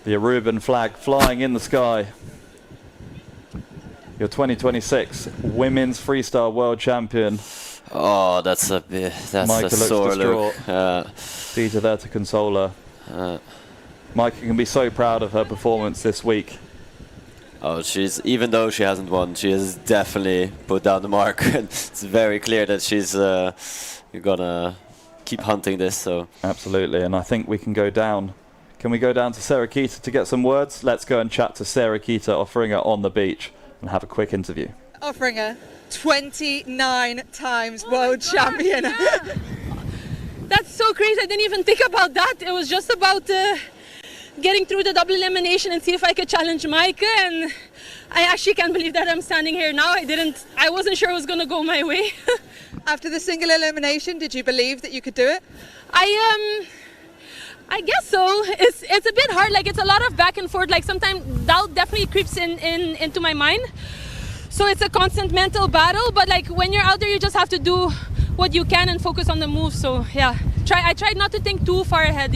The Aruban flag flying in the sky. Your 2026 Women's Freestyle World Champion. Oh, that's a sore look. Dita there to console her. Micah can be so proud of her performance this week. Oh, even though she hasn't won, she has definitely put down the mark. It's very clear that she's gonna keep hunting this. So absolutely, and I think we can go down. Can we go down to Sarah Keita to get some words? Let's go and chat to Sarah Keita Offringer on the beach and have a quick interview. Offringer, 29 times world champion. That's so crazy. I didn't even think about that. It was just about getting through the double elimination and see if I could challenge Micah, and I actually can't believe that I'm standing here now. I wasn't sure it was going to go my way. After the single elimination, did you believe that you could do it? I guess so. It's a bit hard, like it's a lot of back and forth, like sometimes doubt definitely creeps into my mind. So it's a constant mental battle, but like when you're out there, you just have to do what you can and focus on the move. So yeah, I tried not to think too far ahead,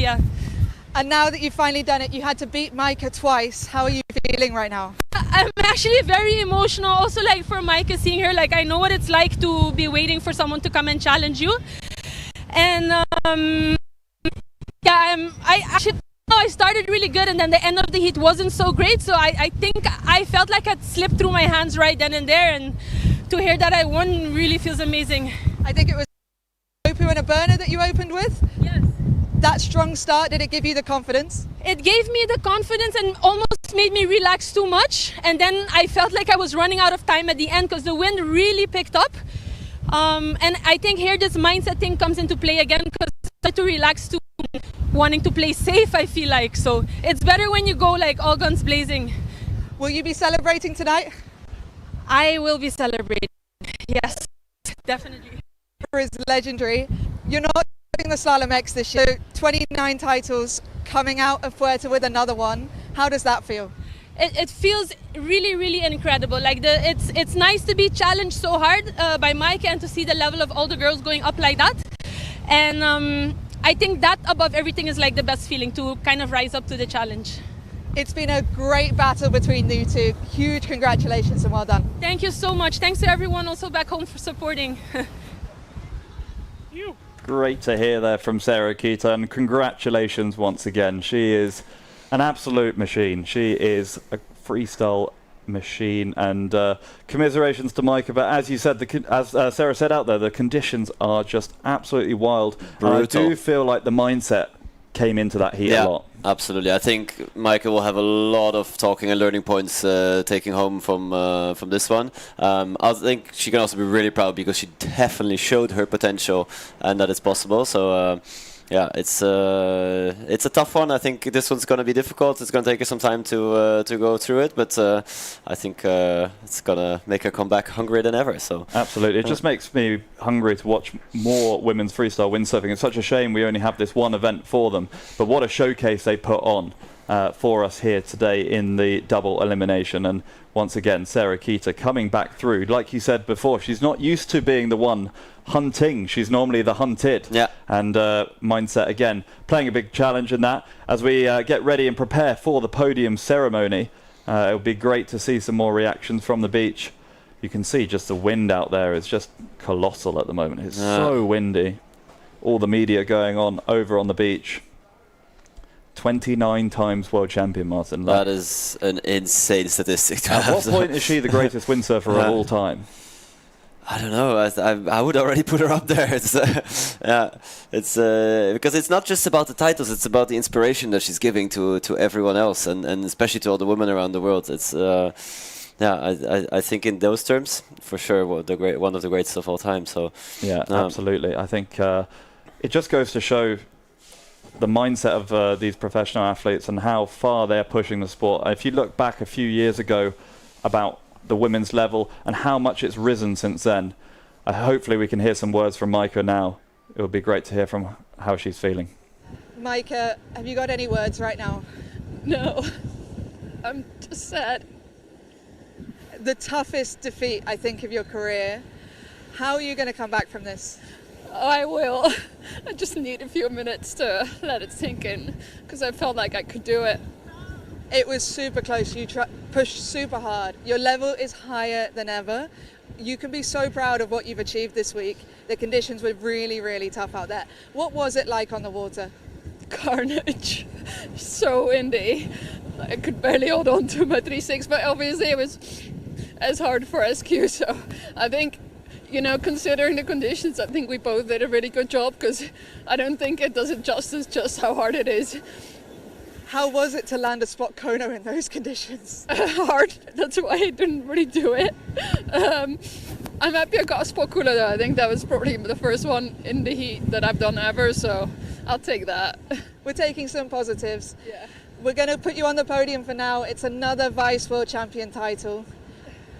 And now that you've finally done it, you had to beat Micah twice. How are you feeling right now? I'm actually very emotional. Also, like for Maike, seeing her, like I know what it's like to be waiting for someone to come and challenge you. And I started really good, and then the end of the heat wasn't so great. So I think I felt like it slipped through my hands right then and there. And to hear that I won really feels amazing. I think it was Opu and a burner that you opened with. Yes. That strong start, did it give you the confidence? It gave me the confidence and almost made me relax too much. And then I felt like I was running out of time at the end because the wind really picked up. And I think here this mindset thing comes into play again because I start to relax too, wanting to play safe, I feel like. So it's better when you go like all guns blazing. Will you be celebrating tonight? I will be celebrating, yes, definitely. Is legendary. You're not doing the Slalom-X this year. 29 titles coming out of Fuerte with another one. How does that feel? It feels really, really incredible. Like it's nice to be challenged so hard by Maike and to see the level of all the girls going up like that. And I think that above everything is like the best feeling, to kind of rise up to the challenge. It's been a great battle between you two. Huge congratulations and well done. Thank you so much. Thanks to everyone also back home for supporting. Great to hear there from Sarah Kita, and congratulations once again. She is an absolute machine. She is a freestyle machine, and commiserations to Maike. But as you said, as Sarah said out there, the conditions are just absolutely wild. And I do feel like the mindset came into that heat a lot. Absolutely. I think Maike will have a lot of talking and learning points taking home from this one. I think she can also be really proud because she definitely showed her potential and that it's possible. So yeah, it's a tough one. I think this one's going to be difficult. It's going to take her some time to go through it, but I think it's going to make her come back hungrier than ever. So absolutely, it just makes me hungry to watch more women's freestyle windsurfing. It's such a shame we only have this one event for them, but what a showcase they put on for us here today in the double elimination. And once again, Sarah Kita coming back through. Like you said before, she's not used to being the one hunting. She's normally the hunted. Yeah. And mindset again, playing a big challenge in that. As we get ready and prepare for the podium ceremony, it'll be great to see some more reactions from the beach. You can see just the wind out there is just colossal at the moment. It's so windy. All the media going on over on the beach. 29 times world champion, Martin. That is an insane statistic to have. At what point is she the greatest windsurfer of all time? I don't know. I would already put her up there. It's it's because it's not just about the titles. It's about the inspiration that she's giving to everyone else, and especially to all the women around the world. It's I think in those terms, for sure, one of the greatest of all time. So yeah, absolutely. I think it just goes to show the mindset of these professional athletes and how far they're pushing the sport. If you look back a few years ago about the women's level and how much it's risen since then, hopefully we can hear some words from Maike now. It would be great to hear from how she's feeling. Maike, have you got any words right now? No, I'm just sad. The toughest defeat, I think, of your career. How are you going to come back from this? I will. I just need a few minutes to let it sink in because I felt like I could do it. It was super close. You pushed super hard. Your level is higher than ever. You can be so proud of what you've achieved this week. The conditions were really, really tough out there. What was it like on the water? Carnage. So windy. I could barely hold on to my 3.6, but obviously it was as hard for SQ. So I think, you know, considering the conditions, I think we both did a really good job because I don't think it does it justice just how hard it is. How was it to land a spot Kono in those conditions? Hard. That's why I didn't really do it. I'm happy I got a spot cooler though. I think that was probably the first one in the heat that I've done ever, so I'll take that. We're taking some positives. Yeah. We're going to put you on the podium for now. It's another Vice World Champion title.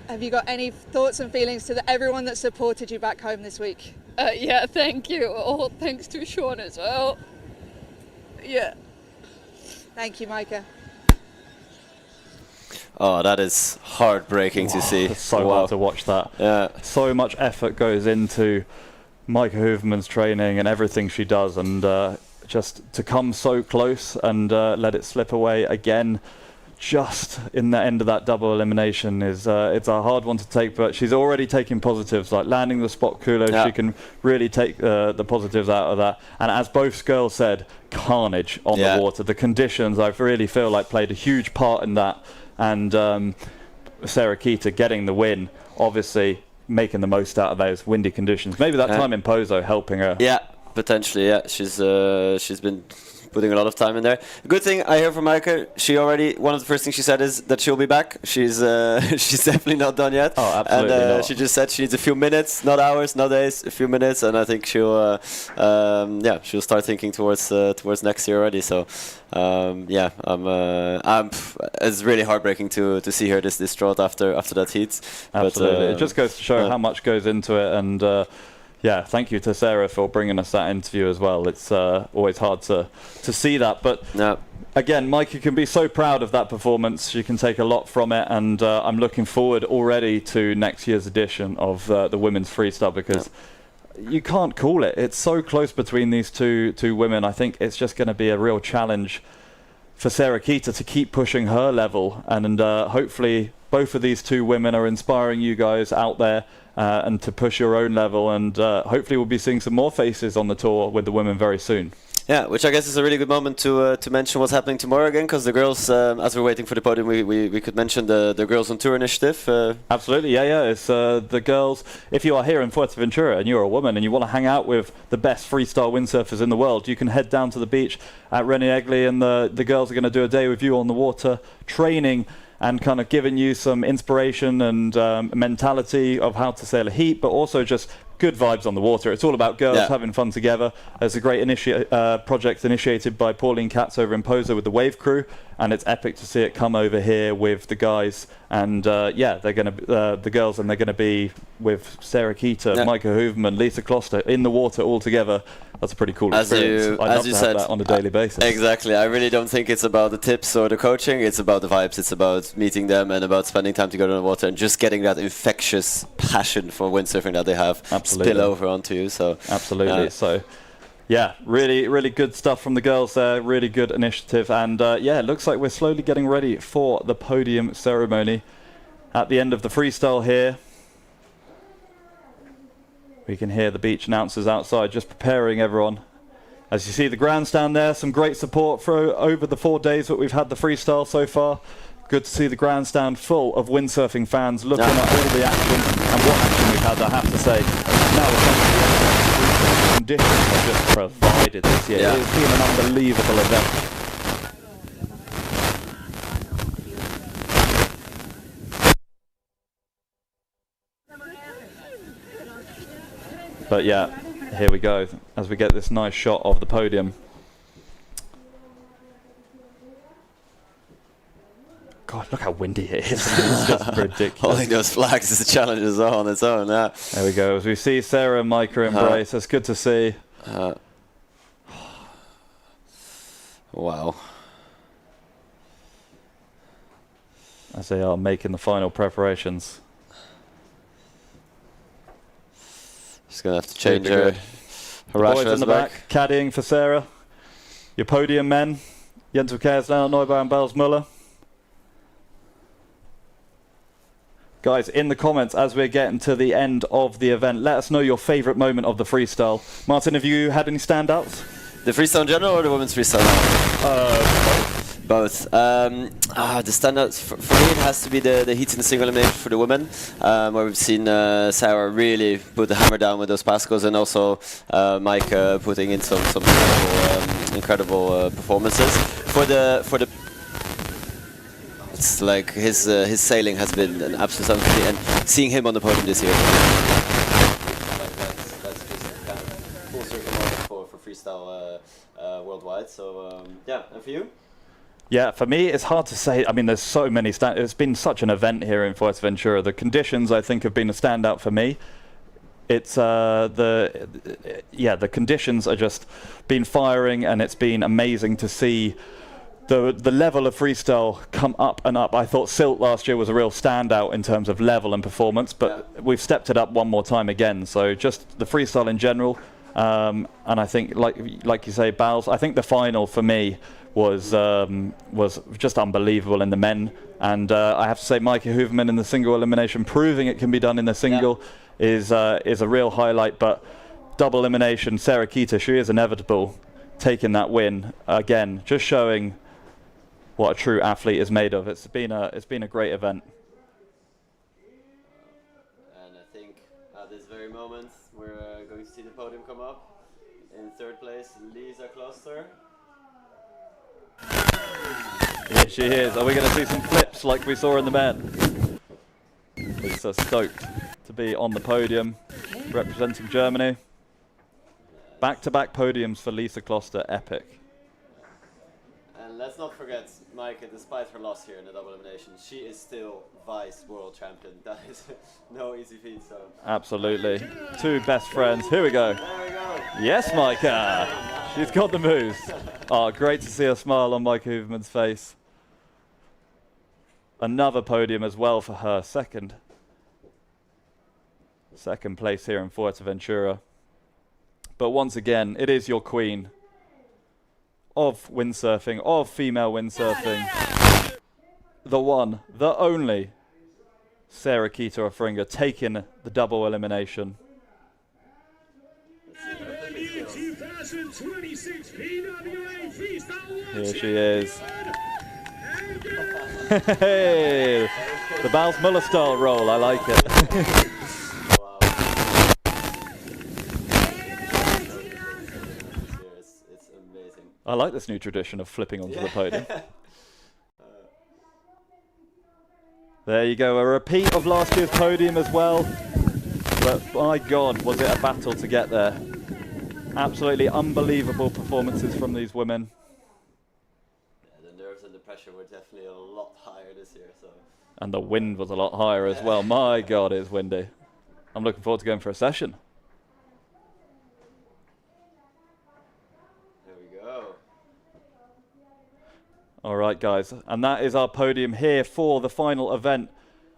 Have you got any thoughts and feelings to everyone that supported you back home this week? Yeah, thank you. All thanks to Sean as well. Yeah. Thank you, Maike. Oh, that is heartbreaking to see. It's so hard to watch that. Yeah. So much effort goes into Maike Hoevermans' training and everything she does, and just to come so close and let it slip away again. just in the end of that double elimination is it's a hard one to take, but she's already taking positives, like landing the spot culo. She can really take the positives out of that. And as both girls said, carnage on the water. The conditions, I really feel like, played a huge part in that. And Sarah Keita getting the win, obviously making the most out of those windy conditions. Maybe that time in Pozo helping her. Yeah, potentially. Yeah, she's been putting a lot of time in there. Good thing I hear from Maaike, one of the first things she said is that she'll be back. She's she's definitely not done yet. Oh, absolutely not. She just said she needs a few minutes, not hours, not days, a few minutes, and I think she'll she'll start thinking towards next year already. So it's really heartbreaking to see her this distraught after that heat. Absolutely, but, it just goes to show how much goes into it. And yeah, thank you to Sarah for bringing us that interview as well. It's always hard to see that. But again, Maaike can be so proud of that performance. She can take a lot from it. And I'm looking forward already to next year's edition of the women's freestyle, because you can't call it. It's so close between these two women. I think it's just going to be a real challenge for Sarah Keita to keep pushing her level. And hopefully both of these two women are inspiring you guys out there. And to push your own level, and hopefully we'll be seeing some more faces on the tour with the women very soon. Yeah, which I guess is a really good moment to mention what's happening tomorrow again, because the girls, as we're waiting for the podium, we could mention the Girls on Tour initiative. Absolutely, yeah. It's the girls. If you are here in Fuerteventura and you're a woman and you want to hang out with the best freestyle windsurfers in the world, you can head down to the beach at Rene Egli, and the girls are going to do a day with you on the water, training and kind of giving you some inspiration and mentality of how to sail a heat, but also just good vibes on the water. It's all about girls having fun together. There's a great project initiated by Pauline Katz over in Pozo with the Wave Crew, and it's epic to see it come over here with the guys. And they're going to the girls, and they're going to be with Sarah Keita, Maaike Hoeveman, Lisa Kloster in the water all together. That's a pretty cool experience. I'd love to have that on a daily basis. Exactly. I really don't think it's about the tips or the coaching. It's about the vibes. It's about meeting them and about spending time together on the water and just getting that infectious passion for windsurfing that they have spill over onto you. So absolutely. So yeah, really, really good stuff from the girls there. Really good initiative. And it looks like we're slowly getting ready for the podium ceremony at the end of the freestyle here. We can hear the beach announcers outside just preparing everyone. As you see the grandstand there, some great support for over the 4 days that we've had the freestyle so far. Good to see the grandstand full of windsurfing fans looking at all the action, and what action we've had, I have to say. Now the conditions are just provided this year. Yeah. It's been an unbelievable event. But yeah, here we go as we get this nice shot of the podium. God, look how windy it is. It's just ridiculous. Holding those flags is a challenge as well on its own. Yeah. There we go. As we see Sarah and Maaike embrace, it's good to see. Wow. As they are making the final preparations. She's going to have to change her boys in the back, caddying for Sarah. Your podium men, Jens Kerslau, Neubauer and Bells Muller. Guys, in the comments, as we're getting to the end of the event, let us know your favourite moment of the freestyle. Martin, have you had any standouts? The freestyle in general or the women's freestyle? Both. The standouts for me, it has to be the heats in the single elimination for the women, where we've seen Sarah really put the hammer down with those pascals, and also Maaike putting in some incredible performances. For the it's like his sailing has been an absolute something, and seeing him on the podium this year. That's just kind of full circle moment for freestyle worldwide. So and for you? Yeah, for me, it's hard to say. I mean, there's so many it's been such an event here in Fuerteventura. The conditions, I think, have been a standout for me. It's the conditions are just been firing, and it's been amazing to see the level of freestyle come up and up. I thought Silt last year was a real standout in terms of level and performance, but we've stepped it up one more time again. So just the freestyle in general, And I think, like you say, Bals, I think the final for me was just unbelievable in the men. And I have to say, Mikey Hooverman in the single elimination, proving it can be done in the single, is a real highlight. But double elimination, Sarah Kita, she is inevitable, taking that win again, just showing what a true athlete is made of. It's been a great event. And I think at this very moment we're going to see the podium come up. In third place, Lisa Kloster. Here she is. Are we going to see some flips like we saw in the men? Lisa stoked to be on the podium, representing Germany. Back-to-back podiums for Lisa Kloster, epic. And let's not forget, Micah, despite her loss here in the double elimination, she is still vice world champion. That is no easy feat. So Absolutely. Two best friends. Here we go. there we go. Yes, Micah. She's got the moves. Oh, great to see a smile on Micah Hooverman's face. Another podium as well for her. Second place here in Fuerteventura. But once again, it is your queen of windsurfing, of female windsurfing. The one, the only, Sarah Kita Offringa, taking the double elimination. 2026 PWA Freestyle Here she is. Hey, the Bals Muller style roll, I like it. It's amazing. I like this new tradition of flipping onto the podium. There you go, a repeat of last year's podium as well. But my God, was it a battle to get there. Absolutely unbelievable performances from these women. Yeah, the nerves and the pressure were definitely a lot higher this year. So. And the wind was a lot higher as well. My God, it's windy. I'm looking forward to going for a session. There we go. All right, guys, and that is our podium here for the final event,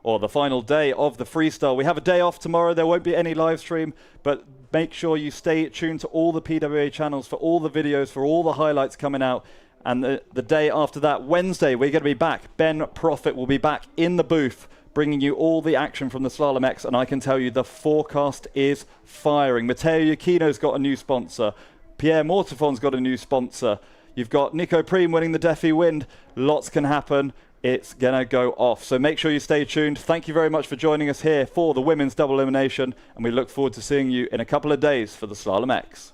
or the final day of the freestyle. We have a day off tomorrow. There won't be any live stream, but make sure you stay tuned to all the PWA channels for all the videos, for all the highlights coming out. And the day after that, Wednesday, we're going to be back. Ben Profit will be back in the booth, bringing you all the action from the Slalom-X. And I can tell you the forecast is firing. Matteo Iachino's got a new sponsor. Pierre Mortefon's got a new sponsor. You've got Nico Preem winning the Defi Wind. Lots can happen. It's going to go off. So make sure you stay tuned. Thank you very much for joining us here for the women's double elimination. And we look forward to seeing you in a couple of days for the Slalom-X.